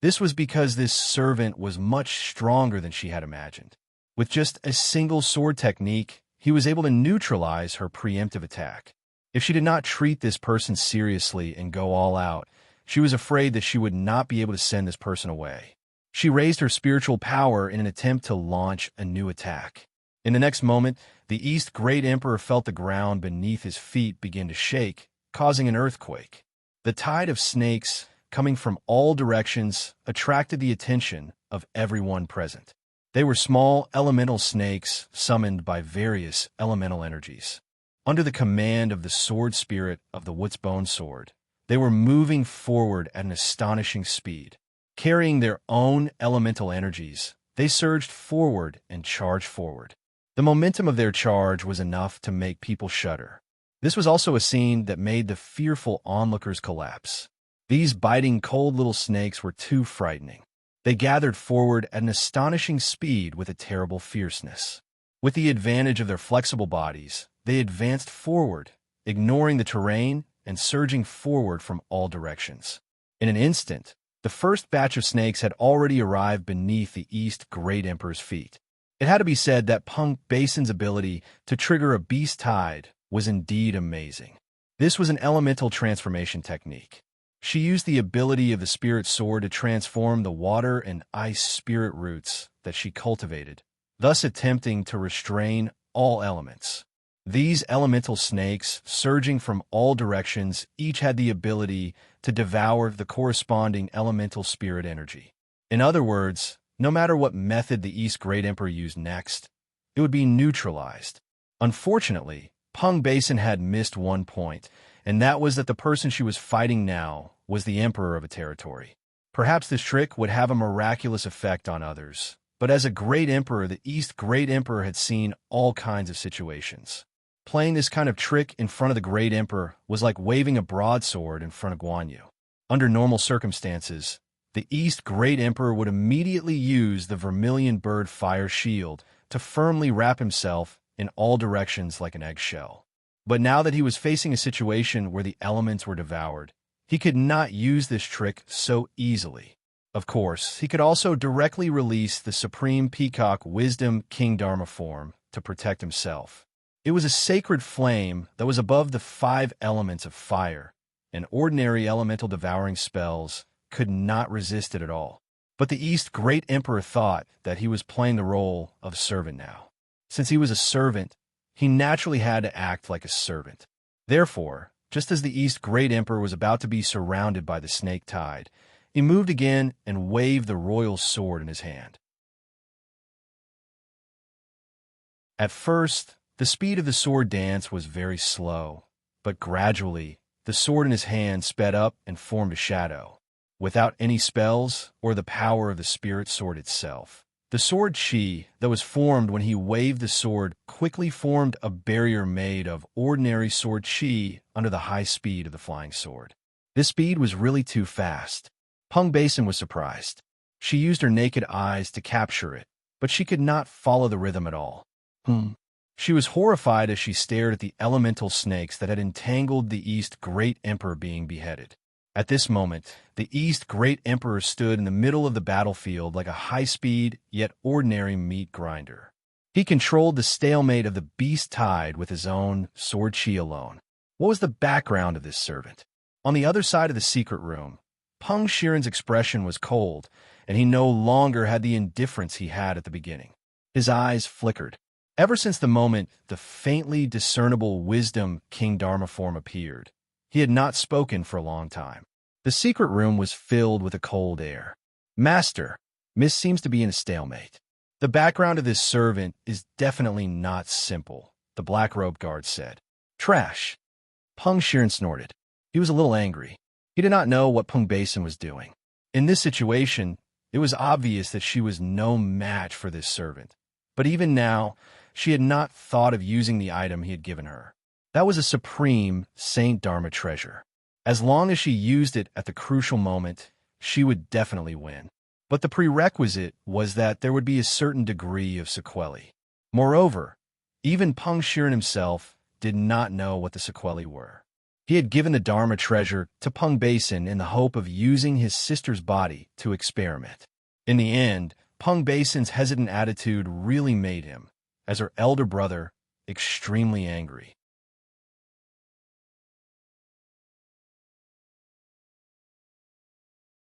This was because this servant was much stronger than she had imagined. With just a single sword technique, he was able to neutralize her preemptive attack. If she did not treat this person seriously and go all out, she was afraid that she would not be able to send this person away. She raised her spiritual power in an attempt to launch a new attack. In the next moment, the East Great Emperor felt the ground beneath his feet begin to shake, causing an earthquake. The tide of snakes, coming from all directions, attracted the attention of everyone present. They were small elemental snakes summoned by various elemental energies. Under the command of the sword spirit of the Wutzbone sword, they were moving forward at an astonishing speed. Carrying their own elemental energies, they surged forward and charged forward. The momentum of their charge was enough to make people shudder. This was also a scene that made the fearful onlookers collapse. These biting, cold little snakes were too frightening. They gathered forward at an astonishing speed with a terrible fierceness. With the advantage of their flexible bodies, they advanced forward, ignoring the terrain and surging forward from all directions. In an instant, the first batch of snakes had already arrived beneath the East Great Emperor's feet. It had to be said that Peng Basin's ability to trigger a beast tide was indeed amazing. This was an elemental transformation technique. She used the ability of the spirit sword to transform the water and ice spirit roots that she cultivated, thus attempting to restrain all elements. These elemental snakes, surging from all directions, each had the ability to devour the corresponding elemental spirit energy. In other words, no matter what method the East Great Emperor used next, it would be neutralized. Unfortunately, Peng Basin had missed one point, and that was that the person she was fighting now was the emperor of a territory. Perhaps this trick would have a miraculous effect on others, but as a great emperor, the East Great Emperor had seen all kinds of situations. Playing this kind of trick in front of the Great Emperor was like waving a broadsword in front of Guan Yu. Under normal circumstances, the East Great Emperor would immediately use the Vermilion Bird Fire Shield to firmly wrap himself in all directions like an eggshell. But now that he was facing a situation where the elements were devoured, he could not use this trick so easily. Of course, he could also directly release the Supreme Peacock Wisdom King Dharma form to protect himself. It was a sacred flame that was above the 5 elements of fire, and ordinary elemental devouring spells could not resist it at all. But the East Great Emperor thought that he was playing the role of servant now. Since he was a servant, he naturally had to act like a servant. Therefore, just as the East Great Emperor was about to be surrounded by the snake tide, he moved again and waved the royal sword in his hand. At first, the speed of the sword dance was very slow, but gradually, the sword in his hand sped up and formed a shadow. Without any spells or the power of the spirit sword itself, the sword chi that was formed when he waved the sword quickly formed a barrier made of ordinary sword chi under the high speed of the flying sword. This speed was really too fast. Peng Basin was surprised. She used her naked eyes to capture it, but she could not follow the rhythm at all. She was horrified as she stared at the elemental snakes that had entangled the East Great Emperor being beheaded. At this moment, the East Great Emperor stood in the middle of the battlefield like a high-speed yet ordinary meat grinder. He controlled the stalemate of the beast tide with his own sword chi alone. What was the background of this servant? On the other side of the secret room, Peng Shiren's expression was cold, and he no longer had the indifference he had at the beginning. His eyes flickered. Ever since the moment the faintly discernible Wisdom King Dharma form appeared, he had not spoken for a long time. The secret room was filled with a cold air. Master, Miss seems to be in a stalemate. The background of this servant is definitely not simple, the black-robed guard said. Trash. Peng Shiren snorted. He was a little angry. He did not know what Peng Basin was doing. In this situation, it was obvious that she was no match for this servant. But even now, she had not thought of using the item he had given her. That was a supreme Saint Dharma treasure. As long as she used it at the crucial moment, she would definitely win. But the prerequisite was that there would be a certain degree of sequelae. Moreover, even Peng Shiren himself did not know what the sequelae were. He had given the Dharma treasure to Peng Basin in the hope of using his sister's body to experiment. In the end, Peng Basin's hesitant attitude really made him, as her elder brother, extremely angry.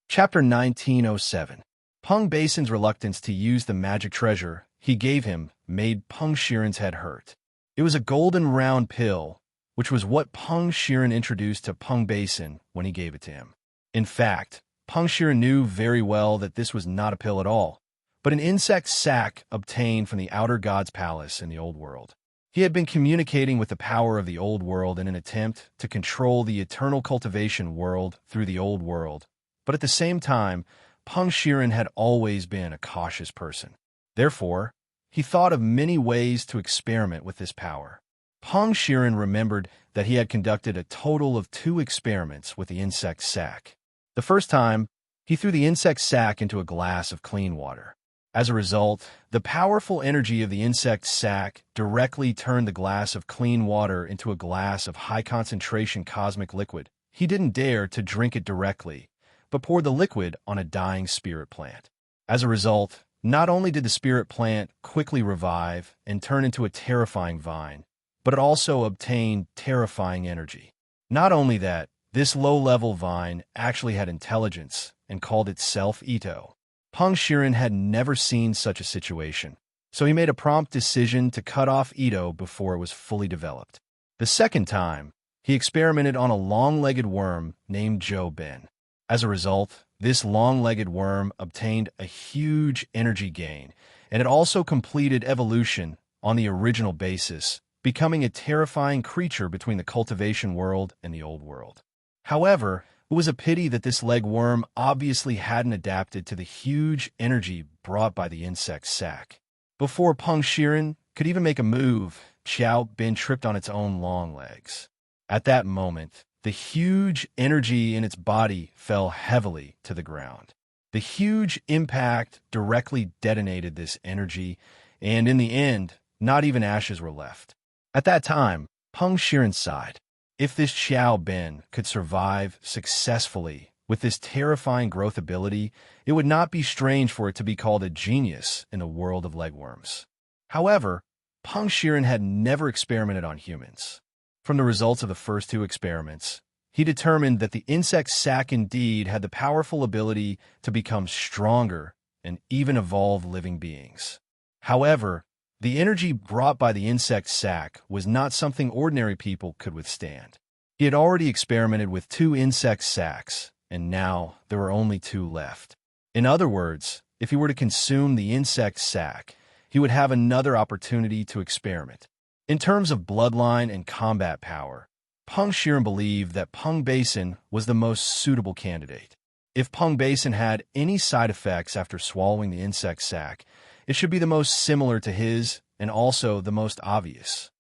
Chapter 1907. Peng Basin's reluctance to use the magic treasure he gave him made Peng Shiren's head hurt. It was a golden round pill, which was what Peng Shiren introduced to Peng Basin when he gave it to him. In fact, Peng Shiren knew very well that this was not a pill at all, but an insect sac obtained from the Outer God's Palace in the Old World. He had been communicating with the power of the Old World in an attempt to control the eternal cultivation world through the Old World, but at the same time, Peng Shiren had always been a cautious person. Therefore, he thought of many ways to experiment with this power. Peng Shiren remembered that he had conducted a total of 2 experiments with the insect sac. The first time, he threw the insect sac into a glass of clean water. As a result, the powerful energy of the insect sac directly turned the glass of clean water into a glass of high-concentration cosmic liquid. He didn't dare to drink it directly, but poured the liquid on a dying spirit plant. As a result, not only did the spirit plant quickly revive and turn into a terrifying vine, but it also obtained terrifying energy. Not only that, This low-level vine actually had intelligence and called itself Ito. Peng Shiren had never seen such a situation, so he made a prompt decision to cut off Ito before it was fully developed. The second time, he experimented on a long-legged worm named Zhou Ben. As a result, this long-legged worm obtained a huge energy gain, and it also completed evolution on the original basis, becoming a terrifying creature between the cultivation world and the old world. However, it was a pity that this legworm obviously hadn't adapted to the huge energy brought by the insect sac. Before Peng Shiren could even make a move, Xiao Bin tripped on its own long legs. At that moment, the huge energy in its body fell heavily to the ground. The huge impact directly detonated this energy, and in the end, not even ashes were left. At that time, Peng Shiren sighed. If this Xiao Bin could survive successfully with this terrifying growth ability, it would not be strange for it to be called a genius in the world of legworms. However, Peng Shiren had never experimented on humans. From the results of the first two experiments, he determined that the insect sac indeed had the powerful ability to become stronger and even evolve living beings. However, the energy brought by the insect sac was not something ordinary people could withstand. He had already experimented with 2 insect sacs, and now there were only 2 left. In other words, if he were to consume the insect sac, he would have another opportunity to experiment. In terms of bloodline and combat power, Peng Shiren believed that Peng Basin was the most suitable candidate. If Peng Basin had any side effects after swallowing the insect sac, it should be the most similar to his and also the most obvious.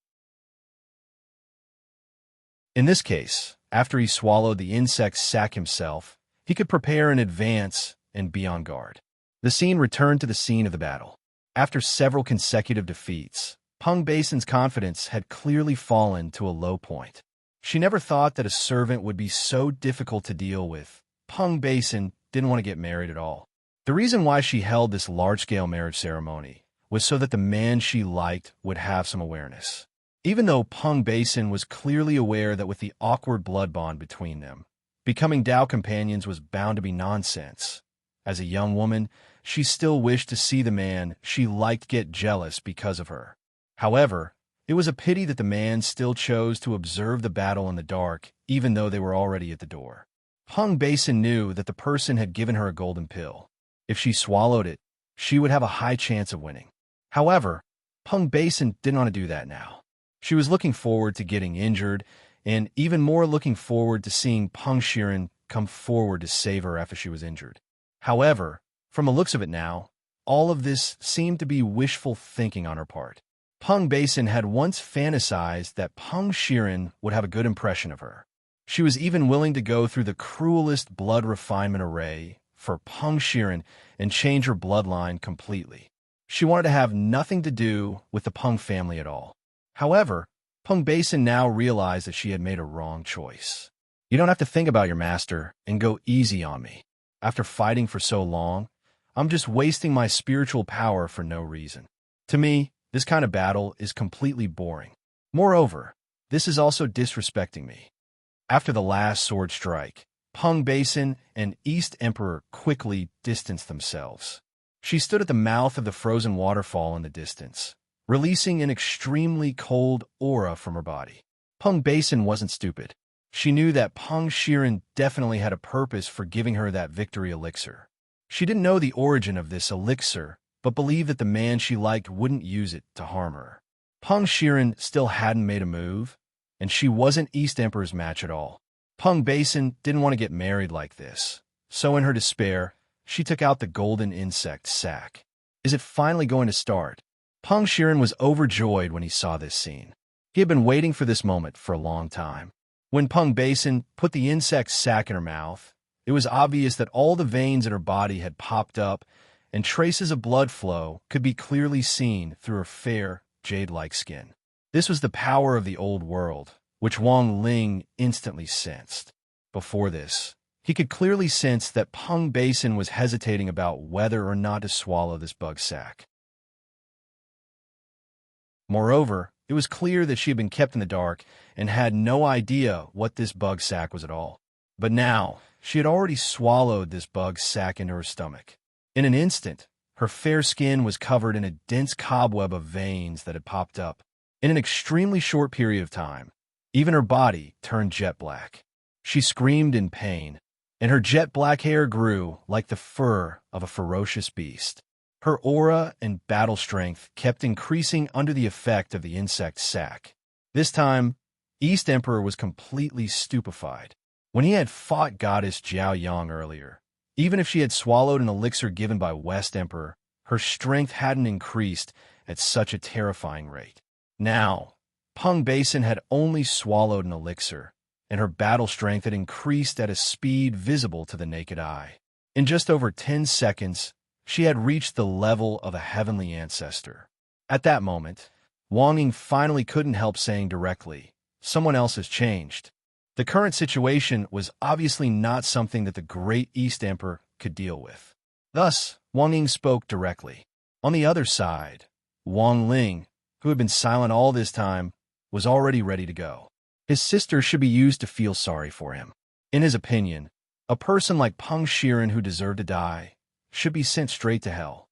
In this case, after he swallowed the insect sac himself, he could prepare in advance and be on guard. The scene returned to the scene of the battle. After several consecutive defeats, Peng Basin's confidence had clearly fallen to a low point. She never thought that a servant would be so difficult to deal with. Peng Basin didn't want to get married at all. The reason why she held this large-scale marriage ceremony was so that the man she liked would have some awareness. Even though Peng Basin was clearly aware that with the awkward blood bond between them, becoming Dao companions was bound to be nonsense. As a young woman, she still wished to see the man she liked get jealous because of her. However, it was a pity that the man still chose to observe the battle in the dark, even though they were already at the door. Peng Basin knew that the person had given her a golden pill. If she swallowed it, she would have a high chance of winning. However, Peng Basin didn't want to do that now. She was looking forward to getting injured, and even more looking forward to seeing Peng Shiren come forward to save her after she was injured. However, from the looks of it now, all of this seemed to be wishful thinking on her part. Peng Basin had once fantasized that Peng Shiren would have a good impression of her. She was even willing to go through the cruelest blood refinement array for Peng Shiren and change her bloodline completely. She wanted to have nothing to do with the Peng family at all. However, Peng Basin now realized that she had made a wrong choice. You don't have to think about your master and go easy on me. After fighting for so long, I'm just wasting my spiritual power for no reason. To me, this kind of battle is completely boring. Moreover, this is also disrespecting me. After the last sword strike, Peng Basin and East Emperor quickly distanced themselves. She stood at the mouth of the frozen waterfall in the distance, releasing an extremely cold aura from her body. Peng Basin wasn't stupid. She knew that Peng Shiren definitely had a purpose for giving her that victory elixir. She didn't know the origin of this elixir, but believed that the man she liked wouldn't use it to harm her. Peng Shiren still hadn't made a move, and she wasn't East Emperor's match at all. Peng Basin didn't want to get married like this, so in her despair, she took out the golden insect sac. Is it finally going to start? Peng Shiren was overjoyed when he saw this scene. He had been waiting for this moment for a long time. When Peng Basin put the insect sac in her mouth, it was obvious that all the veins in her body had popped up, and traces of blood flow could be clearly seen through her fair, jade-like skin. This was the power of the old world, which Wang Ling instantly sensed. Before this, he could clearly sense that Peng Basin was hesitating about whether or not to swallow this bug sac. Moreover, it was clear that she had been kept in the dark and had no idea what this bug sac was at all. But now, she had already swallowed this bug sack into her stomach. In an instant, her fair skin was covered in a dense cobweb of veins that had popped up. In an extremely short period of time, even her body turned jet black. She screamed in pain, and her jet black hair grew like the fur of a ferocious beast. Her aura and battle strength kept increasing under the effect of the insect sac. This time, East Emperor was completely stupefied. When he had fought Goddess Jiao Yang earlier, even if she had swallowed an elixir given by West Emperor, her strength hadn't increased at such a terrifying rate. Now, Peng Basin had only swallowed an elixir, and her battle strength had increased at a speed visible to the naked eye. In just over 10 seconds, she had reached the level of a heavenly ancestor. At that moment, Wang Ying finally couldn't help saying directly, "Someone else has changed." The current situation was obviously not something that the great East Emperor could deal with. Thus, Wang Ying spoke directly. On the other side, Wang Ling, who had been silent all this time, was already ready to go. His sister should be used to feel sorry for him. In his opinion, a person like Peng Shiren who deserved to die should be sent straight to hell.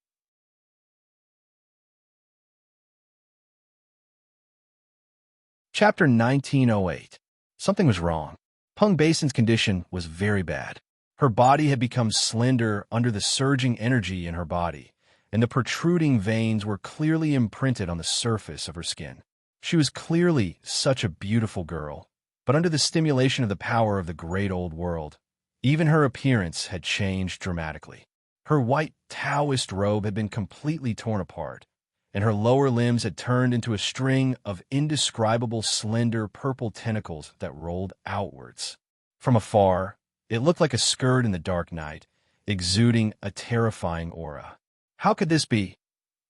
Chapter 1908. Something was wrong. Peng Basin's condition was very bad. Her body had become slender under the surging energy in her body, and the protruding veins were clearly imprinted on the surface of her skin. She was clearly such a beautiful girl, but under the stimulation of the power of the great old world, even her appearance had changed dramatically. Her white Taoist robe had been completely torn apart, and her lower limbs had turned into a string of indescribable slender purple tentacles that rolled outwards. From afar, it looked like a skirt in the dark night, exuding a terrifying aura. How could this be?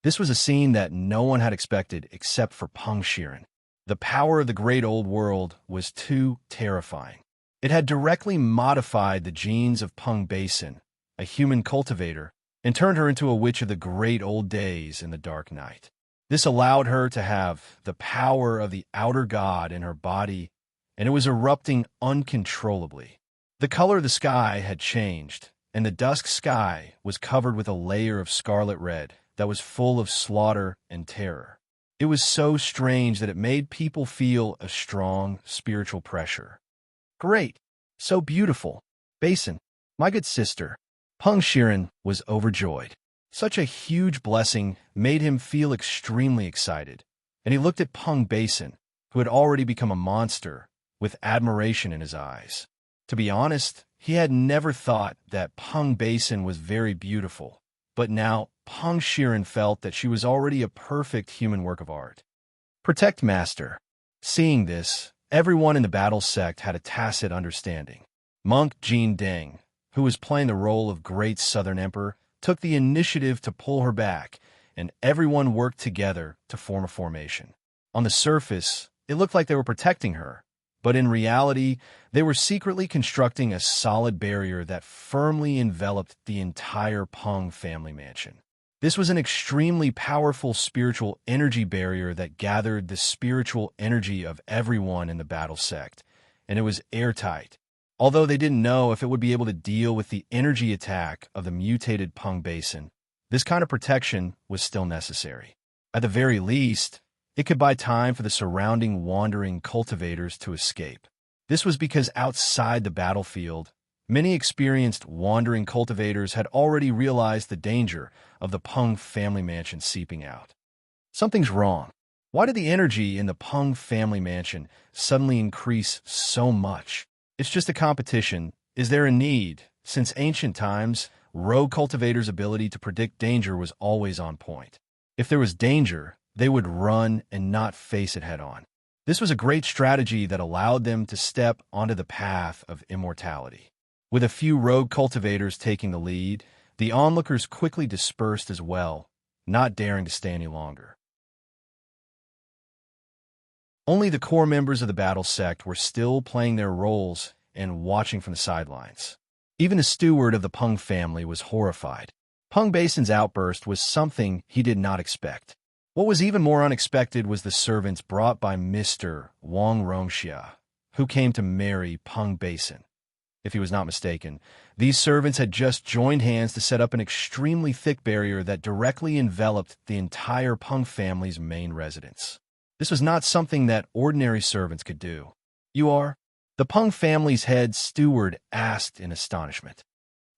This was a scene that no one had expected except for Peng Shiren. The power of the great old world was too terrifying. It had directly modified the genes of Peng Basin, a human cultivator, and turned her into a witch of the great old days in the dark night. This allowed her to have the power of the outer god in her body, and it was erupting uncontrollably. The color of the sky had changed, and the dusk sky was covered with a layer of scarlet red that was full of slaughter and terror. It was so strange that it made people feel a strong spiritual pressure. "Great! So beautiful! Basin, my good sister." Peng Shiren was overjoyed. Such a huge blessing made him feel extremely excited, and he looked at Peng Basin, who had already become a monster, with admiration in his eyes. To be honest, he had never thought that Peng Basin was very beautiful, but now Peng Shiren felt that she was already a perfect human work of art. Protect Master. Seeing this, everyone in the battle sect had a tacit understanding. Monk Jean Deng, who was playing the role of Great Southern Emperor, took the initiative to pull her back, and everyone worked together to form a formation. On the surface, it looked like they were protecting her, but in reality, they were secretly constructing a solid barrier that firmly enveloped the entire Peng family mansion. This was an extremely powerful spiritual energy barrier that gathered the spiritual energy of everyone in the battle sect, and it was airtight. Although they didn't know if it would be able to deal with the energy attack of the mutated Peng Basin, this kind of protection was still necessary. At the very least, it could buy time for the surrounding wandering cultivators to escape. This was because outside the battlefield, many experienced wandering cultivators had already realized the danger of the Peng family mansion seeping out. Something's wrong. Why did the energy in the Peng family mansion suddenly increase so much? It's just a competition. Is there a need? Since ancient times, rogue cultivators' ability to predict danger was always on point. If there was danger, they would run and not face it head-on. This was a great strategy that allowed them to step onto the path of immortality. With a few rogue cultivators taking the lead, the onlookers quickly dispersed as well, not daring to stay any longer. Only the core members of the battle sect were still playing their roles and watching from the sidelines. Even the steward of the Peng family was horrified. Peng Basin's outburst was something he did not expect. What was even more unexpected was the servants brought by Mr. Wang Rongxia, who came to marry Peng Basin. if he was not mistaken. These servants had just joined hands to set up an extremely thick barrier that directly enveloped the entire Peng family's main residence. This was not something that ordinary servants could do. "You are?" the Peng family's head steward asked in astonishment.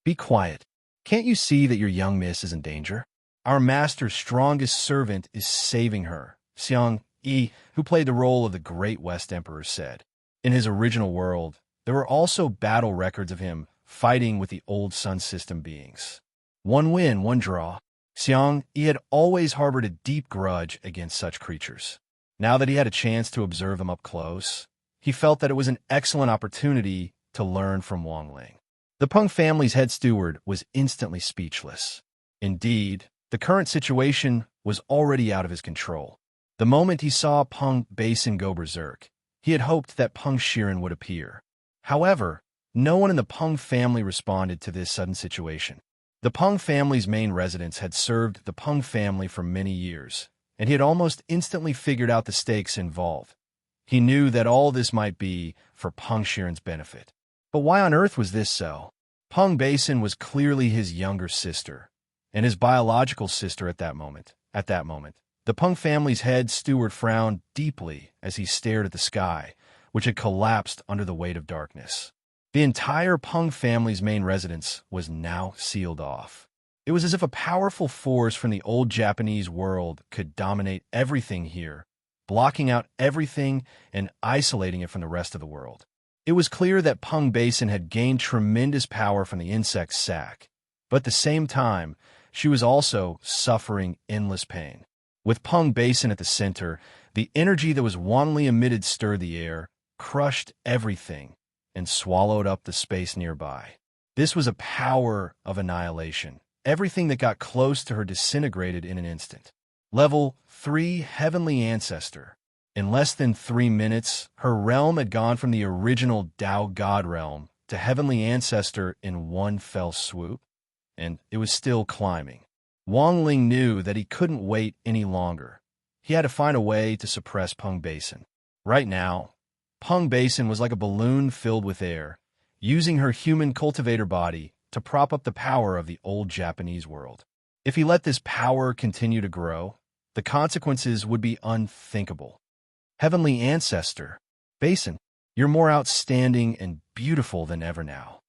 "Be quiet. Can't you see that your young miss is in danger? Our master's strongest servant is saving her," Xiang Yi, who played the role of the Great West Emperor, said. In his original world, there were also battle records of him fighting with the old Sun System beings. One win, one draw. Xiang Yi had always harbored a deep grudge against such creatures. Now that he had a chance to observe them up close, he felt that it was an excellent opportunity to learn from Wang Ling. The Peng family's head steward was instantly speechless. Indeed, the current situation was already out of his control. The moment he saw Peng Basin go berserk, he had hoped that Peng Shiren would appear. However, no one in the Peng family responded to this sudden situation. The Peng family's main residence had served the Peng family for many years, and he had almost instantly figured out the stakes involved. He knew that all this might be for Peng Shiren's benefit. But why on earth was this so? Peng Basin was clearly his younger sister, and his biological sister at that moment. The Peng family's head steward frowned deeply as he stared at the sky, which had collapsed under the weight of darkness. The entire Peng family's main residence was now sealed off. It was as if a powerful force from the old Japanese world could dominate everything here, blocking out everything and isolating it from the rest of the world. It was clear that Peng Basin had gained tremendous power from the insect sac, but at the same time, she was also suffering endless pain. With Peng Basin at the center, the energy that was wantonly emitted stirred the air, crushed everything, and swallowed up the space nearby. This was a power of annihilation. Everything that got close to her disintegrated in an instant. Level 3 Heavenly Ancestor. In less than 3 minutes, her realm had gone from the original Tao God realm to Heavenly Ancestor in one fell swoop, and it was still climbing. Wang Ling knew that he couldn't wait any longer. He had to find a way to suppress Peng Basin. Right now, Peng Basin was like a balloon filled with air, using her human cultivator body to prop up the power of the old Japanese world. If he let this power continue to grow, the consequences would be unthinkable. Heavenly Ancestor, Basin, you're more outstanding and beautiful than ever now.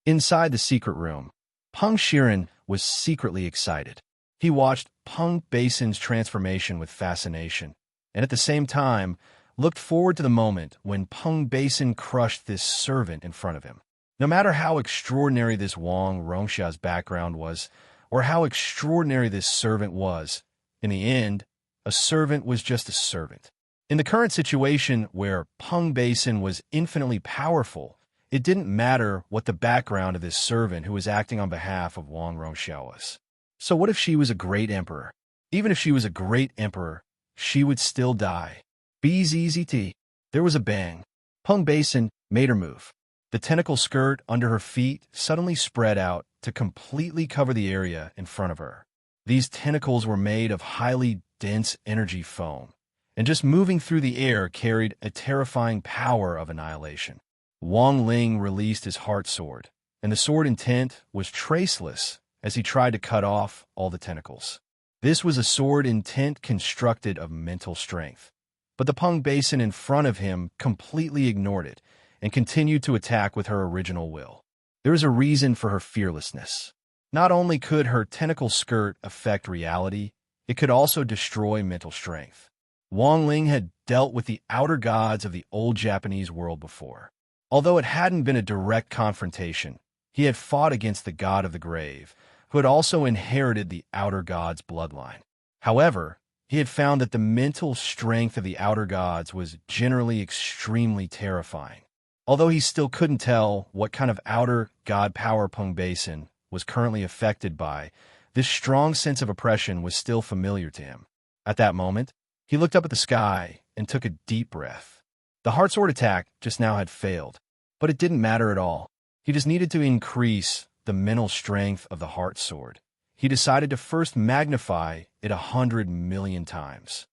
Inside the secret room, Peng Shiren was secretly excited. He watched Peng Basin's transformation with fascination, and at the same time, looked forward to the moment when Peng Basin crushed this servant in front of him. No matter how extraordinary this Wang Rongxia's background was, or how extraordinary this servant was, in the end, a servant was just a servant. In the current situation where Peng Basin was infinitely powerful, it didn't matter what the background of this servant who was acting on behalf of Wang Rongxia was. So what if she was a great emperor? Even if she was a great emperor, she would still die. BZZT. There was a bang. Peng Basin made her move. The tentacle skirt under her feet suddenly spread out to completely cover the area in front of her. These tentacles were made of highly dense energy foam, and just moving through the air carried a terrifying power of annihilation. Wang Ling released his heart sword, and the sword intent was traceless as he tried to cut off all the tentacles. This was a sword intent constructed of mental strength, but the Peng Basin in front of him completely ignored it and continued to attack with her original will. There was a reason for her fearlessness. Not only could her tentacle skirt affect reality, it could also destroy mental strength. Wang Ling had dealt with the outer gods of the old Japanese world before. Although it hadn't been a direct confrontation, he had fought against the god of the grave, who had also inherited the outer god's bloodline. However, he had found that the mental strength of the outer gods was generally extremely terrifying. Although he still couldn't tell what kind of outer god power Peng Basin was currently affected by, this strong sense of oppression was still familiar to him. At that moment, he looked up at the sky and took a deep breath. The heart sword attack just now had failed, but it didn't matter at all. He just needed to increase the mental strength of the heart sword. He decided to first magnify it 100 million times.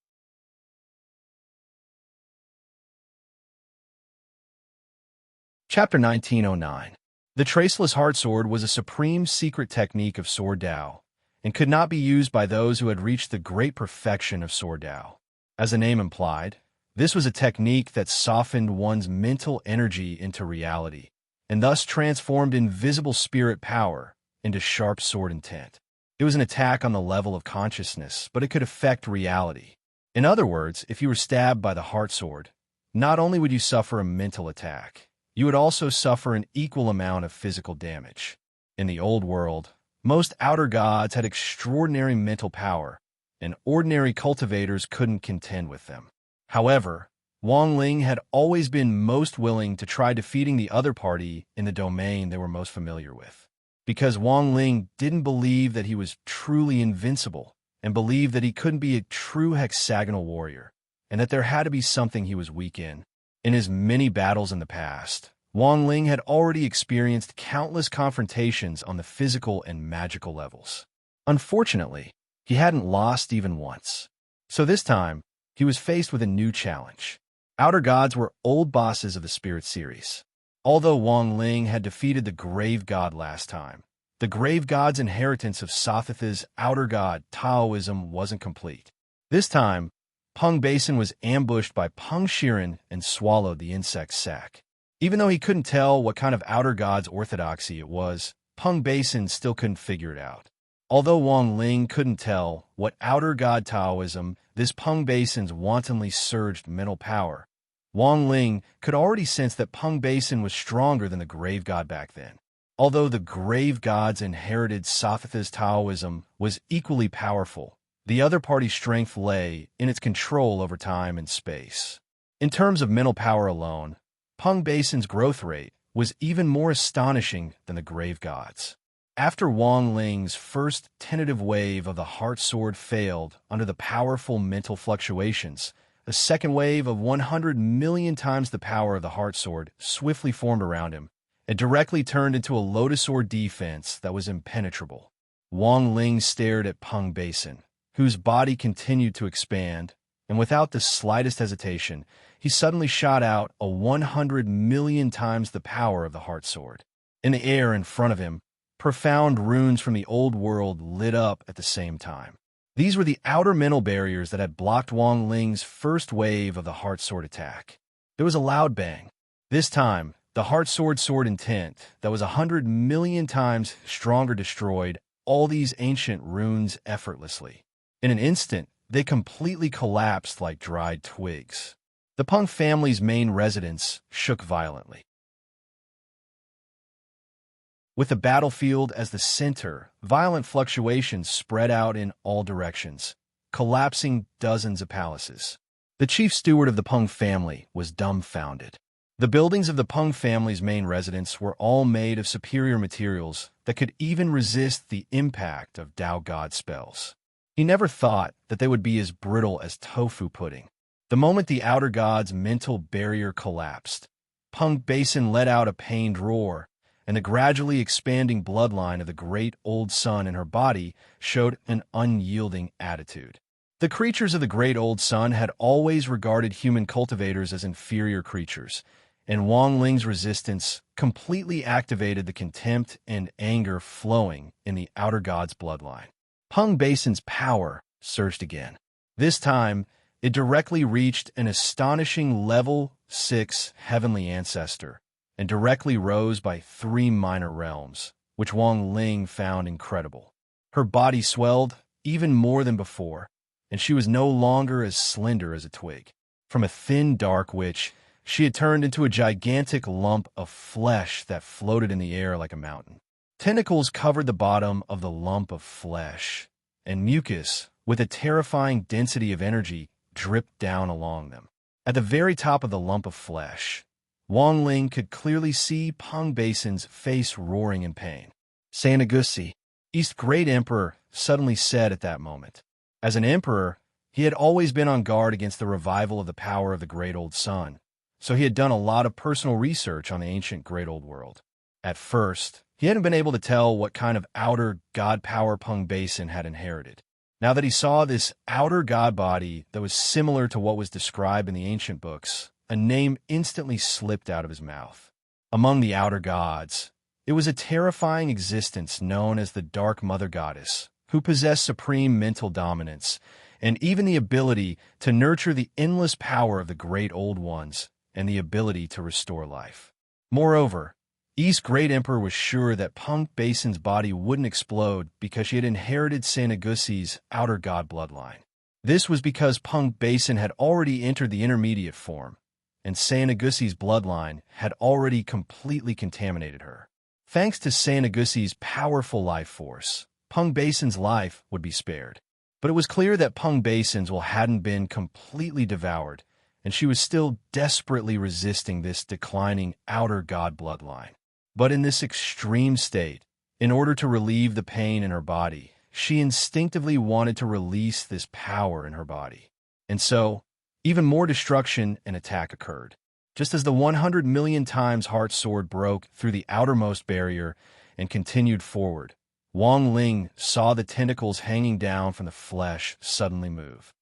Chapter 1909. The Traceless Heart Sword was a supreme secret technique of Sword Dao, and could not be used by those who had reached the great perfection of Sword Dao. As the name implied, this was a technique that softened one's mental energy into reality, and thus transformed invisible spirit power into sharp sword intent. It was an attack on the level of consciousness, but it could affect reality. In other words, if you were stabbed by the heart sword, not only would you suffer a mental attack, you would also suffer an equal amount of physical damage. In the old world, most outer gods had extraordinary mental power, and ordinary cultivators couldn't contend with them. However, Wang Ling had always been most willing to try defeating the other party in the domain they were most familiar with. Because Wang Ling didn't believe that he was truly invincible, and believed that he couldn't be a true hexagonal warrior, and that there had to be something he was weak in. In his many battles in the past, Wang Ling had already experienced countless confrontations on the physical and magical levels. Unfortunately, he hadn't lost even once. So this time, he was faced with a new challenge. Outer gods were old bosses of the Spirit series. Although Wang Ling had defeated the Grave God last time, the Grave God's inheritance of Sothitha's outer god Taoism wasn't complete. This time, Peng Basin was ambushed by Peng Shiren and swallowed the insect sac. Even though he couldn't tell what kind of outer god's orthodoxy it was, Peng Basin still couldn't figure it out. Although Wang Ling couldn't tell what outer god Taoism this Peng Basin's wantonly surged mental power, Wang Ling could already sense that Peng Basin was stronger than the Grave God back then. Although the Grave God's inherited Sothitha's Taoism was equally powerful, the other party's strength lay in its control over time and space. In terms of mental power alone, Peng Basin's growth rate was even more astonishing than the Grave God's. After Wang Ling's first tentative wave of the heart sword failed under the powerful mental fluctuations, a second wave of 100 million times the power of the heart sword swiftly formed around him. It directly turned into a lotus sword defense that was impenetrable. Wang Ling stared at Peng Basin, whose body continued to expand, and without the slightest hesitation, he suddenly shot out a 100 million times the power of the heart sword. In the air in front of him, profound runes from the old world lit up at the same time. These were the outer mental barriers that had blocked Wang Ling's first wave of the heart sword attack. There was a loud bang. This time, the heart sword intent that was 100 million times stronger destroyed all these ancient runes effortlessly. In an instant, they completely collapsed like dried twigs. The Peng family's main residence shook violently. With the battlefield as the center, violent fluctuations spread out in all directions, collapsing dozens of palaces. The chief steward of the Peng family was dumbfounded. The buildings of the Peng family's main residence were all made of superior materials that could even resist the impact of Dao God spells. He never thought that they would be as brittle as tofu pudding. The moment the outer god's mental barrier collapsed, Peng Basin let out a pained roar, and the gradually expanding bloodline of the great old sun in her body showed an unyielding attitude. The creatures of the great old sun had always regarded human cultivators as inferior creatures, and Wang Ling's resistance completely activated the contempt and anger flowing in the outer god's bloodline. Peng Basin's power surged again. This time, it directly reached an astonishing level 6 heavenly ancestor, and directly rose by 3 minor realms, which Wang Ling found incredible. Her body swelled even more than before, and she was no longer as slender as a twig. From a thin, dark witch, she had turned into a gigantic lump of flesh that floated in the air like a mountain. Tentacles covered the bottom of the lump of flesh, and mucus, with a terrifying density of energy, dripped down along them. At the very top of the lump of flesh, Wang Ling could clearly see Peng Basin's face roaring in pain. Sanagusi, East's great emperor, suddenly said at that moment. As an emperor, he had always been on guard against the revival of the power of the great old sun, so he had done a lot of personal research on the ancient great old world. At first, he hadn't been able to tell what kind of outer god power Peng Basin had inherited. Now that he saw this outer god body that was similar to what was described in the ancient books, a name instantly slipped out of his mouth. Among the outer gods, it was a terrifying existence known as the Dark Mother Goddess, who possessed supreme mental dominance and even the ability to nurture the endless power of the great old ones and the ability to restore life. Moreover, East's great emperor was sure that Punk Basin's body wouldn't explode because she had inherited Sanagusi's outer god bloodline. This was because Punk Basin had already entered the intermediate form, and Sanagusi's bloodline had already completely contaminated her. Thanks to Sanagusi's powerful life force, Punk Basin's life would be spared. But it was clear that Punk Basin's hadn't been completely devoured, and she was still desperately resisting this declining outer god bloodline. But in this extreme state, in order to relieve the pain in her body, she instinctively wanted to release this power in her body. And so, even more destruction and attack occurred. Just as the 100 million times heart sword broke through the outermost barrier and continued forward, Wang Ling saw the tentacles hanging down from the flesh suddenly move.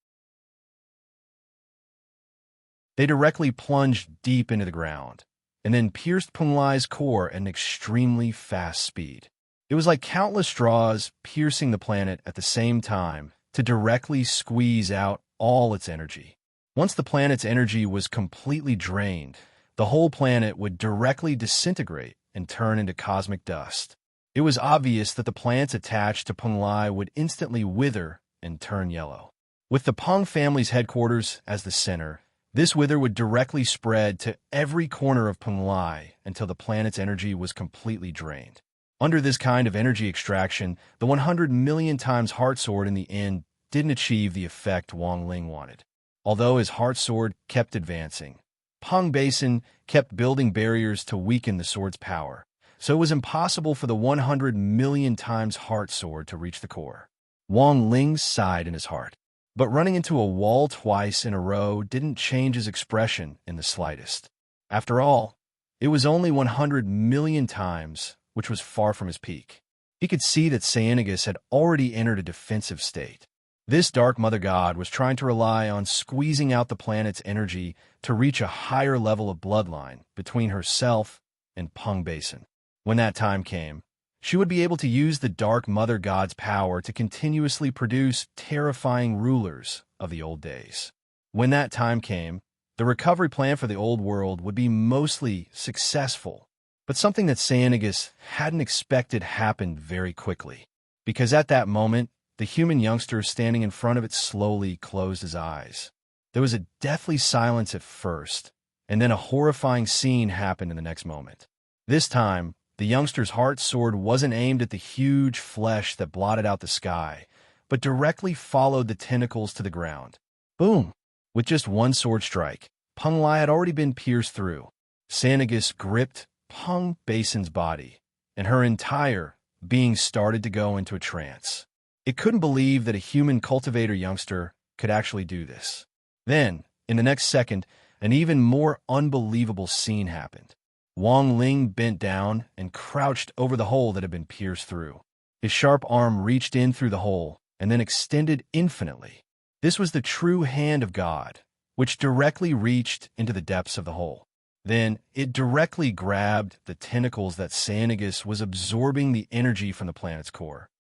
They directly plunged deep into the ground, and then pierced Peng Lai's core at an extremely fast speed. It was like countless straws piercing the planet at the same time to directly squeeze out all its energy. Once the planet's energy was completely drained, the whole planet would directly disintegrate and turn into cosmic dust. It was obvious that the plants attached to Peng Lai would instantly wither and turn yellow. With the Peng family's headquarters as the center, this wither would directly spread to every corner of Peng Lai until the planet's energy was completely drained. Under this kind of energy extraction, the 100 million times heart sword in the end didn't achieve the effect Wang Ling wanted. Although his heart sword kept advancing, Peng Basin kept building barriers to weaken the sword's power, so it was impossible for the 100 million times heart sword to reach the core. Wang Ling sighed in his heart, but running into a wall twice in a row didn't change his expression in the slightest. After all, it was only 100 million times, which was far from his peak. He could see that Cyanegus had already entered a defensive state. This Dark Mother God was trying to rely on squeezing out the planet's energy to reach a higher level of bloodline between herself and Peng Basin. When that time came, she would be able to use the Dark Mother God's power to continuously produce terrifying rulers of the old days. When that time came, the recovery plan for the old world would be mostly successful. But something that Cyanegus hadn't expected happened very quickly, because at that moment, the human youngster standing in front of it slowly closed his eyes. There was a deathly silence at first, and then a horrifying scene happened in the next moment. This time, the youngster's heart sword wasn't aimed at the huge flesh that blotted out the sky, but directly followed the tentacles to the ground. Boom! With just one sword strike, Peng Lai had already been pierced through. Cyanegus gripped Peng Basin's body, and her entire being started to go into a trance. It couldn't believe that a human cultivator youngster could actually do this. Then, in the next second, an even more unbelievable scene happened. Wang Ling bent down and crouched over the hole that had been pierced through. His sharp arm reached in through the hole and then extended infinitely. This was the true hand of God, which directly reached into the depths of the hole. Then it directly grabbed the tentacles that Cyanegus was absorbing the energy from the planet's core.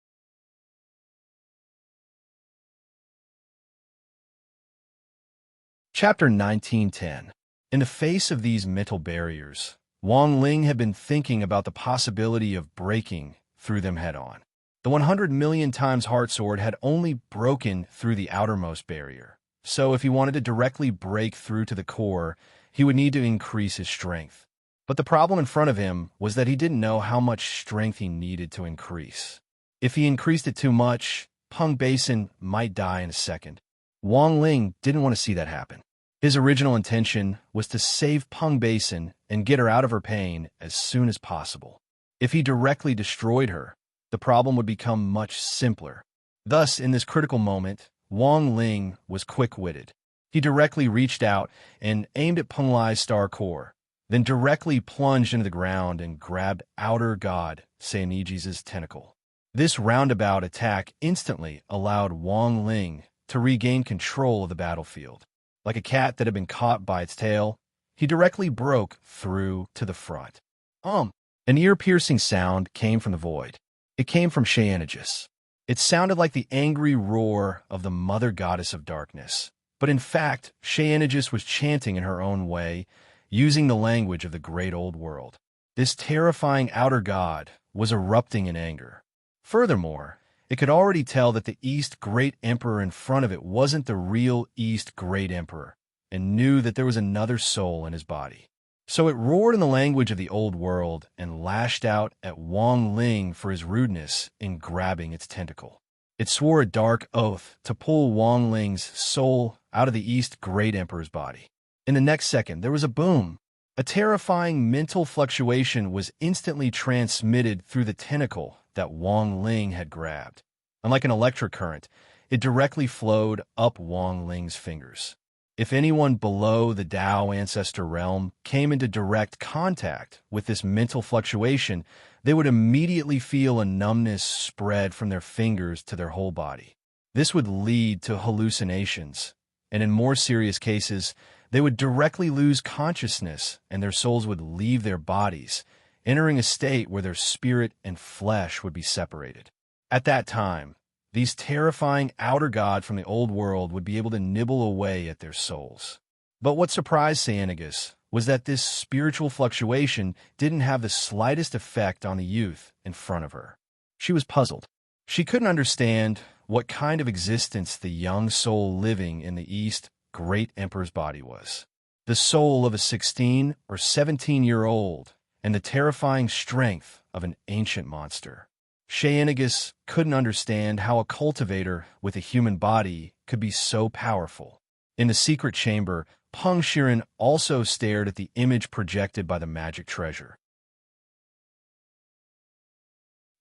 Chapter 1910. In the face of these mental barriers, Wang Ling had been thinking about the possibility of breaking through them head-on. The 100 million times heart sword had only broken through the outermost barrier, so if he wanted to directly break through to the core, he would need to increase his strength. But the problem in front of him was that he didn't know how much strength he needed to increase. If he increased it too much, Peng Basin might die in a second. Wang Ling didn't want to see that happen. His original intention was to save Peng Basin and get her out of her pain as soon as possible. If he directly destroyed her, the problem would become much simpler. Thus, in this critical moment, Wang Ling was quick-witted. He directly reached out and aimed at Peng Lai's star core, then directly plunged into the ground and grabbed outer god Cyanegus' tentacle. This roundabout attack instantly allowed Wang Ling to regain control of the battlefield. Like a cat that had been caught by its tail, he directly broke through to the front. An ear-piercing sound came from the void. It came from Sheanagus. It sounded like the angry roar of the mother goddess of darkness. But in fact, Sheanagus was chanting in her own way, using the language of the great old world. This terrifying outer god was erupting in anger. Furthermore, it could already tell that the East Great Emperor in front of it wasn't the real East Great Emperor, and knew that there was another soul in his body. So it roared in the language of the old world and lashed out at Wang Ling for his rudeness in grabbing its tentacle. It swore a dark oath to pull Wang Ling's soul out of the East Great Emperor's body. In the next second, there was a boom. A terrifying mental fluctuation was instantly transmitted through the tentacle that Wang Ling had grabbed. Unlike an electric current, it directly flowed up Wang Ling's fingers. If anyone below the Tao ancestor realm came into direct contact with this mental fluctuation, they would immediately feel a numbness spread from their fingers to their whole body. This would lead to hallucinations, and in more serious cases, they would directly lose consciousness and their souls would leave their bodies, entering a state where their spirit and flesh would be separated. At that time, these terrifying outer god from the old world would be able to nibble away at their souls. But what surprised Sheanagus was that this spiritual fluctuation didn't have the slightest effect on the youth in front of her. She was puzzled. She couldn't understand what kind of existence the young soul living in the East Great Emperor's body was. The soul of a 16 or 17-year-old and the terrifying strength of an ancient monster. Sheanagus couldn't understand how a cultivator with a human body could be so powerful. In the secret chamber, Peng Shiren also stared at the image projected by the magic treasure.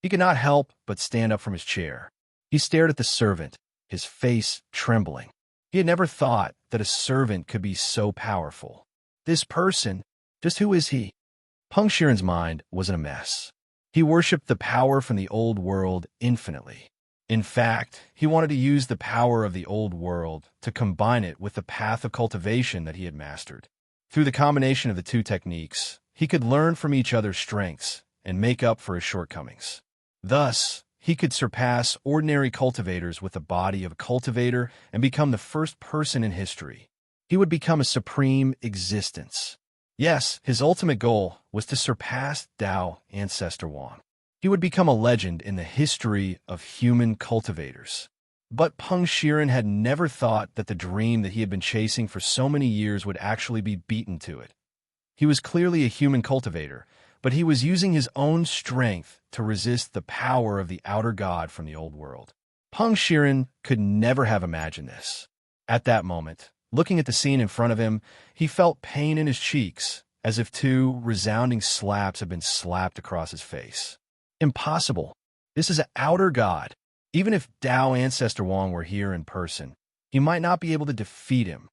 He could not help but stand up from his chair. He stared at the servant, his face trembling. He had never thought that a servant could be so powerful. This person, just who is he? Peng Shiren's mind was in a mess. He worshipped the power from the old world infinitely. In fact, he wanted to use the power of the old world to combine it with the path of cultivation that he had mastered. Through the combination of the two techniques, he could learn from each other's strengths and make up for his shortcomings. Thus, he could surpass ordinary cultivators with the body of a cultivator and become the first person in history. He would become a supreme existence. Yes, his ultimate goal was to surpass Tao Ancestor Wang. He would become a legend in the history of human cultivators. But Peng Shiren had never thought that the dream that he had been chasing for so many years would actually be beaten to it. He was clearly a human cultivator, but he was using his own strength to resist the power of the outer god from the old world. Peng Shiren could never have imagined this. At that moment, looking at the scene in front of him, he felt pain in his cheeks, as if two resounding slaps had been slapped across his face. Impossible. This is an outer god. Even if Tao Ancestor Wang were here in person, he might not be able to defeat him.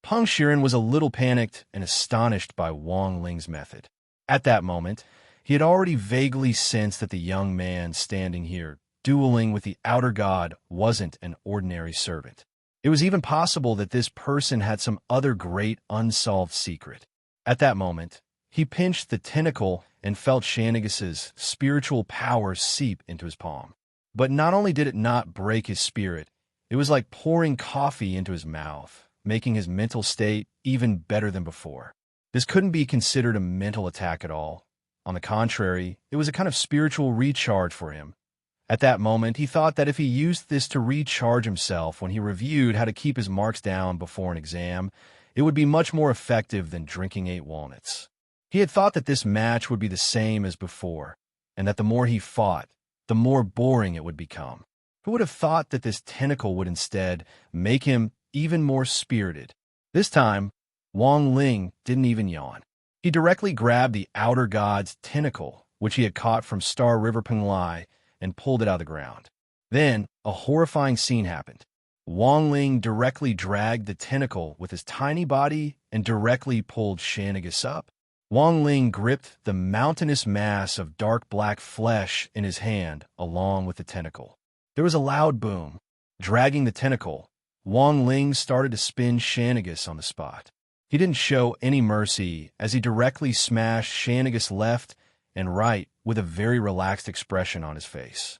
Peng Shiren was a little panicked and astonished by Wang Ling's method. At that moment, he had already vaguely sensed that the young man standing here, dueling with the outer god, wasn't an ordinary servant. It was even possible that this person had some other great unsolved secret. At that moment, he pinched the tentacle and felt Sheanagus's spiritual power seep into his palm. But not only did it not break his spirit, it was like pouring coffee into his mouth, making his mental state even better than before. This couldn't be considered a mental attack at all. On the contrary, it was a kind of spiritual recharge for him. At that moment, he thought that if he used this to recharge himself when he reviewed how to keep his marks down before an exam, it would be much more effective than drinking 8 walnuts. He had thought that this match would be the same as before, and that the more he fought, the more boring it would become. Who would have thought that this tentacle would instead make him even more spirited? This time, Wang Ling didn't even yawn. He directly grabbed the outer god's tentacle, which he had caught from Star River Penglai, and pulled it out of the ground. Then, a horrifying scene happened. Wang Ling directly dragged the tentacle with his tiny body and directly pulled Sheanagus up. Wang Ling gripped the mountainous mass of dark black flesh in his hand along with the tentacle. There was a loud boom. Dragging the tentacle, Wang Ling started to spin Sheanagus on the spot. He didn't show any mercy as he directly smashed Sheanagus' left and right with a very relaxed expression on his face.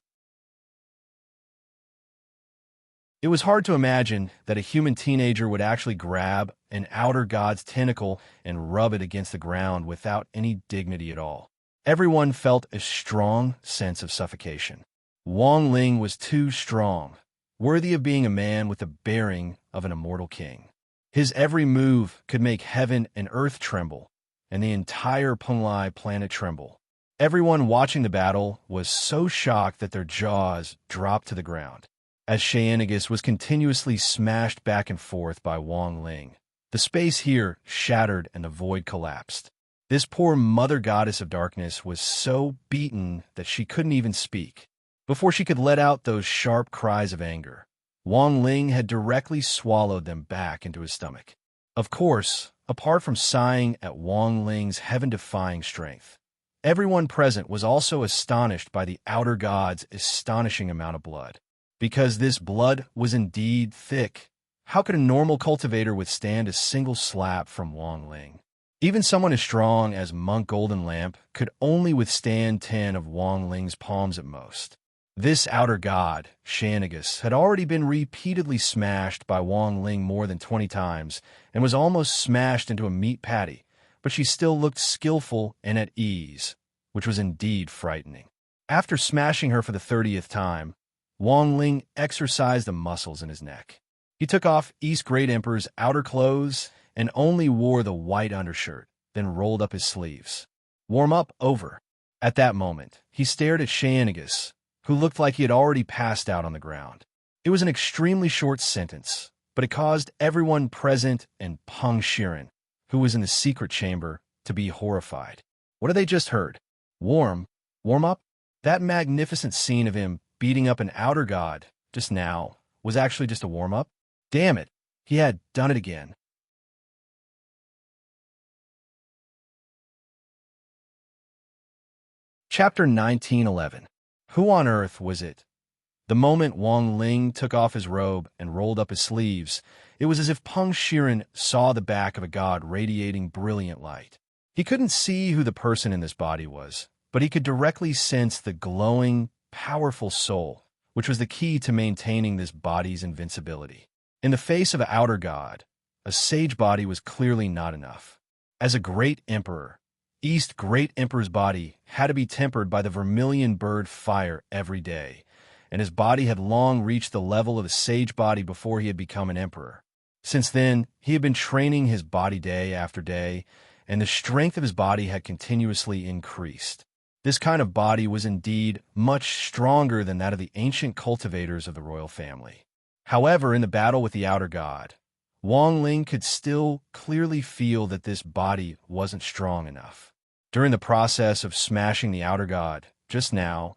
It was hard to imagine that a human teenager would actually grab an outer god's tentacle and rub it against the ground without any dignity at all. Everyone felt a strong sense of suffocation. Wang Ling was too strong, worthy of being a man with the bearing of an immortal king. His every move could make heaven and earth tremble, and the entire Penglai planet tremble. Everyone watching the battle was so shocked that their jaws dropped to the ground. As Sheenigus was continuously smashed back and forth by Wang Ling, the space here shattered and the void collapsed. This poor mother goddess of darkness was so beaten that she couldn't even speak. Before she could let out those sharp cries of anger, Wang Ling had directly swallowed them back into his stomach. Of course, apart from sighing at Wang Ling's heaven-defying strength, everyone present was also astonished by the outer god's astonishing amount of blood. Because this blood was indeed thick, how could a normal cultivator withstand a single slap from Wang Ling? Even someone as strong as Monk Golden Lamp could only withstand 10 of Wang Ling's palms at most. This outer god, Sheenigus, had already been repeatedly smashed by Wang Ling more than 20 times and was almost smashed into a meat patty, but she still looked skillful and at ease, which was indeed frightening. After smashing her for the 30th time, Wang Ling exercised the muscles in his neck. He took off East Great Emperor's outer clothes and only wore the white undershirt, then rolled up his sleeves. Warm up over. At that moment, he stared at Sheenigus, who looked like he had already passed out on the ground. It was an extremely short sentence, but it caused everyone present and Peng Shiren, who was in the secret chamber, to be horrified. What had they just heard? Warm up? That magnificent scene of him beating up an outer god just now was actually just a warm-up? Damn it, he had done it again. Chapter 1911. Who on earth was it? The moment Wang Ling took off his robe and rolled up his sleeves, it was as if Peng Shiren saw the back of a god radiating brilliant light. He couldn't see who the person in this body was, but he could directly sense the glowing, powerful soul, which was the key to maintaining this body's invincibility. In the face of an outer god, a sage body was clearly not enough. As a great emperor, East Great Emperor's body had to be tempered by the vermilion bird fire every day, and his body had long reached the level of a sage body before he had become an emperor. Since then, he had been training his body day after day, and the strength of his body had continuously increased. This kind of body was indeed much stronger than that of the ancient cultivators of the royal family. However, in the battle with the outer god, Wang Ling could still clearly feel that this body wasn't strong enough. During the process of smashing the outer god, just now,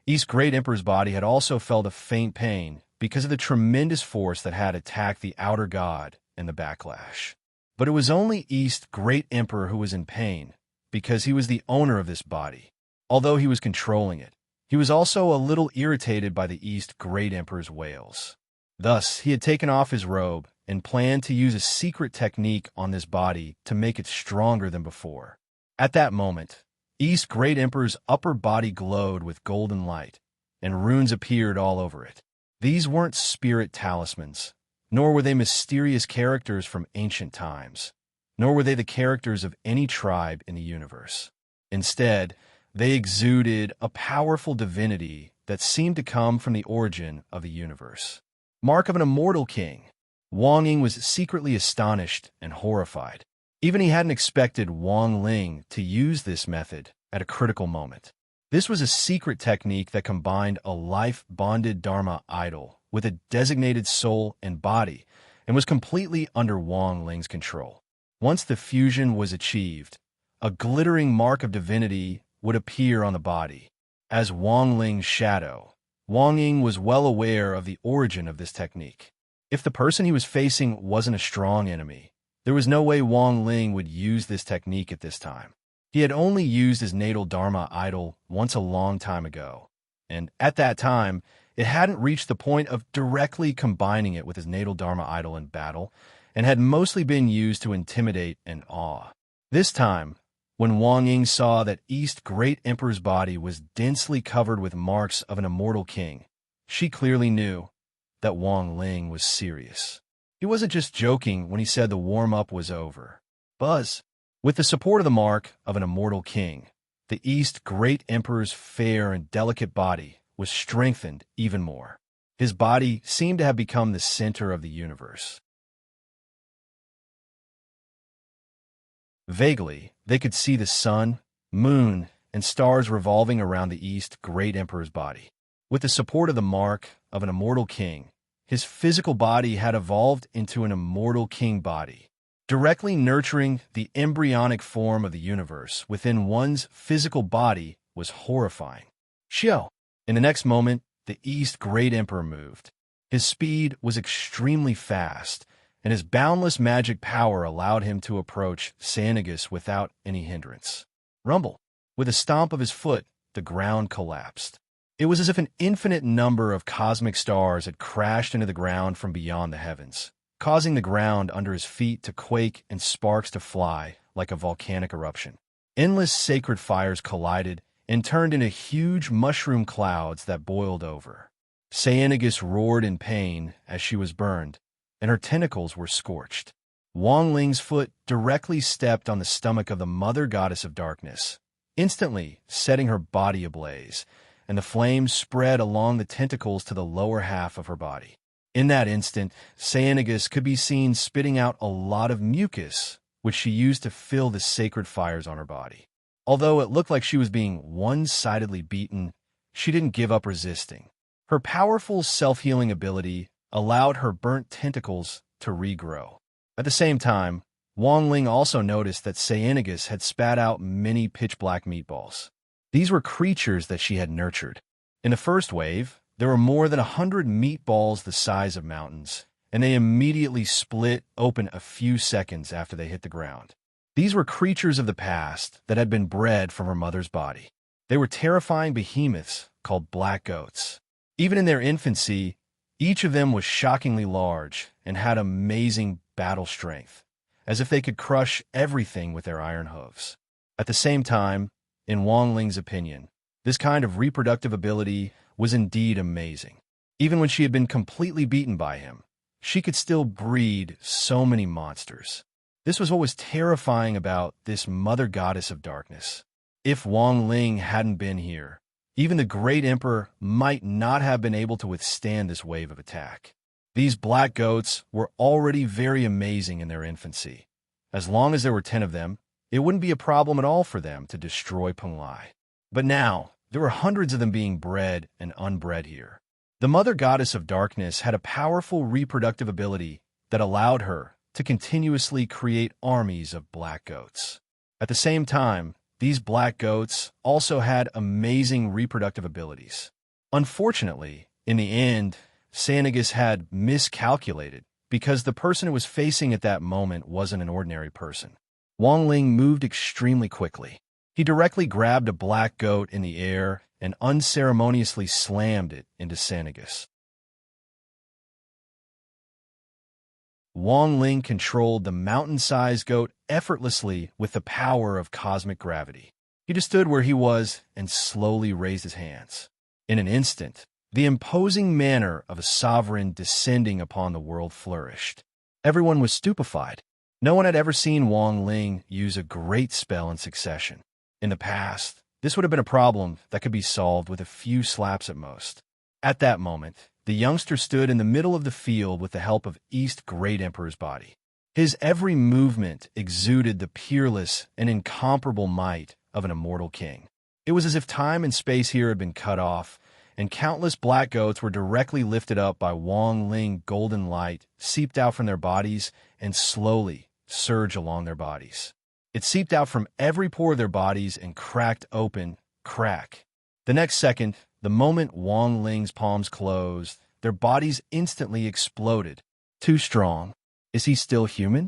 East Great Emperor's body had also felt a faint pain because of the tremendous force that had attacked the outer god in the backlash. But it was only East Great Emperor who was in pain, because he was the owner of this body. Although he was controlling it, he was also a little irritated by the East Great Emperor's wails. Thus, he had taken off his robe and planned to use a secret technique on this body to make it stronger than before. At that moment, East Great Emperor's upper body glowed with golden light, and runes appeared all over it. These weren't spirit talismans, nor were they mysterious characters from ancient times, nor were they the characters of any tribe in the universe. Instead, they exuded a powerful divinity that seemed to come from the origin of the universe. Mark of an immortal king. Wang Ying was secretly astonished and horrified. Even he hadn't expected Wang Ling to use this method at a critical moment. This was a secret technique that combined a life-bonded Dharma idol with a designated soul and body, and was completely under Wang Ling's control. Once the fusion was achieved, a glittering mark of divinity would appear on the body. As Wang Ling's shadow, Wang Ying was well aware of the origin of this technique. If the person he was facing wasn't a strong enemy, there was no way Wang Ling would use this technique at this time. He had only used his natal Dharma idol once a long time ago, and at that time, it hadn't reached the point of directly combining it with his natal Dharma idol in battle, and had mostly been used to intimidate and awe. This time, When Wang Ying saw that East Great Emperor's body was densely covered with marks of an immortal king, she clearly knew that Wang Ling was serious. He wasn't just joking when he said the warm-up was over. Buzz. With the support of the mark of an immortal king, the East Great Emperor's fair and delicate body was strengthened even more. His body seemed to have become the center of the universe. Vaguely, they could see the sun, moon, and stars revolving around the East Great Emperor's body. With the support of the mark of an immortal king, his physical body had evolved into an immortal king body, directly nurturing the embryonic form of the universe within one's physical body was horrifying. Xiao. In the next moment, the East Great Emperor moved. His speed was extremely fast, and his boundless magic power allowed him to approach Xanagus without any hindrance. Rumble. With a stomp of his foot, the ground collapsed. It was as if an infinite number of cosmic stars had crashed into the ground from beyond the heavens, causing the ground under his feet to quake and sparks to fly like a volcanic eruption. Endless sacred fires collided and turned into huge mushroom clouds that boiled over. Xanagus roared in pain as she was burned, and her tentacles were scorched. Wang Ling's foot directly stepped on the stomach of the Mother Goddess of Darkness, instantly setting her body ablaze, and the flames spread along the tentacles to the lower half of her body. In that instant, Xanagus could be seen spitting out a lot of mucus, which she used to fill the sacred fires on her body. Although it looked like she was being one-sidedly beaten, she didn't give up resisting. Her powerful self-healing ability allowed her burnt tentacles to regrow. At the same time, Wang Ling also noticed that Xanagus had spat out many pitch-black meatballs. These were creatures that she had nurtured. In the first wave, there were more than 100 meatballs the size of mountains, and they immediately split open a few seconds after they hit the ground. These were creatures of the past that had been bred from her mother's body. They were terrifying behemoths called black goats. Even in their infancy, each of them was shockingly large and had amazing battle strength, as if they could crush everything with their iron hooves. At the same time, in Wang Ling's opinion, this kind of reproductive ability was indeed amazing. Even when she had been completely beaten by him, she could still breed so many monsters. This was what was terrifying about this Mother Goddess of Darkness. If Wang Ling hadn't been here, even the Great Emperor might not have been able to withstand this wave of attack. These black goats were already very amazing in their infancy. As long as there were 10 of them, it wouldn't be a problem at all for them to destroy Penglai. But now, there were hundreds of them being bred and unbred here. The Mother Goddess of Darkness had a powerful reproductive ability that allowed her to continuously create armies of black goats. At the same time, these black goats also had amazing reproductive abilities. Unfortunately, in the end, Xanagus had miscalculated because the person it was facing at that moment wasn't an ordinary person. Wang Ling moved extremely quickly. He directly grabbed a black goat in the air and unceremoniously slammed it into Xanagus. Wang Ling controlled the mountain-sized goat effortlessly with the power of cosmic gravity. He just stood where he was and slowly raised his hands. In an instant, the imposing manner of a sovereign descending upon the world flourished. Everyone was stupefied. No one had ever seen Wang Ling use a great spell in succession. In the past, this would have been a problem that could be solved with a few slaps at most. At that moment, the youngster stood in the middle of the field with the help of East Great Emperor's body. His every movement exuded the peerless and incomparable might of an immortal king. It was as if time and space here had been cut off, and countless black goats were directly lifted up by Wang Ling. Golden light seeped out from their bodies and slowly surged along their bodies. It seeped out from every pore of their bodies and cracked open, crack. The next second, the moment Wang Ling's palms closed, their bodies instantly exploded. Too strong. Is he still human?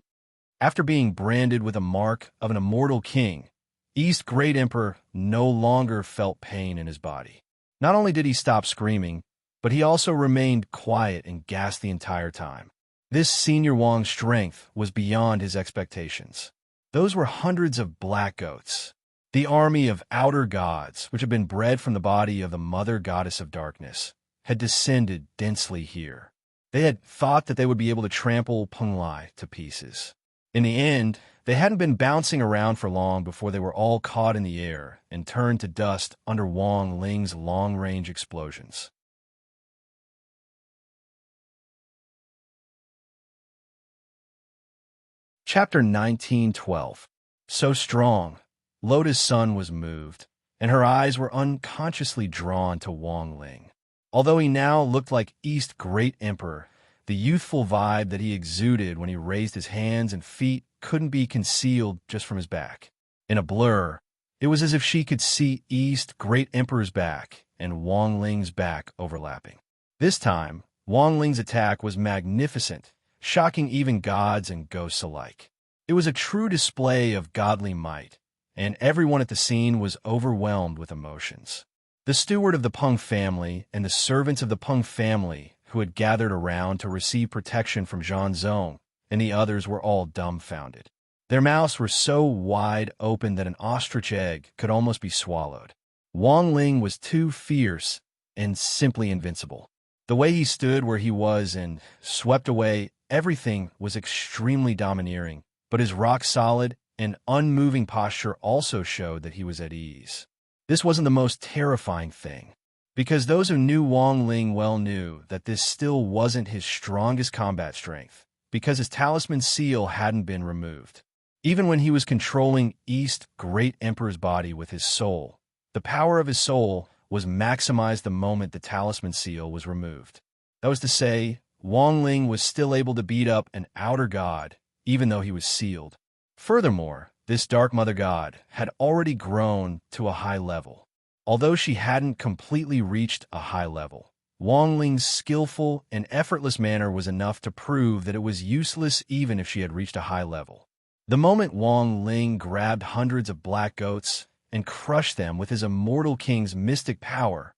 After being branded with a mark of an immortal king, East Great Emperor no longer felt pain in his body. Not only did he stop screaming, but he also remained quiet and gasped the entire time. This senior Wang's strength was beyond his expectations. Those were hundreds of black goats, the army of outer gods, which had been bred from the body of the mother goddess of darkness, had descended densely here. They had thought that they would be able to trample Penglai to pieces. In the end, they hadn't been bouncing around for long before they were all caught in the air and turned to dust under Wang Ling's long-range explosions. Chapter 1912. So strong, Lotus Sun was moved, and her eyes were unconsciously drawn to Wang Ling. Although he now looked like East Great Emperor, the youthful vibe that he exuded when he raised his hands and feet couldn't be concealed just from his back. In a blur, it was as if she could see East Great Emperor's back and Wang Ling's back overlapping. This time, Wang Ling's attack was magnificent, shocking even gods and ghosts alike. It was a true display of godly might, and everyone at the scene was overwhelmed with emotions. The steward of the Peng family and the servants of the Peng family who had gathered around to receive protection from Zhang Zong and the others were all dumbfounded. Their mouths were so wide open that an ostrich egg could almost be swallowed. Wang Ling was too fierce and simply invincible. The way he stood where he was and swept away everything was extremely domineering, but his rock-solid and unmoving posture also showed that he was at ease. This wasn't the most terrifying thing, because those who knew Wang Ling well knew that this still wasn't his strongest combat strength, because his talisman seal hadn't been removed. Even when he was controlling East Great Emperor's body with his soul, the power of his soul was maximized the moment the talisman seal was removed. That was to say, Wang Ling was still able to beat up an outer god, even though he was sealed. Furthermore, this Dark Mother God had already grown to a high level. Although she hadn't completely reached a high level, Wang Ling's skillful and effortless manner was enough to prove that it was useless even if she had reached a high level. The moment Wang Ling grabbed hundreds of black goats and crushed them with his immortal king's mystic power,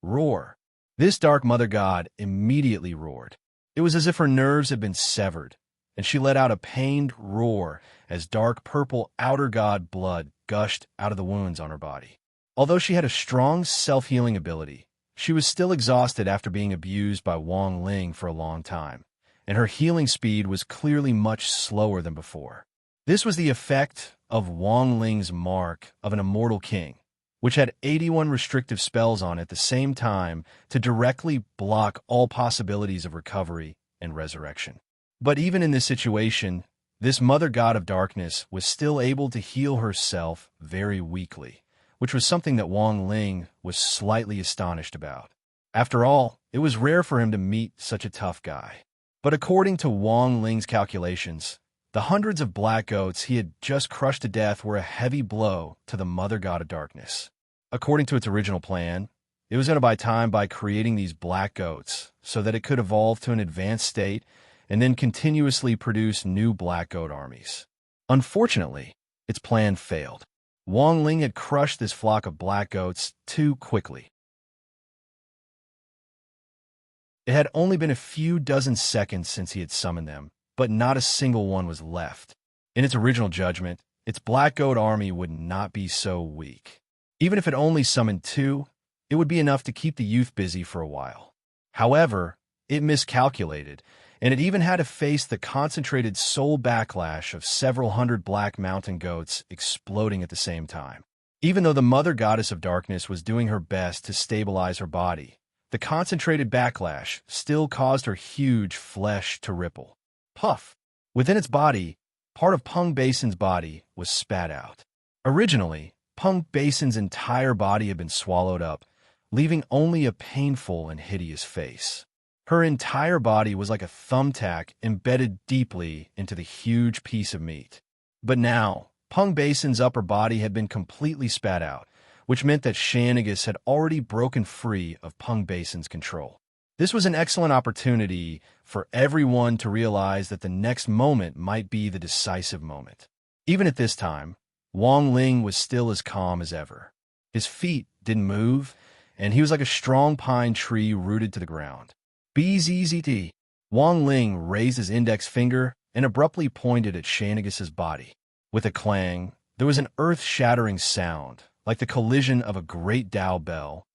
roar. This Dark Mother God immediately roared. It was as if her nerves had been severed, and she let out a pained roar as dark purple outer god blood gushed out of the wounds on her body. Although she had a strong self-healing ability, she was still exhausted after being abused by Wang Ling for a long time, and her healing speed was clearly much slower than before. This was the effect of Wang Ling's mark of an immortal king, which had 81 restrictive spells on it at the same time to directly block all possibilities of recovery and resurrection. But even in this situation, this Mother God of Darkness was still able to heal herself very weakly, which was something that Wang Ling was slightly astonished about. After all, it was rare for him to meet such a tough guy. But according to Wang Ling's calculations, the hundreds of black goats he had just crushed to death were a heavy blow to the Mother God of Darkness. According to its original plan, it was going to buy time by creating these black goats so that it could evolve to an advanced state and then continuously produce new black goat armies. Unfortunately, its plan failed. Wang Ling had crushed this flock of black goats too quickly. It had only been a few dozen seconds since he had summoned them, but not a single one was left. In its original judgment, its black goat army would not be so weak. Even if it only summoned 2, it would be enough to keep the youth busy for a while. However, it miscalculated, and it even had to face the concentrated soul backlash of several hundred black mountain goats exploding at the same time. Even though the Mother Goddess of Darkness was doing her best to stabilize her body, the concentrated backlash still caused her huge flesh to ripple. Puff! Within its body, part of Peng Basin's body was spat out. Originally, Peng Basin's entire body had been swallowed up, leaving only a painful and hideous face. Her entire body was like a thumbtack embedded deeply into the huge piece of meat. But now, Peng Basin's upper body had been completely spat out, which meant that Shanigus had already broken free of Peng Basin's control. This was an excellent opportunity for everyone to realize that the next moment might be the decisive moment. Even at this time, Wang Ling was still as calm as ever. His feet didn't move, and he was like a strong pine tree rooted to the ground. BZZT. Wang Ling raised his index finger and abruptly pointed at Shanigus's body. With a clang, there was an earth-shattering sound, like the collision of a great Tao bell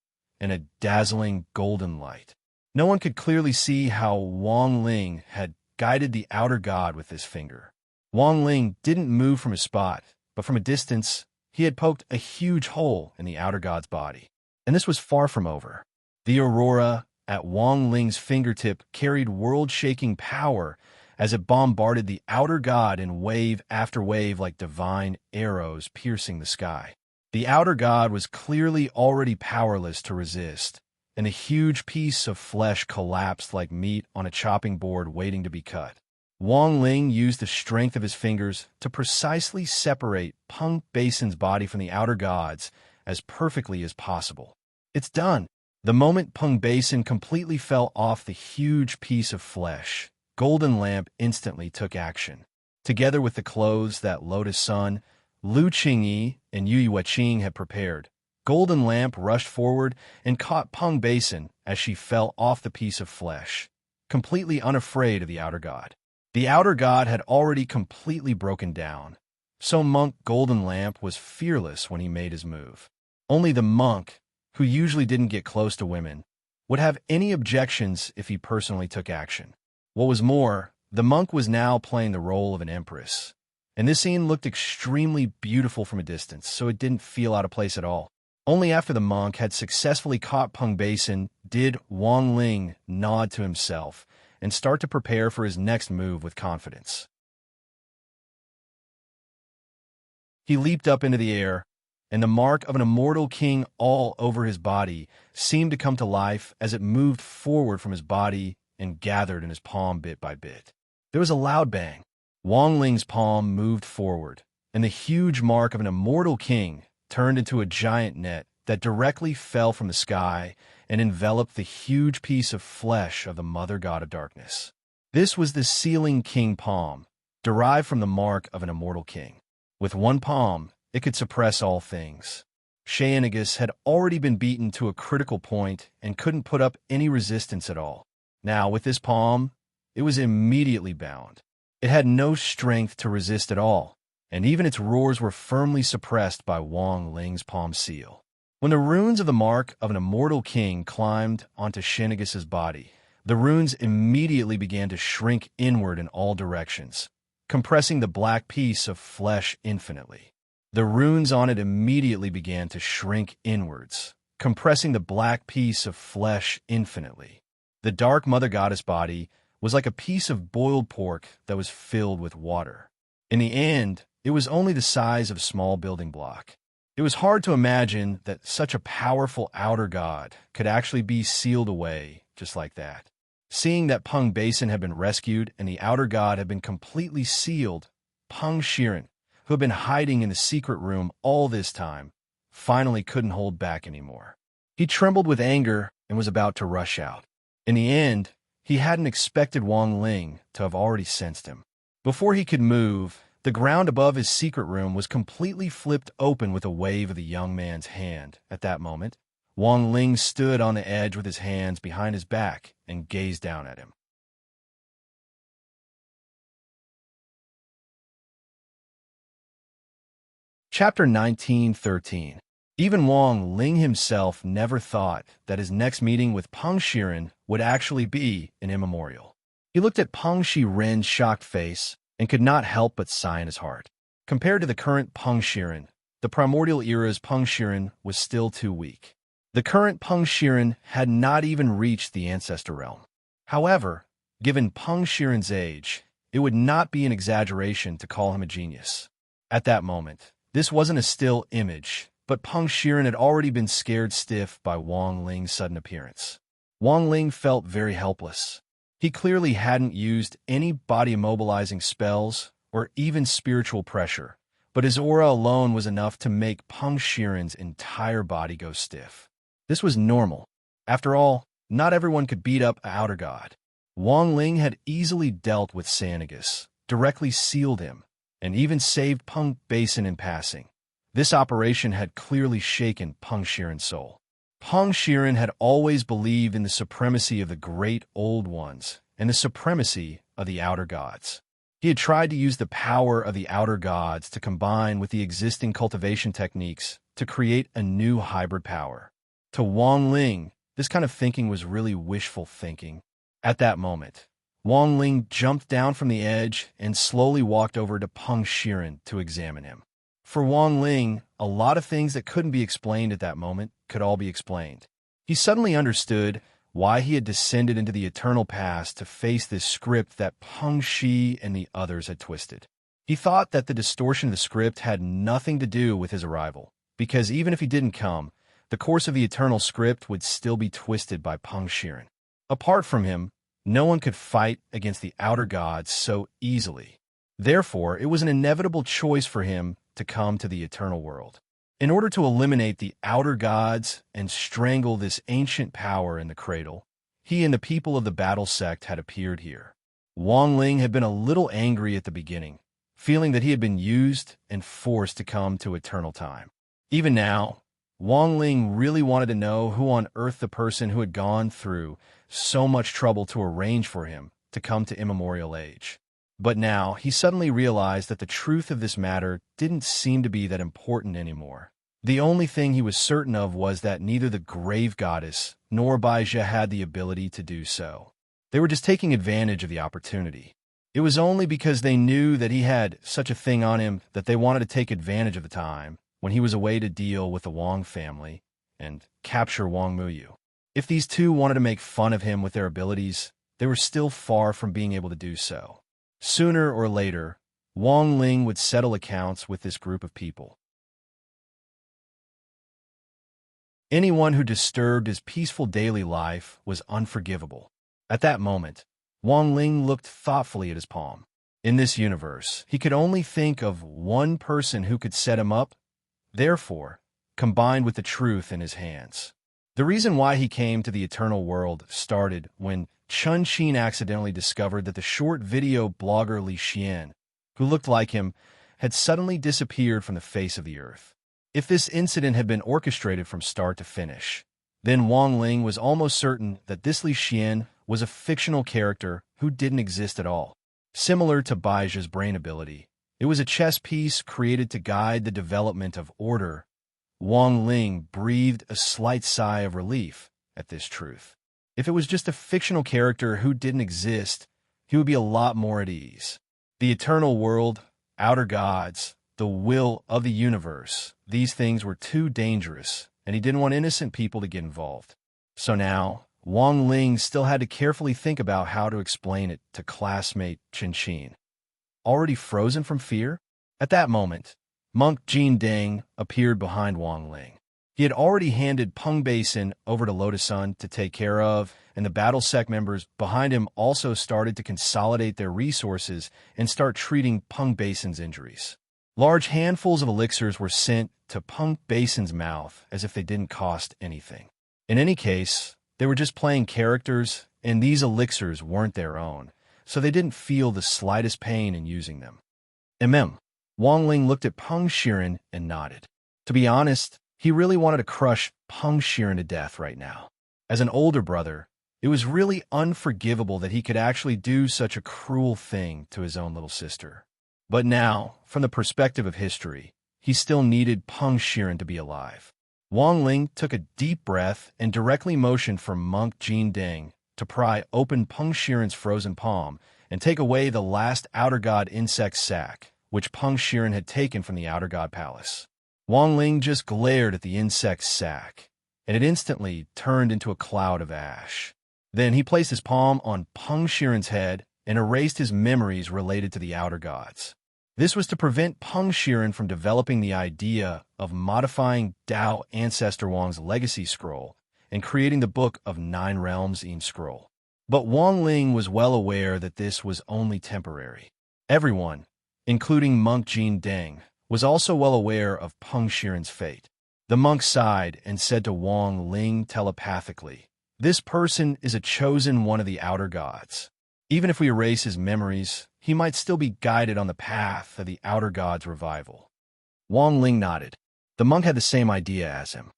and a dazzling golden light. No one could clearly see how Wang Ling had guided the outer god with his finger. Wang Ling didn't move from his spot, but from a distance, he had poked a huge hole in the outer god's body. And this was far from over. The aurora at Wang Ling's fingertip carried world-shaking power as it bombarded the outer god in wave after wave like divine arrows piercing the sky. The outer god was clearly already powerless to resist, and a huge piece of flesh collapsed like meat on a chopping board waiting to be cut. Wang Ling used the strength of his fingers to precisely separate Peng Basin's body from the outer gods as perfectly as possible. It's done. The moment Peng Basin completely fell off the huge piece of flesh, Golden Lamp instantly took action. Together with the clothes that Lotus Sun, Lu Qingyi, and Yu Yueqing had prepared, Golden Lamp rushed forward and caught Peng Basin as she fell off the piece of flesh, completely unafraid of the outer god. The outer god had already completely broken down, so monk Golden Lamp was fearless when he made his move. Only the monk, who usually didn't get close to women, would have any objections if he personally took action. What was more, the monk was now playing the role of an empress, and this scene looked extremely beautiful from a distance, so it didn't feel out of place at all. Only after the monk had successfully caught Peng Basin did Wang Ling nod to himself and start to prepare for his next move with confidence. He leaped up into the air, and the mark of an immortal king all over his body seemed to come to life as it moved forward from his body and gathered in his palm bit by bit. There was a loud bang. Wang Ling's palm moved forward, and the huge mark of an immortal king turned into a giant net that directly fell from the sky and enveloped the huge piece of flesh of the mother god of darkness. This was the sealing king palm, derived from the mark of an immortal king. With one palm, it could suppress all things. Sheanagus had already been beaten to a critical point and couldn't put up any resistance at all. Now, with this palm, it was immediately bound. It had no strength to resist at all, and even its roars were firmly suppressed by Wang Ling's palm seal. When the runes of the mark of an immortal king climbed onto Sheanagus's body, the runes immediately began to shrink inward in all directions, compressing the black piece of flesh infinitely. The runes on it immediately began to shrink inwards, compressing the black piece of flesh infinitely. The dark mother goddess body was like a piece of boiled pork that was filled with water. In the end, it was only the size of a small building block. It was hard to imagine that such a powerful outer god could actually be sealed away just like that. Seeing that Peng Basin had been rescued and the outer god had been completely sealed, Peng Shiren, who had been hiding in the secret room all this time, finally couldn't hold back anymore. He trembled with anger and was about to rush out. In the end, he hadn't expected Wang Ling to have already sensed him. Before he could move, the ground above his secret room was completely flipped open with a wave of the young man's hand. At that moment, Wang Ling stood on the edge with his hands behind his back and gazed down at him. Chapter 1913. Even Wang Ling himself never thought that his next meeting with Peng Shiren would actually be an immemorial. He looked at Peng Shiren's shocked face and could not help but sigh in his heart. Compared to the current Peng Shiren, the primordial era's Peng Shiren was still too weak. The current Peng Shiren had not even reached the ancestor realm. However, given Peng Shiren's age, it would not be an exaggeration to call him a genius. At that moment, this wasn't a still image, but Peng Shiren had already been scared stiff by Wang Ling's sudden appearance. Wang Ling felt very helpless. He clearly hadn't used any body-immobilizing spells or even spiritual pressure, but his aura alone was enough to make Peng Shiren's entire body go stiff. This was normal. After all, not everyone could beat up an outer god. Wang Ling had easily dealt with Sheanagus, directly sealed him, and even saved Peng Basin in passing. This operation had clearly shaken Peng Shiren's soul. Peng Shiren had always believed in the supremacy of the great old ones and the supremacy of the outer gods. He had tried to use the power of the outer gods to combine with the existing cultivation techniques to create a new hybrid power. To Wang Ling, this kind of thinking was really wishful thinking. At that moment, Wang Ling jumped down from the edge and slowly walked over to Peng Shiren to examine him. For Wang Ling, a lot of things that couldn't be explained at that moment could all be explained. He suddenly understood why he had descended into the eternal past to face this script that Peng Shi and the others had twisted. He thought that the distortion of the script had nothing to do with his arrival, because even if he didn't come, the course of the eternal script would still be twisted by Peng Shiren. Apart from him, no one could fight against the outer gods so easily. Therefore, it was an inevitable choice for him to come to the eternal world. In order to eliminate the outer gods and strangle this ancient power in the cradle, he and the people of the battle sect had appeared here. Wang Ling had been a little angry at the beginning, feeling that he had been used and forced to come to eternal time. Even now, Wang Ling really wanted to know who on earth the person who had gone through so much trouble to arrange for him to come to immemorial age. But now he suddenly realized that the truth of this matter didn't seem to be that important anymore. The only thing he was certain of was that neither the grave goddess nor Baizha had the ability to do so. They were just taking advantage of the opportunity. It was only because they knew that he had such a thing on him that they wanted to take advantage of the time when he was away to deal with the Wang family and capture Wang Muyu. If these two wanted to make fun of him with their abilities, they were still far from being able to do so. Sooner or later, Wang Ling would settle accounts with this group of people. Anyone who disturbed his peaceful daily life was unforgivable. At that moment, Wang Ling looked thoughtfully at his palm. In this universe, he could only think of one person who could set him up, therefore, combined with the truth in his hands. The reason why he came to the eternal world started when Chun Xin accidentally discovered that the short video blogger Li Xian, who looked like him, had suddenly disappeared from the face of the earth. If this incident had been orchestrated from start to finish, then Wang Ling was almost certain that this Li Xian was a fictional character who didn't exist at all. Similar to Baizha's brain ability, it was a chess piece created to guide the development of order. Wang Ling breathed a slight sigh of relief at this truth. If it was just a fictional character who didn't exist, he would be a lot more at ease. The eternal world, outer gods, the will of the universe, these things were too dangerous, and he didn't want innocent people to get involved. So now, Wang Ling still had to carefully think about how to explain it to classmate Chen Xin. Already frozen from fear? At that moment, Monk Jin Deng appeared behind Wang Ling. He had already handed Peng Basin over to Lotus Sun to take care of, and the battle sect members behind him also started to consolidate their resources and start treating Peng Basin's injuries. Large handfuls of elixirs were sent to Peng Basin's mouth as if they didn't cost anything. In any case, they were just playing characters, and these elixirs weren't their own, so they didn't feel the slightest pain in using them. Wang Ling looked at Peng Shiren and nodded. To be honest, he really wanted to crush Peng Shiren to death right now. As an older brother, it was really unforgivable that he could actually do such a cruel thing to his own little sister. But now, from the perspective of history, he still needed Peng Shiren to be alive. Wang Ling took a deep breath and directly motioned for Monk Jin Deng to pry open Peng Shiren's frozen palm and take away the last Outer God insect sac, which Peng Shiren had taken from the Outer God Palace. Wang Ling just glared at the insect sac, and it instantly turned into a cloud of ash. Then he placed his palm on Peng Shiren's head and erased his memories related to the Outer Gods. This was to prevent Peng Shiren from developing the idea of modifying Dao Ancestor Wang's legacy scroll and creating the Book of Nine Realms in scroll. But Wang Ling was well aware that this was only temporary. Everyone, including Monk Jin Deng, was also well aware of Peng Shiren's fate. The monk sighed and said to Wang Ling telepathically, "This person is a chosen one of the Outer Gods. Even if we erase his memories, he might still be guided on the path of the Outer Gods' revival." Wang Ling nodded. The monk had the same idea as him.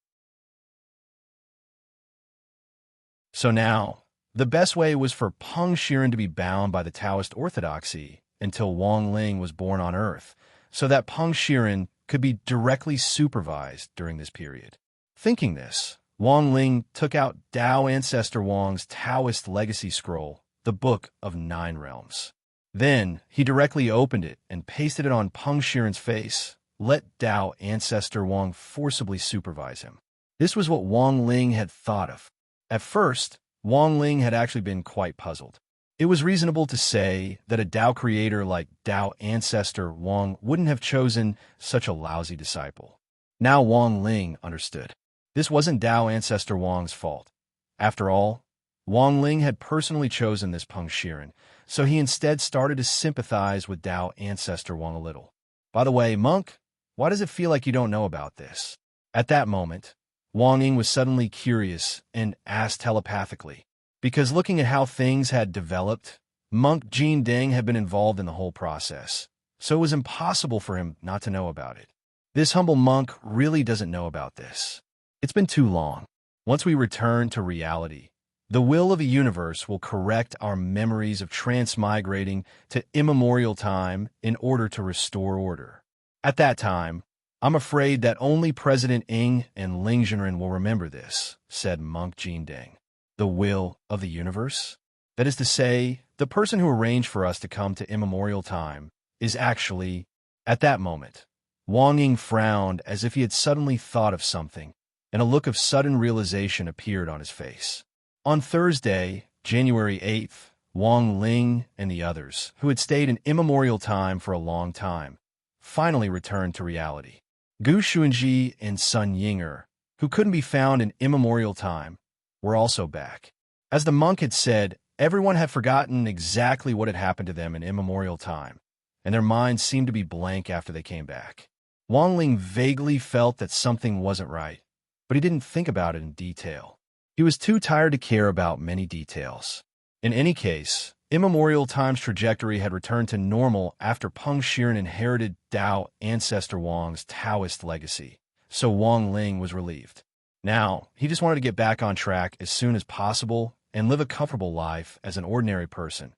So now, the best way was for Peng Shiren to be bound by the Taoist orthodoxy until Wang Ling was born on Earth, so that Peng Shiren could be directly supervised during this period. Thinking this, Wang Ling took out Tao Ancestor Wang's Taoist legacy scroll, the Book of Nine Realms. Then, he directly opened it and pasted it on Peng Shiren's face. Let Tao Ancestor Wang forcibly supervise him. This was what Wang Ling had thought of. At first, Wang Ling had actually been quite puzzled. It was reasonable to say that a Tao creator like Tao Ancestor Wang wouldn't have chosen such a lousy disciple. Now Wang Ling understood. This wasn't Tao Ancestor Wang's fault. After all, Wang Ling had personally chosen this Peng Shiren, so he instead started to sympathize with Tao Ancestor Wang a little. By the way, monk, why does it feel like you don't know about this? At that moment, Wang Ying was suddenly curious and asked telepathically. Because looking at how things had developed, monk Jin Deng had been involved in the whole process, so it was impossible for him not to know about it. This humble monk really doesn't know about this. It's been too long. Once we return to reality, the will of the universe will correct our memories of transmigrating to immemorial time in order to restore order. At that time, I'm afraid that only President Ing and Ling Zhenren will remember this, said monk Jin Deng. The will of the universe? That is to say, the person who arranged for us to come to immemorial time is actually, at that moment. Wang Ying frowned as if he had suddenly thought of something, and a look of sudden realization appeared on his face. On Thursday, January 8th, Wang Ling and the others, who had stayed in immemorial time for a long time, finally returned to reality. Gu Xuanji and Sun Yinger, who couldn't be found in immemorial time, were also back. As the monk had said, everyone had forgotten exactly what had happened to them in immemorial time, and their minds seemed to be blank after they came back. Wang Ling vaguely felt that something wasn't right, but he didn't think about it in detail. He was too tired to care about many details. In any case, immemorial time's trajectory had returned to normal after Peng Shiren inherited Tao Ancestor Wang's Taoist legacy, so Wang Ling was relieved. Now, he just wanted to get back on track as soon as possible and live a comfortable life as an ordinary person.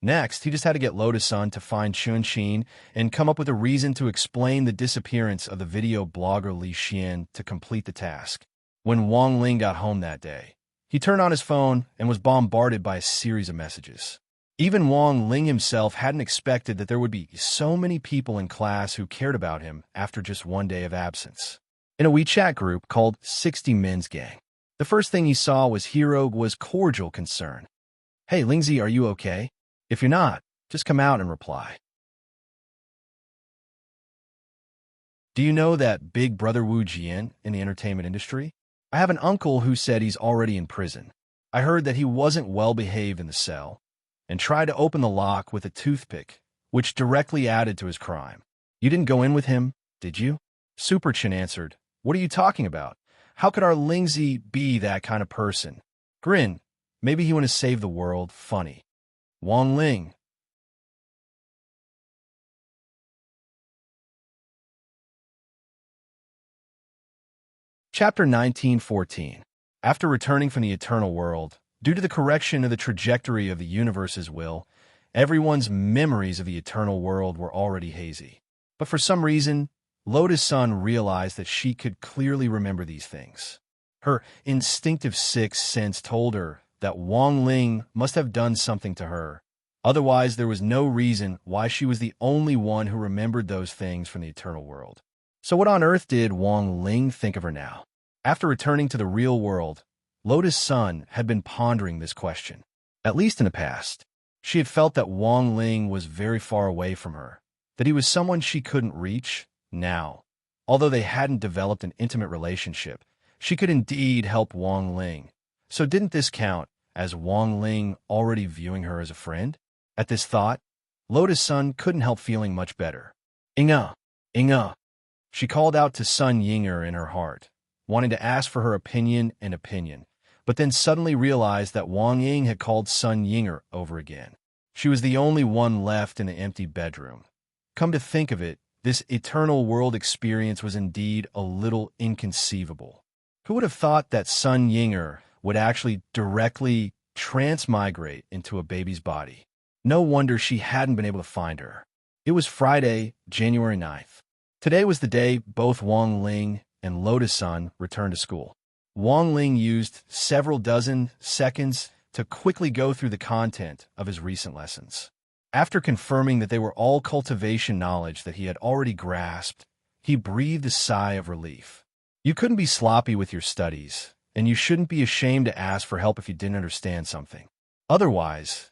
Next, he just had to get Lotus Sun to find Chun Qin and come up with a reason to explain the disappearance of the video blogger Li Xian to complete the task. When Wang Ling got home that day, he turned on his phone and was bombarded by a series of messages. Even Wang Ling himself hadn't expected that there would be so many people in class who cared about him after just one day of absence. In a WeChat group called 60 Men's Gang, the first thing he saw was Hiro's cordial concern. Hey, Lingzi, are you okay? If you're not, just come out and reply. Do you know that Big Brother Wu Jian in the entertainment industry? I have an uncle who said he's already in prison. I heard that he wasn't well behaved in the cell and tried to open the lock with a toothpick, which directly added to his crime. You didn't go in with him, did you? Super Chin answered, what are you talking about? How could our Lingzi be that kind of person? Grin, maybe he wanted to save the world. Funny. Wang Ling. Chapter 1914. After returning from the eternal world, due to the correction of the trajectory of the universe's will, everyone's memories of the eternal world were already hazy. But for some reason, Lotus Sun realized that she could clearly remember these things. Her instinctive sixth sense told her that Wang Ling must have done something to her. Otherwise, there was no reason why she was the only one who remembered those things from the eternal world. So what on earth did Wang Ling think of her now? After returning to the real world, Lotus Sun had been pondering this question. At least in the past, she had felt that Wang Ling was very far away from her, that he was someone she couldn't reach. Now, although they hadn't developed an intimate relationship, she could indeed help Wang Ling. So didn't this count as Wang Ling already viewing her as a friend? At this thought, Lotus Sun couldn't help feeling much better. Inga, Inga. She called out to Sun Yinger in her heart, wanting to ask for her opinion, but then suddenly realized that Wang Ying had called Sun Yinger over again. She was the only one left in the empty bedroom. Come to think of it, this eternal world experience was indeed a little inconceivable. Who would have thought that Sun Yinger would actually directly transmigrate into a baby's body? No wonder she hadn't been able to find her. It was Friday, January 9th. Today was the day both Wang Ling and Lotus Sun returned to school. Wang Ling used several dozen seconds to quickly go through the content of his recent lessons. After confirming that they were all cultivation knowledge that he had already grasped, he breathed a sigh of relief. You couldn't be sloppy with your studies, and you shouldn't be ashamed to ask for help if you didn't understand something. Otherwise,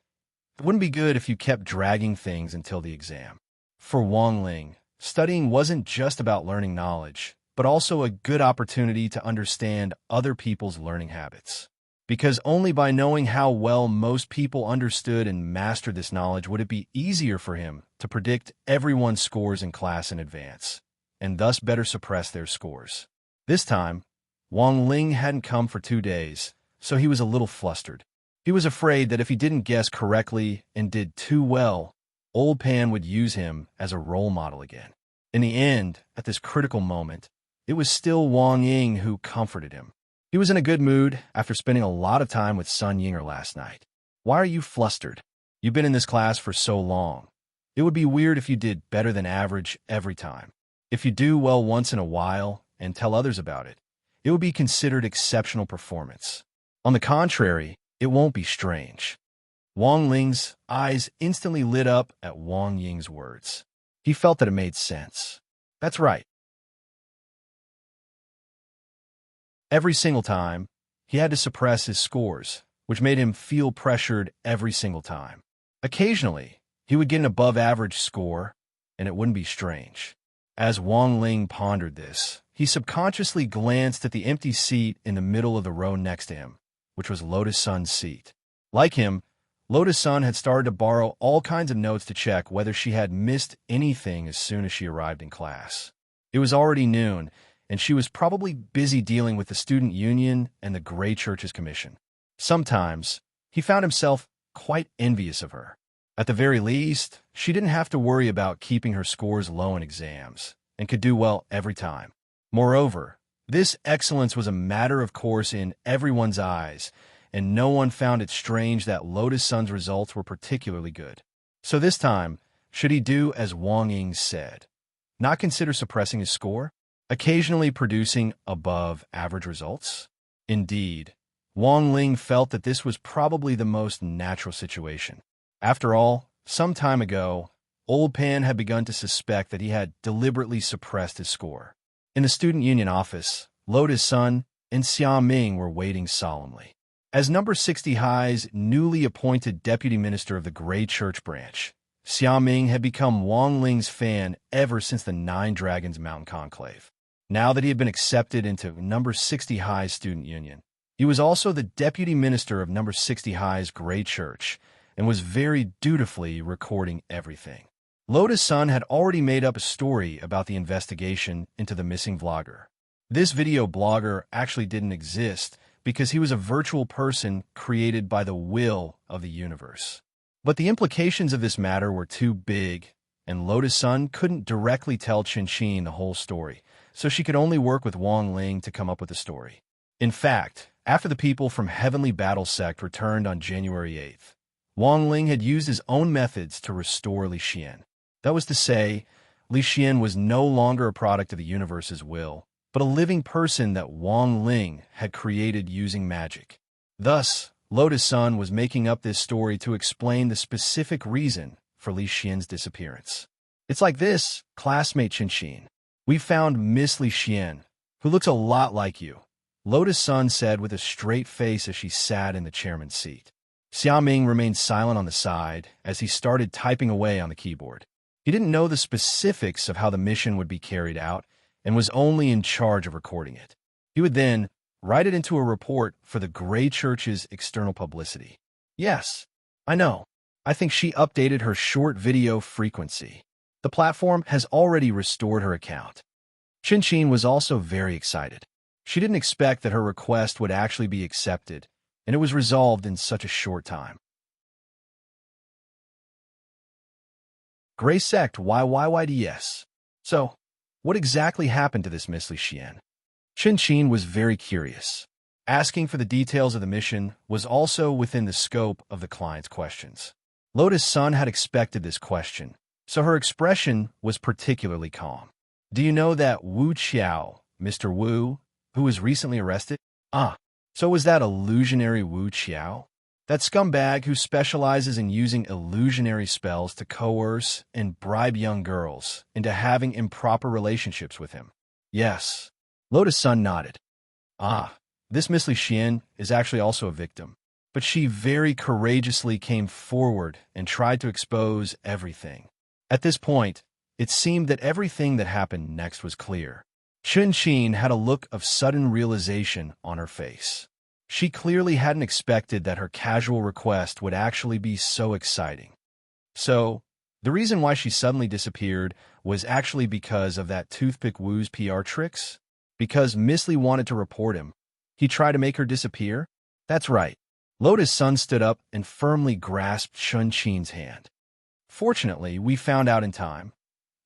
it wouldn't be good if you kept dragging things until the exam. For Wang Ling, studying wasn't just about learning knowledge, but also a good opportunity to understand other people's learning habits. Because only by knowing how well most people understood and mastered this knowledge would it be easier for him to predict everyone's scores in class in advance, and thus better suppress their scores. This time, Wang Ling hadn't come for 2 days, so he was a little flustered. He was afraid that if he didn't guess correctly and did too well, Old Pan would use him as a role model again. In the end, at this critical moment, it was still Wang Ying who comforted him. He was in a good mood after spending a lot of time with Sun Yinger last night. Why are you flustered? You've been in this class for so long. It would be weird if you did better than average every time. If you do well once in a while and tell others about it, it would be considered exceptional performance. On the contrary, it won't be strange. Wang Ling's eyes instantly lit up at Wang Ying's words. He felt that it made sense. That's right. Every single time, he had to suppress his scores, which made him feel pressured every single time. Occasionally, he would get an above-average score, and it wouldn't be strange. As Wang Ling pondered this, he subconsciously glanced at the empty seat in the middle of the row next to him, which was Lotus Sun's seat. Like him, Lotus Sun had started to borrow all kinds of notes to check whether she had missed anything as soon as she arrived in class. It was already noon, and she was probably busy dealing with the student union and the Grey Church's commission. Sometimes, he found himself quite envious of her. At the very least, she didn't have to worry about keeping her scores low in exams, and could do well every time. Moreover, this excellence was a matter of course in everyone's eyes, and no one found it strange that Lotus Sun's results were particularly good. So this time, should he do as Wang Ying said? Not consider suppressing his score? Occasionally producing above-average results? Indeed, Wang Ling felt that this was probably the most natural situation. After all, some time ago, Old Pan had begun to suspect that he had deliberately suppressed his score. In the student union office, Lotus Sun and Xia Ming were waiting solemnly. As number 60 High's newly appointed deputy minister of the Grey Church branch, Xia Ming had become Wang Ling's fan ever since the Nine Dragons Mountain Conclave. Now that he had been accepted into number 60 High's student union, he was also the deputy minister of number 60 High's Grey Church and was very dutifully recording everything. Lotus Sun had already made up a story about the investigation into the missing vlogger. This video blogger actually didn't exist because he was a virtual person created by the will of the universe. But the implications of this matter were too big, and Lotus Sun couldn't directly tell Qin the whole story, so she could only work with Wang Ling to come up with the story. In fact, after the people from Heavenly Battle Sect returned on January 8th, Wang Ling had used his own methods to restore Li Xian. That was to say, Li Xian was no longer a product of the universe's will, but a living person that Wang Ling had created using magic. Thus, Lotus Sun was making up this story to explain the specific reason for Li Xian's disappearance. It's like this, classmate Qin. We found Miss Li Xian, who looks a lot like you, Lotus Sun said with a straight face as she sat in the chairman's seat. Xia Ming remained silent on the side as he started typing away on the keyboard. He didn't know the specifics of how the mission would be carried out and was only in charge of recording it. He would then write it into a report for the Grey Church's external publicity. Yes, I know. I think she updated her short video frequency. The platform has already restored her account. Qin was also very excited. She didn't expect that her request would actually be accepted, and it was resolved in such a short time. Grey Sect YYYDS. So, what exactly happened to this Miss Li Xian? Qin was very curious. Asking for the details of the mission was also within the scope of the client's questions. Lotus Sun had expected this question, so her expression was particularly calm. Do you know that Wu Qiao, Mr. Wu, who was recently arrested? Ah, so was that illusionary Wu Qiao? That scumbag who specializes in using illusionary spells to coerce and bribe young girls into having improper relationships with him. Yes. Lotus Sun nodded. Ah, this Miss Li Xian is actually also a victim, but she very courageously came forward and tried to expose everything. At this point, it seemed that everything that happened next was clear. Chun Qin had a look of sudden realization on her face. She clearly hadn't expected that her casual request would actually be so exciting. So, the reason why she suddenly disappeared was actually because of that Toothpick Wu's PR tricks? Because Miss Li wanted to report him. He tried to make her disappear? That's right. Lotus Sun stood up and firmly grasped Chun Qin's hand. Fortunately, we found out in time.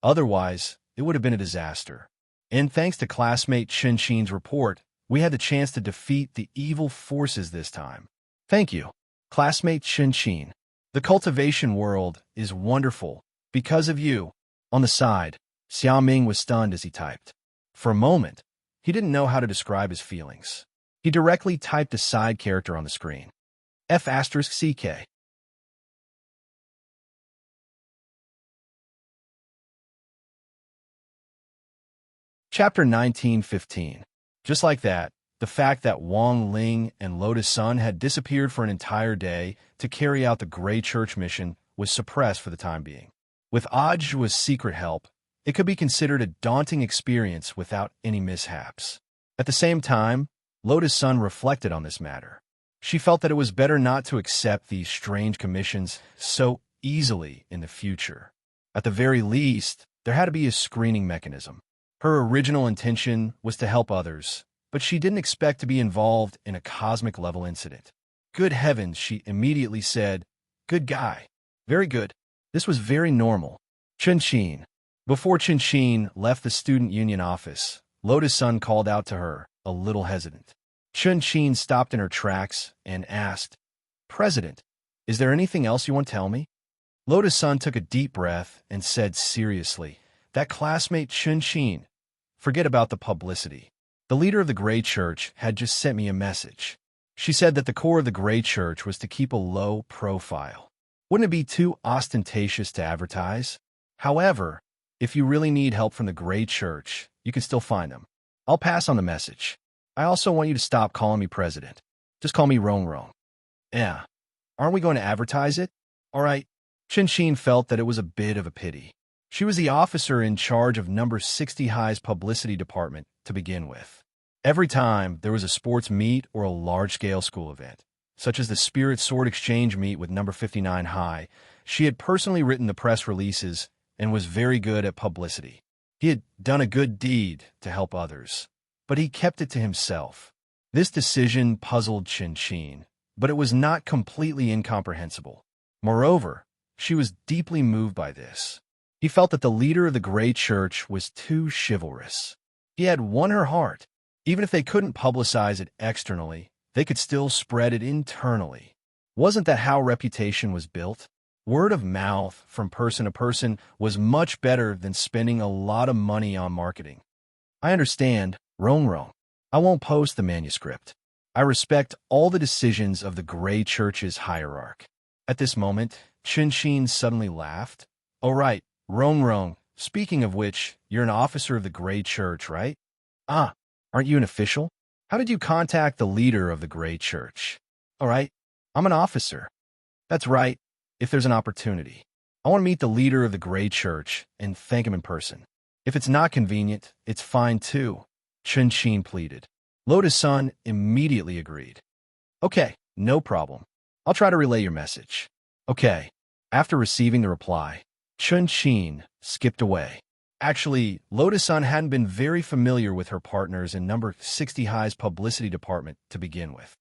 Otherwise, it would have been a disaster. And thanks to classmate Chun Qin's report, we had the chance to defeat the evil forces this time. Thank you, classmate Chun Qin. The cultivation world is wonderful because of you. On the side, Xiaoming was stunned as he typed. For a moment, he didn't know how to describe his feelings. He directly typed a side character on the screen. F***CK. Chapter 1915. Just like that, the fact that Wang Ling and Lotus Sun had disappeared for an entire day to carry out the Grey Church mission was suppressed for the time being. With Ajwa's secret help, it could be considered a daunting experience without any mishaps. At the same time, Lotus Sun reflected on this matter. She felt that it was better not to accept these strange commissions so easily in the future. At the very least, there had to be a screening mechanism. Her original intention was to help others, but she didn't expect to be involved in a cosmic-level incident. Good heavens, she immediately said, "Good guy. Very good." This was very normal. Chun Qin. Before Chun Qin left the student union office, Lotus Sun called out to her, a little hesitant. Chun Qin stopped in her tracks and asked, "President, is there anything else you want to tell me?" Lotus Sun took a deep breath and said seriously, "That classmate Chun Qin, forget about the publicity. The leader of the Grey Church had just sent me a message. She said that the core of the Grey Church was to keep a low profile. Wouldn't it be too ostentatious to advertise? However, if you really need help from the Grey Church, you can still find them. I'll pass on the message. I also want you to stop calling me president. Just call me Rong Rong." Yeah. Aren't we going to advertise it? All right. Chun Qin felt that it was a bit of a pity. She was the officer in charge of number 60 High's publicity department to begin with. Every time there was a sports meet or a large-scale school event, such as the Spirit Sword Exchange meet with number 59 High, she had personally written the press releases and was very good at publicity. He had done a good deed to help others, but he kept it to himself. This decision puzzled Chun Qin, but it was not completely incomprehensible. Moreover, she was deeply moved by this. He felt that the leader of the Grey Church was too chivalrous. He had won her heart. Even if they couldn't publicize it externally, they could still spread it internally. Wasn't that how reputation was built? Word of mouth from person to person was much better than spending a lot of money on marketing. I understand, Rong Rong. I won't post the manuscript. I respect all the decisions of the Grey Church's hierarch. At this moment, Chun Qin suddenly laughed. Oh right, Rong Rong, speaking of which, you're an officer of the Grey Church, right? Ah, aren't you an official? How did you contact the leader of the Grey Church? All right, I'm an officer. That's right, if there's an opportunity. I want to meet the leader of the Grey Church and thank him in person. If it's not convenient, it's fine too, Chun Qin pleaded. Lotus Sun immediately agreed. Okay, no problem. I'll try to relay your message. Okay. After receiving the reply, Chun Qin skipped away. Actually, Lotus Sun hadn't been very familiar with her partners in number 60 High's publicity department to begin with.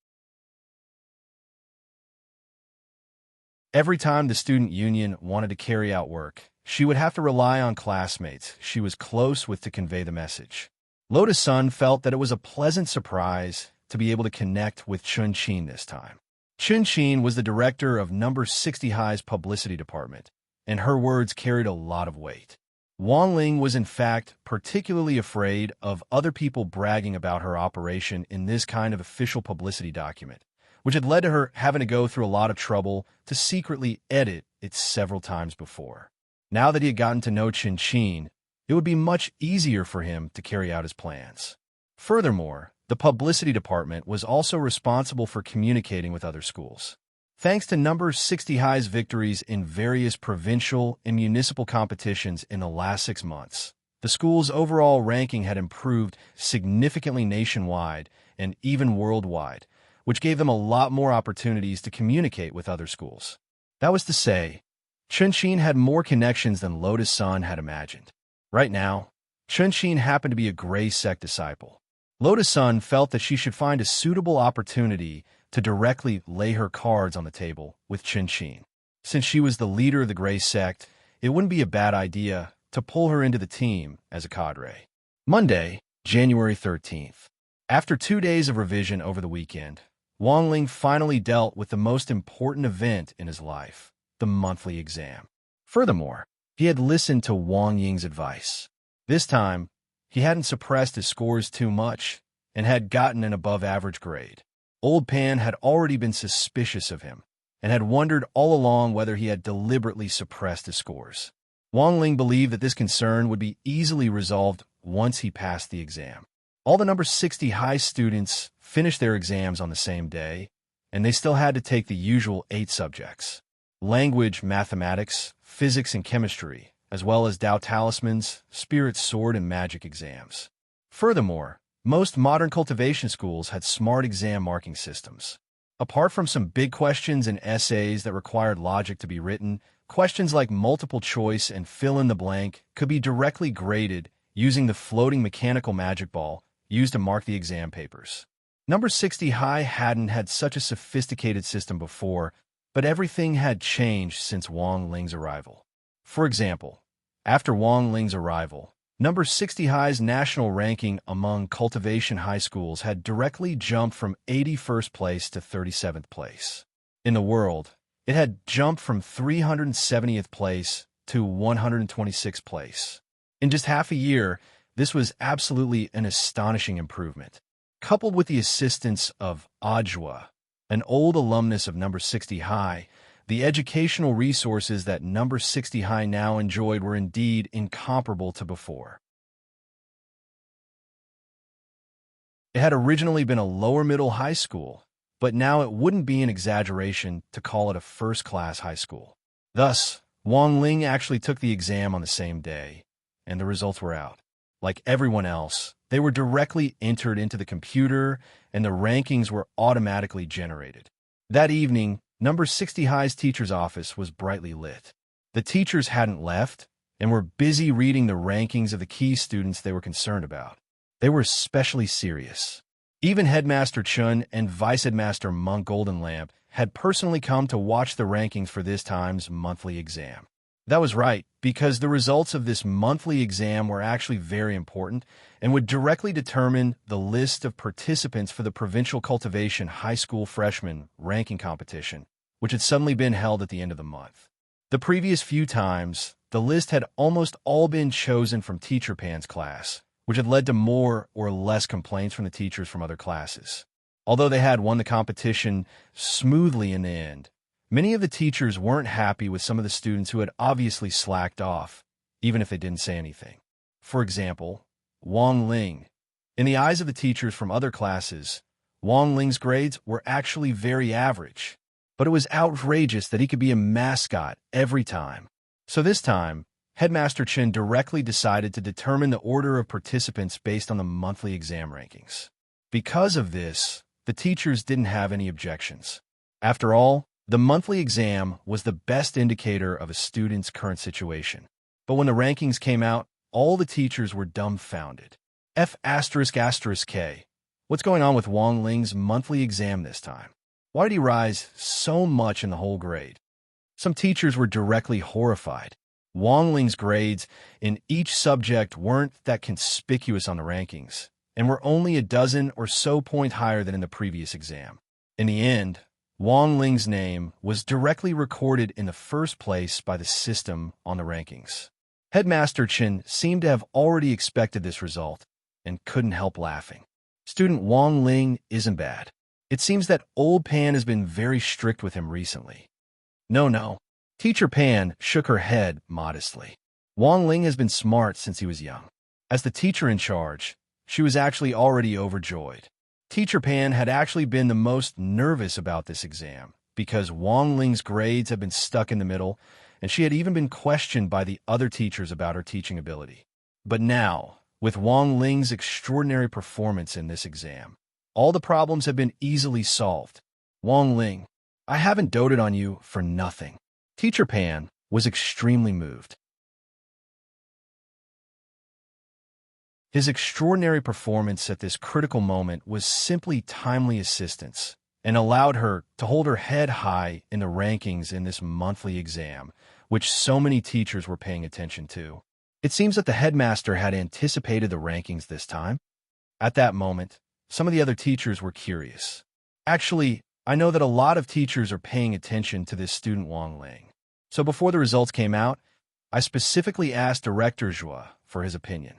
Every time the student union wanted to carry out work, she would have to rely on classmates she was close with to convey the message. Lotus Sun felt that it was a pleasant surprise to be able to connect with Chun Qin this time. Chun Xin was the director of number 60 High's publicity department, and her words carried a lot of weight. Wang Ling was in fact particularly afraid of other people bragging about her operation in this kind of official publicity document, which had led to her having to go through a lot of trouble to secretly edit it several times before. Now that he had gotten to know Chun Xin, it would be much easier for him to carry out his plans. Furthermore, the publicity department was also responsible for communicating with other schools. Thanks to number 60 High's victories in various provincial and municipal competitions in the last 6 months, the school's overall ranking had improved significantly nationwide and even worldwide, which gave them a lot more opportunities to communicate with other schools. That was to say, Chun Xin had more connections than Lotus Sun had imagined. Right now, Chun Xin happened to be a Gray Sect disciple. Lotus Sun felt that she should find a suitable opportunity to directly lay her cards on the table with Chun Xin. Since she was the leader of the Gray Sect, it wouldn't be a bad idea to pull her into the team as a cadre. Monday, January 13th. After 2 days of revision over the weekend, Wang Ling finally dealt with the most important event in his life, the monthly exam. Furthermore, he had listened to Wang Ying's advice. This time, he hadn't suppressed his scores too much and had gotten an above-average grade. Old Pan had already been suspicious of him and had wondered all along whether he had deliberately suppressed his scores. Wang Ling believed that this concern would be easily resolved once he passed the exam. All the number 60 High students finished their exams on the same day, and they still had to take the usual 8 subjects: language, mathematics, physics, and chemistry, as well as Tao Talisman's, Spirit Sword, and Magic exams. Furthermore, most modern cultivation schools had smart exam marking systems. Apart from some big questions and essays that required logic to be written, questions like multiple choice and fill in the blank could be directly graded using the floating mechanical magic ball used to mark the exam papers. Number 60 High hadn't had such a sophisticated system before, but everything had changed since Wang Ling's arrival. For example, after Wang Ling's arrival, number 60 High's national ranking among cultivation high schools had directly jumped from 81st place to 37th place. In the world, it had jumped from 370th place to 126th place. In just half a year, this was absolutely an astonishing improvement. Coupled with the assistance of Ajwa, an old alumnus of number 60 High, the educational resources that number 60 High now enjoyed were indeed incomparable to before. It had originally been a lower-middle high school, but now it wouldn't be an exaggeration to call it a first-class high school. Thus, Wang Ling actually took the exam on the same day, and the results were out. Like everyone else, they were directly entered into the computer, and the rankings were automatically generated. That evening, number 60 High's teacher's office was brightly lit. The teachers hadn't left and were busy reading the rankings of the key students they were concerned about. They were especially serious. Even Headmaster Chun and Vice Headmaster Monk Goldenlamp had personally come to watch the rankings for this time's monthly exam. That was right, because the results of this monthly exam were actually very important and would directly determine the list of participants for the Provincial Cultivation High School Freshman ranking competition, which had suddenly been held at the end of the month. The previous few times, the list had almost all been chosen from Teacher Pan's class, which had led to more or less complaints from the teachers from other classes. Although they had won the competition smoothly in the end, many of the teachers weren't happy with some of the students who had obviously slacked off, even if they didn't say anything. For example, Wang Ling. In the eyes of the teachers from other classes, Wang Ling's grades were actually very average, but it was outrageous that he could be a mascot every time. So this time, Headmaster Chen directly decided to determine the order of participants based on the monthly exam rankings. Because of this, the teachers didn't have any objections. After all, the monthly exam was the best indicator of a student's current situation. But when the rankings came out, all the teachers were dumbfounded. F***K. What's going on with Wang Ling's monthly exam this time? Why did he rise so much in the whole grade? Some teachers were directly horrified. Wang Ling's grades in each subject weren't that conspicuous on the rankings, and were only a dozen or so points higher than in the previous exam. In the end, Wang Ling's name was directly recorded in the first place by the system on the rankings. Headmaster Chen seemed to have already expected this result and couldn't help laughing. Student Wang Ling isn't bad. It seems that old Pan has been very strict with him recently. No. Teacher Pan shook her head modestly. Wang Ling has been smart since he was young. As the teacher in charge, she was actually already overjoyed. Teacher Pan had actually been the most nervous about this exam because Wang Ling's grades had been stuck in the middle, and she had even been questioned by the other teachers about her teaching ability. But now, with Wang Ling's extraordinary performance in this exam, all the problems have been easily solved. Wang Ling, I haven't doted on you for nothing. Teacher Pan was extremely moved. His extraordinary performance at this critical moment was simply timely assistance and allowed her to hold her head high in the rankings in this monthly exam, which so many teachers were paying attention to. It seems that the headmaster had anticipated the rankings this time. At that moment, some of the other teachers were curious. Actually, I know that a lot of teachers are paying attention to this student Wang Ling. So before the results came out, I specifically asked Director Zhua for his opinion.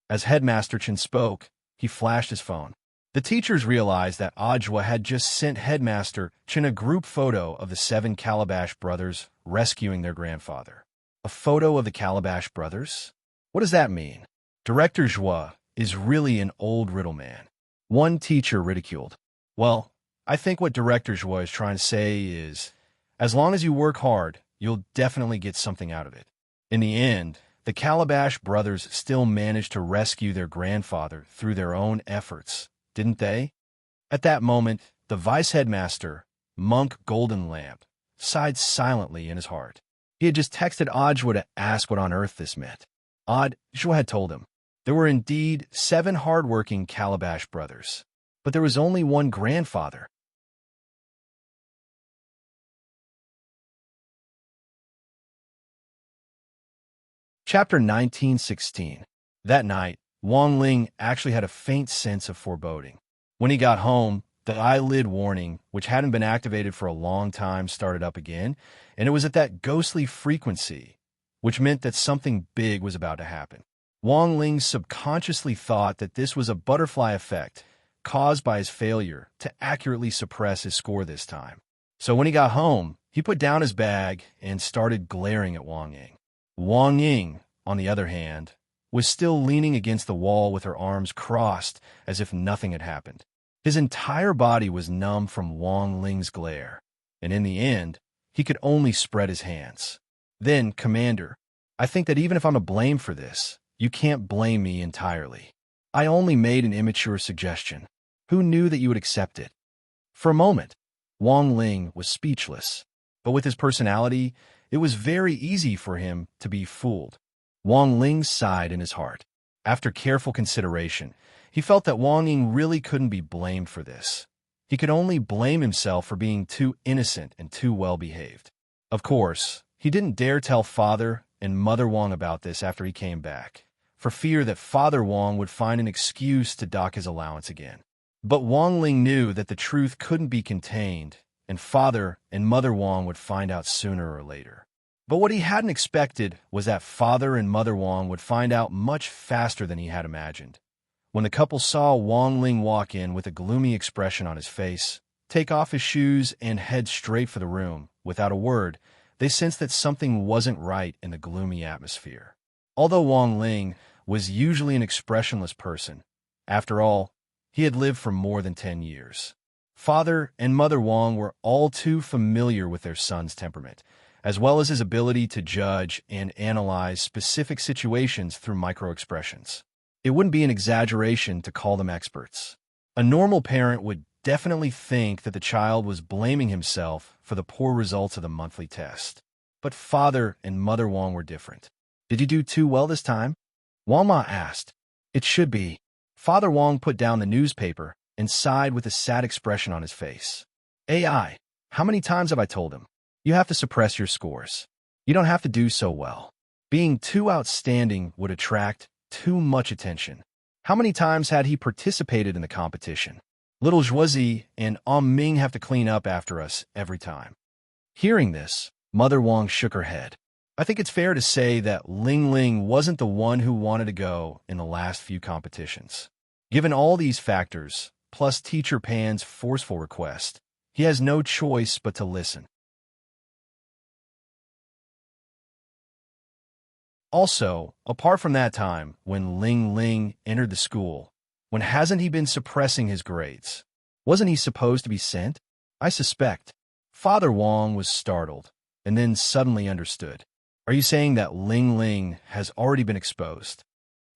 As Headmaster Chen spoke, he flashed his phone. The teachers realized that Zhua had just sent Headmaster Chen a group photo of the 7 Calabash brothers rescuing their grandfather. A photo of the Calabash brothers? What does that mean? Director Zhua is really an old riddle man. One teacher ridiculed. Well, I think what Director Zhua is trying to say is, as long as you work hard, you'll definitely get something out of it. In the end, the Calabash brothers still managed to rescue their grandfather through their own efforts, didn't they? At that moment, the vice headmaster, Monk Golden Lamp, sighed silently in his heart. He had just texted Zhua to ask what on earth this meant. Zhua had told him. There were indeed 7 hard-working Calabash brothers, but there was only one grandfather. Chapter 1916. That night, Wang Ling actually had a faint sense of foreboding. When he got home, the eyelid warning, which hadn't been activated for a long time, started up again, and it was at that ghostly frequency, which meant that something big was about to happen. Wang Ling subconsciously thought that this was a butterfly effect caused by his failure to accurately suppress his score this time. So when he got home, he put down his bag and started glaring at Wang Ying. Wang Ying, on the other hand, was still leaning against the wall with her arms crossed as if nothing had happened. His entire body was numb from Wang Ling's glare, and in the end, he could only spread his hands. Then, Commander, I think that even if I'm to blame for this, you can't blame me entirely. I only made an immature suggestion. Who knew that you would accept it? For a moment, Wang Ling was speechless, but with his personality, it was very easy for him to be fooled. Wang Ling sighed in his heart. After careful consideration, he felt that Wang Ying really couldn't be blamed for this. He could only blame himself for being too innocent and too well-behaved. Of course, he didn't dare tell Father and Mother Wang about this after he came back, for fear that Father Wang would find an excuse to dock his allowance again. But Wang Ling knew that the truth couldn't be contained, and Father and Mother Wang would find out sooner or later. But what he hadn't expected was that Father and Mother Wang would find out much faster than he had imagined. When the couple saw Wang Ling walk in with a gloomy expression on his face, take off his shoes, and head straight for the room, without a word, they sensed that something wasn't right in the gloomy atmosphere. Although Wang Ling was usually an expressionless person, after all, he had lived for more than 10 years. Father and Mother Wang were all too familiar with their son's temperament, as well as his ability to judge and analyze specific situations through microexpressions. It wouldn't be an exaggeration to call them experts. A normal parent would definitely think that the child was blaming himself for the poor results of the monthly test. But Father and Mother Wang were different. Did you do too well this time? Wang Ma asked. It should be. Father Wang put down the newspaper and sighed with a sad expression on his face. AI, how many times have I told him? You have to suppress your scores. You don't have to do so well. Being too outstanding would attract too much attention. How many times had he participated in the competition? Little Zhuozi and Ming have to clean up after us every time. Hearing this, Mother Wang shook her head. I think it's fair to say that Ling Ling wasn't the one who wanted to go in the last few competitions. Given all these factors, plus Teacher Pan's forceful request, he has no choice but to listen. Also, apart from that time when Ling Ling entered the school, when hasn't he been suppressing his grades? Wasn't he supposed to be sent? I suspect. Father Wang was startled, and then suddenly understood. Are you saying that Ling Ling has already been exposed?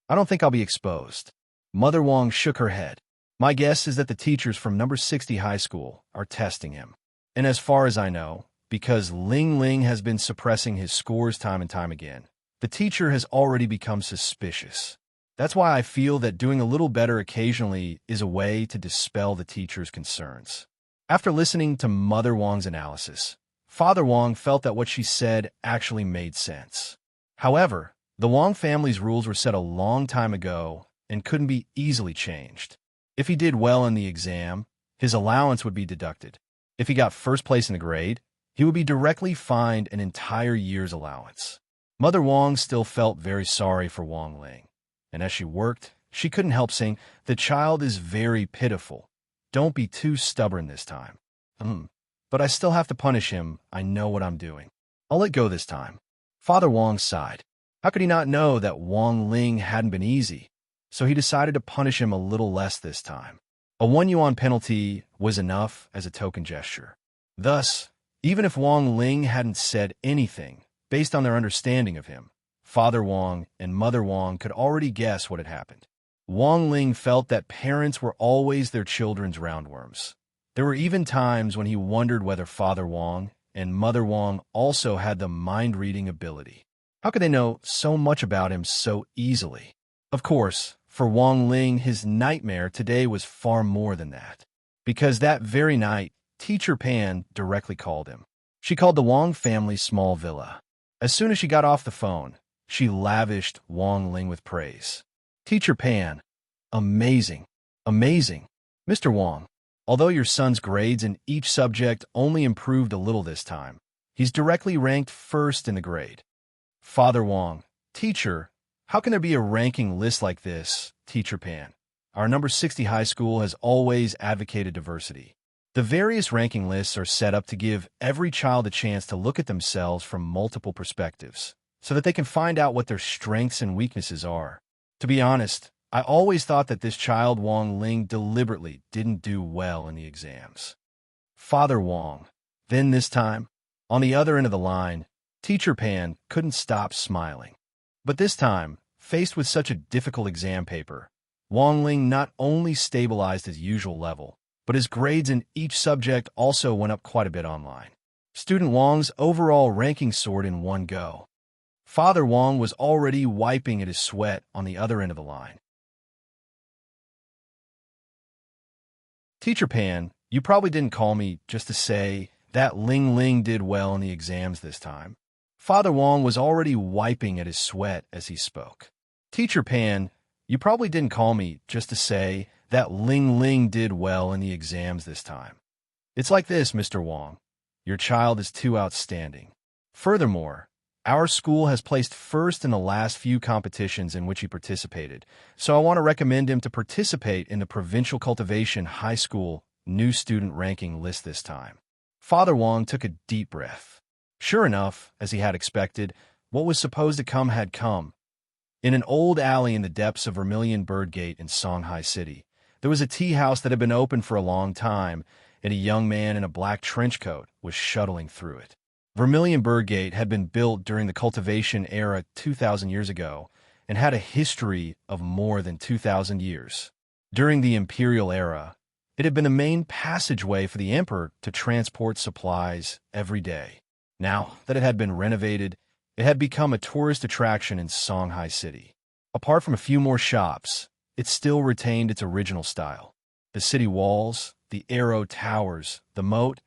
I don't think I'll be exposed. Mother Wang shook her head. My guess is that the teachers from number 60 high school are testing him. And as far as I know, because Ling Ling has been suppressing his scores time and time again, the teacher has already become suspicious. That's why I feel that doing a little better occasionally is a way to dispel the teacher's concerns. After listening to Mother Wang's analysis, Father Wang felt that what she said actually made sense. However, the Wang family's rules were set a long time ago and couldn't be easily changed. If he did well in the exam, his allowance would be deducted. If he got first place in the grade, he would be directly fined an entire year's allowance. Mother Wang still felt very sorry for Wang Ling, and as she worked, she couldn't help saying, "The child is very pitiful. Don't be too stubborn this time." But I still have to punish him. I know what I'm doing. I'll let go this time. Father Wang sighed. How could he not know that Wang Ling hadn't been easy? So he decided to punish him a little less this time. A 1 yuan penalty was enough as a token gesture. Thus, even if Wang Ling hadn't said anything, based on their understanding of him, Father Wang and Mother Wang could already guess what had happened. Wang Ling felt that parents were always their children's roundworms. There were even times when he wondered whether Father Wang and Mother Wang also had the mind-reading ability. How could they know so much about him so easily? Of course, for Wang Ling, his nightmare today was far more than that. Because that very night, Teacher Pan directly called him. She called the Wang family's small villa. As soon as she got off the phone, she lavished Wang Ling with praise. Teacher Pan, amazing, amazing. Mr. Wang, although your son's grades in each subject only improved a little this time, he's directly ranked first in the grade. Father Wang, teacher, how can there be a ranking list like this, Teacher Pan? Our number 60 high school has always advocated diversity. The various ranking lists are set up to give every child a chance to look at themselves from multiple perspectives, so that they can find out what their strengths and weaknesses are. To be honest, I always thought that this child Wang Ling deliberately didn't do well in the exams. Father Wang. Then this time, on the other end of the line, Teacher Pan couldn't stop smiling. But this time, faced with such a difficult exam paper, Wang Ling not only stabilized his usual level, but his grades in each subject also went up quite a bit online. Student Wang's overall ranking soared in one go. Father Wang was already wiping at his sweat on the other end of the line. Teacher Pan, you probably didn't call me just to say that Ling Ling did well in the exams this time. Father Wang was already wiping at his sweat as he spoke. Teacher Pan, you probably didn't call me just to say that Ling Ling did well in the exams this time. It's like this, Mr. Wang. Your child is too outstanding. Furthermore, our school has placed first in the last few competitions in which he participated, so I want to recommend him to participate in the Provincial Cultivation High School new student ranking list this time. Father Wang took a deep breath. Sure enough, as he had expected, what was supposed to come had come. In an old alley in the depths of Vermilion Bird Gate in Songhai City, there was a tea house that had been open for a long time, and a young man in a black trench coat was shuttling through it. Vermilion Bird Gate had been built during the cultivation era 2,000 years ago and had a history of more than 2,000 years. During the imperial era, it had been the main passageway for the emperor to transport supplies every day. Now that it had been renovated, it had become a tourist attraction in Songhai City. Apart from a few more shops, it still retained its original style. The city walls, the arrow towers, the moat,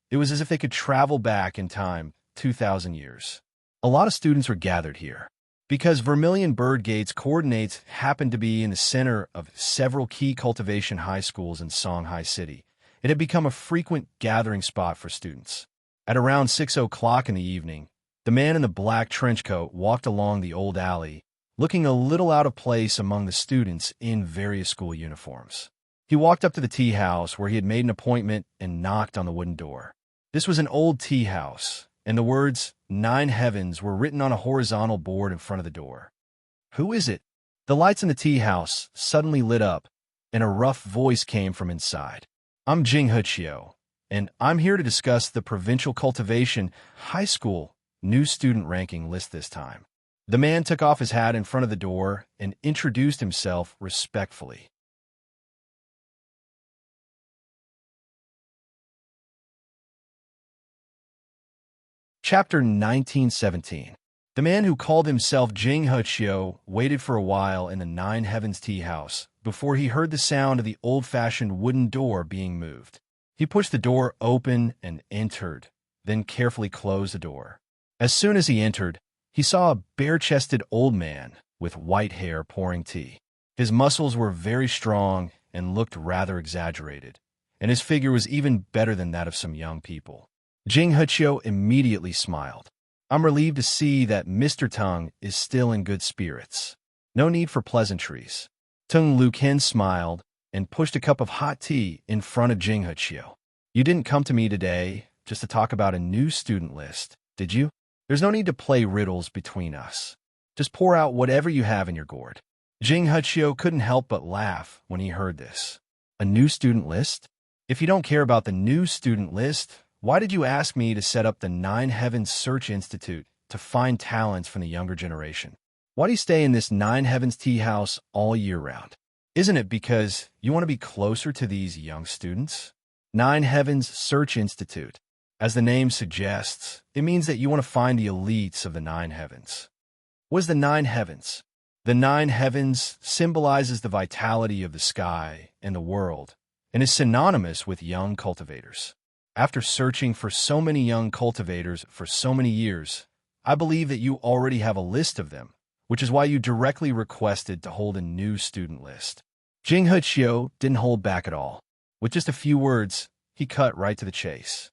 it was as if they could travel back in time 2,000 years. A lot of students were gathered here. Because Vermilion Bird Gate's coordinates happened to be in the center of several key cultivation high schools in Songhai City, it had become a frequent gathering spot for students. At around 6 o'clock in the evening, the man in the black trench coat walked along the old alley, looking a little out of place among the students in various school uniforms. He walked up to the tea house where he had made an appointment and knocked on the wooden door. This was an old tea house, and the words "Nine Heavens" were written on a horizontal board in front of the door. "Who is it?" The lights in the tea house suddenly lit up, and a rough voice came from inside. "I'm Jing Huchio, and I'm here to discuss the Provincial Cultivation High School new student ranking list this time." The man took off his hat in front of the door and introduced himself respectfully. Chapter 1917. The man who called himself Jing Huchio waited for a while in the Nine Heavens tea house before he heard the sound of the old-fashioned wooden door being moved. He pushed the door open and entered, then carefully closed the door. As soon as he entered, he saw a bare-chested old man with white hair pouring tea. His muscles were very strong and looked rather exaggerated, and his figure was even better than that of some young people. Jing Huchio immediately smiled. "I'm relieved to see that Mr. Tung is still in good spirits. No need for pleasantries." Tung Luken smiled and pushed a cup of hot tea in front of Jing Huchio. "You didn't come to me today just to talk about a new student list, did you? There's no need to play riddles between us. Just pour out whatever you have in your gourd." Jing Huchio couldn't help but laugh when he heard this. "A new student list? If you don't care about the new student list, why did you ask me to set up the Nine Heavens Search Institute to find talents from the younger generation? Why do you stay in this Nine Heavens tea house all year round? Isn't it because you want to be closer to these young students? Nine Heavens Search Institute. As the name suggests, it means that you want to find the elites of the Nine Heavens. What is the Nine Heavens? The Nine Heavens symbolizes the vitality of the sky and the world, and is synonymous with young cultivators. After searching for so many young cultivators for so many years, I believe that you already have a list of them, which is why you directly requested to hold a new student list." Jing Huchio didn't hold back at all. With just a few words, he cut right to the chase.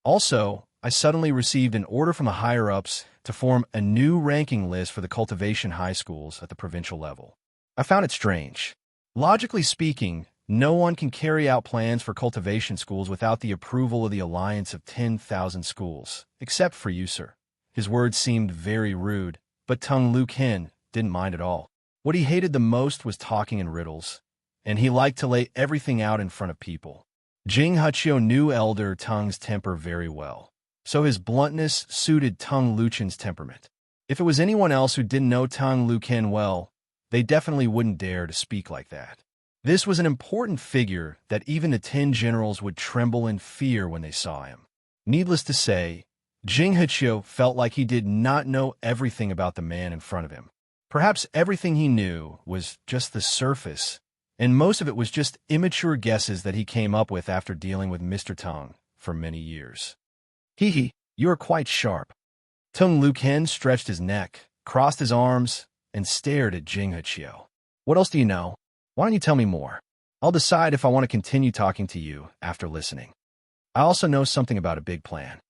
"Also, I suddenly received an order from the higher-ups to form a new ranking list for the cultivation high schools at the provincial level. I found it strange. Logically speaking, no one can carry out plans for cultivation schools without the approval of the alliance of 10,000 schools, except for you, sir." His words seemed very rude, but Tung Luken didn't mind at all. What he hated the most was talking in riddles, and he liked to lay everything out in front of people. Jing Huchio knew Elder Tung's temper very well, so his bluntness suited Tung Luchen's temperament. If it was anyone else who didn't know Tung Luken well, they definitely wouldn't dare to speak like that. This was an important figure that even the 10 generals would tremble in fear when they saw him. Needless to say, Jing Huchio felt like he did not know everything about the man in front of him. Perhaps everything he knew was just the surface, and most of it was just immature guesses that he came up with after dealing with Mr. Tung for many years. "Hee, you are quite sharp." Tung Luken stretched his neck, crossed his arms, and stared at Jing Huchio. "What else do you know? Why don't you tell me more? I'll decide if I want to continue talking to you after listening. I also know something about a big plan."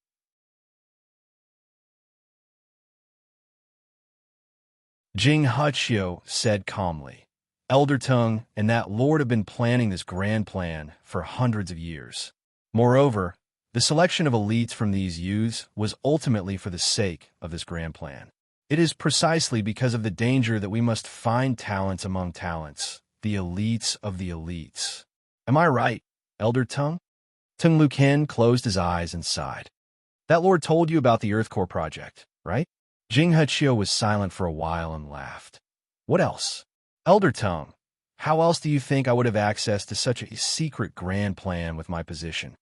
Jing Huchio said calmly. "Elder Tung and that lord have been planning this grand plan for hundreds of years. Moreover, the selection of elites from these youths was ultimately for the sake of this grand plan. It is precisely because of the danger that we must find talents among talents, the elites of the elites. Am I right, Elder Tung?" Tung Luken closed his eyes and sighed. "That lord told you about the Earth Core project, right?" Jing Huchio was silent for a while and laughed. "What else? Elder Tung, how else do you think I would have access to such a secret grand plan with my position?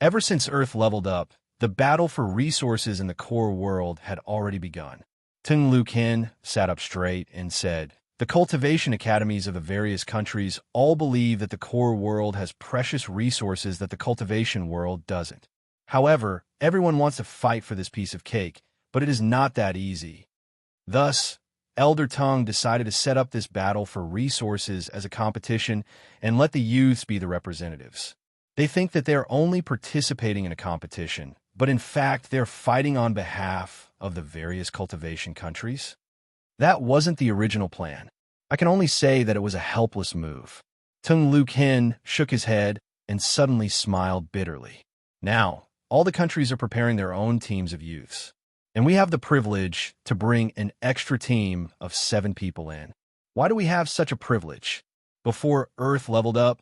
Ever since Earth leveled up, the battle for resources in the core world had already begun." Tung Luken sat up straight and said, "The cultivation academies of the various countries all believe that the core world has precious resources that the cultivation world doesn't. However, everyone wants to fight for this piece of cake, but it is not that easy. Thus, Elder Tongue decided to set up this battle for resources as a competition and let the youths be the representatives. They think that they're only participating in a competition, but in fact they're fighting on behalf of the various cultivation countries. That wasn't the original plan. I can only say that it was a helpless move. Tung Lu Kin shook his head and suddenly smiled bitterly. Now, all the countries are preparing their own teams of youths, and we have the privilege to bring an extra team of 7 people in. Why do we have such a privilege? Before Earth leveled up,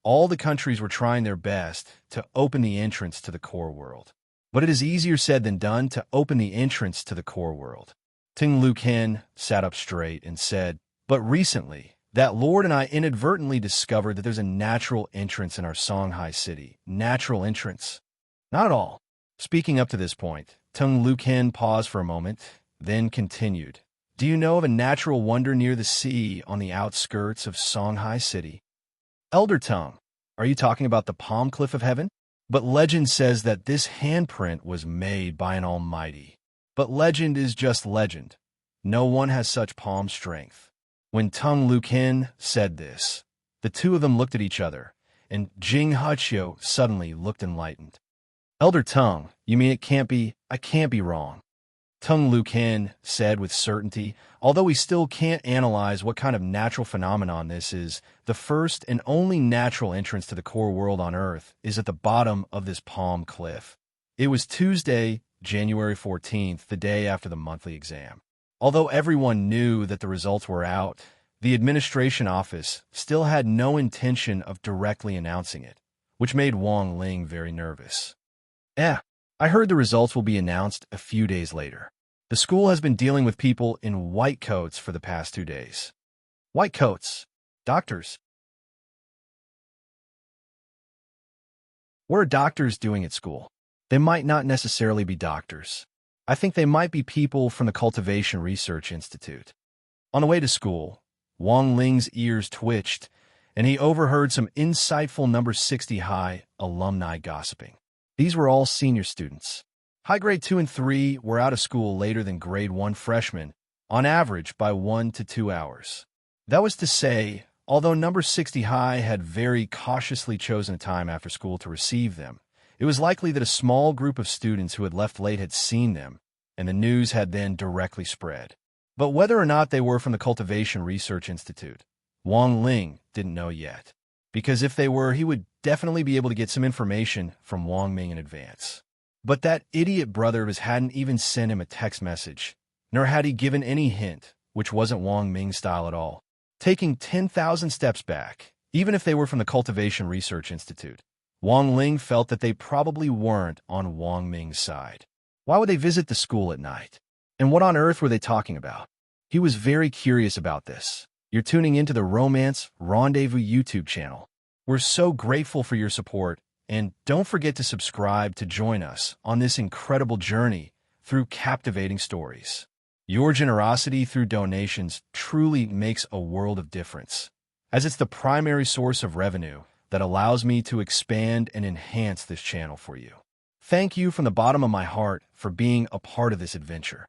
all the countries were trying their best to open the entrance to the core world. But it is easier said than done to open the entrance to the core world. Ting Lu Kin sat up straight and said, "But recently, that lord and I inadvertently discovered that there's a natural entrance in our Songhai city." Natural entrance? Not at all. Speaking up to this point, Tung Lu Kin paused for a moment, then continued. "Do you know of a natural wonder near the sea on the outskirts of Songhai city?" Elder Tongue, are you talking about the Palm Cliff of Heaven? But legend says that this handprint was made by an almighty. But legend is just legend. No one has such palm strength. When Tung Lu Kin said this, the two of them looked at each other, and Jing Huqiu suddenly looked enlightened. "Elder Tongue, you mean I can't be wrong?" Tung Lu Kin said with certainty, "Although we still can't analyze what kind of natural phenomenon this is, the first and only natural entrance to the core world on Earth is at the bottom of this palm cliff." It was Tuesday, January 14th, the day after the monthly exam. Although everyone knew that the results were out, the administration office still had no intention of directly announcing it, which made Wang Ling very nervous. I heard the results will be announced a few days later. The school has been dealing with people in white coats for the past 2 days. White coats? Doctors? What are doctors doing at school? They might not necessarily be doctors. I think they might be people from the Cultivation Research Institute. On the way to school, Wang Ling's ears twitched, and he overheard some insightful number 60 high alumni gossiping. These were all senior students. High grade 2 and 3 were out of school later than grade 1 freshmen, on average by 1 to 2 hours. That was to say, although number 60 high had very cautiously chosen a time after school to receive them, it was likely that a small group of students who had left late had seen them, and the news had then directly spread. But whether or not they were from the Cultivation Research Institute, Wang Ling didn't know yet, because if they were, he would definitely be able to get some information from Wang Ming in advance. But that idiot brother of his hadn't even sent him a text message, nor had he given any hint, which wasn't Wang Ming's style at all. Taking 10,000 steps back, even if they were from the Cultivation Research Institute, Wang Ling felt that they probably weren't on Wang Ming's side. Why would they visit the school at night? And what on earth were they talking about? He was very curious about this. You're tuning into the Romance Rendezvous YouTube channel. We're so grateful for your support, and don't forget to subscribe to join us on this incredible journey through captivating stories. Your generosity through donations truly makes a world of difference, as it's the primary source of revenue that allows me to expand and enhance this channel for you. Thank you from the bottom of my heart for being a part of this adventure.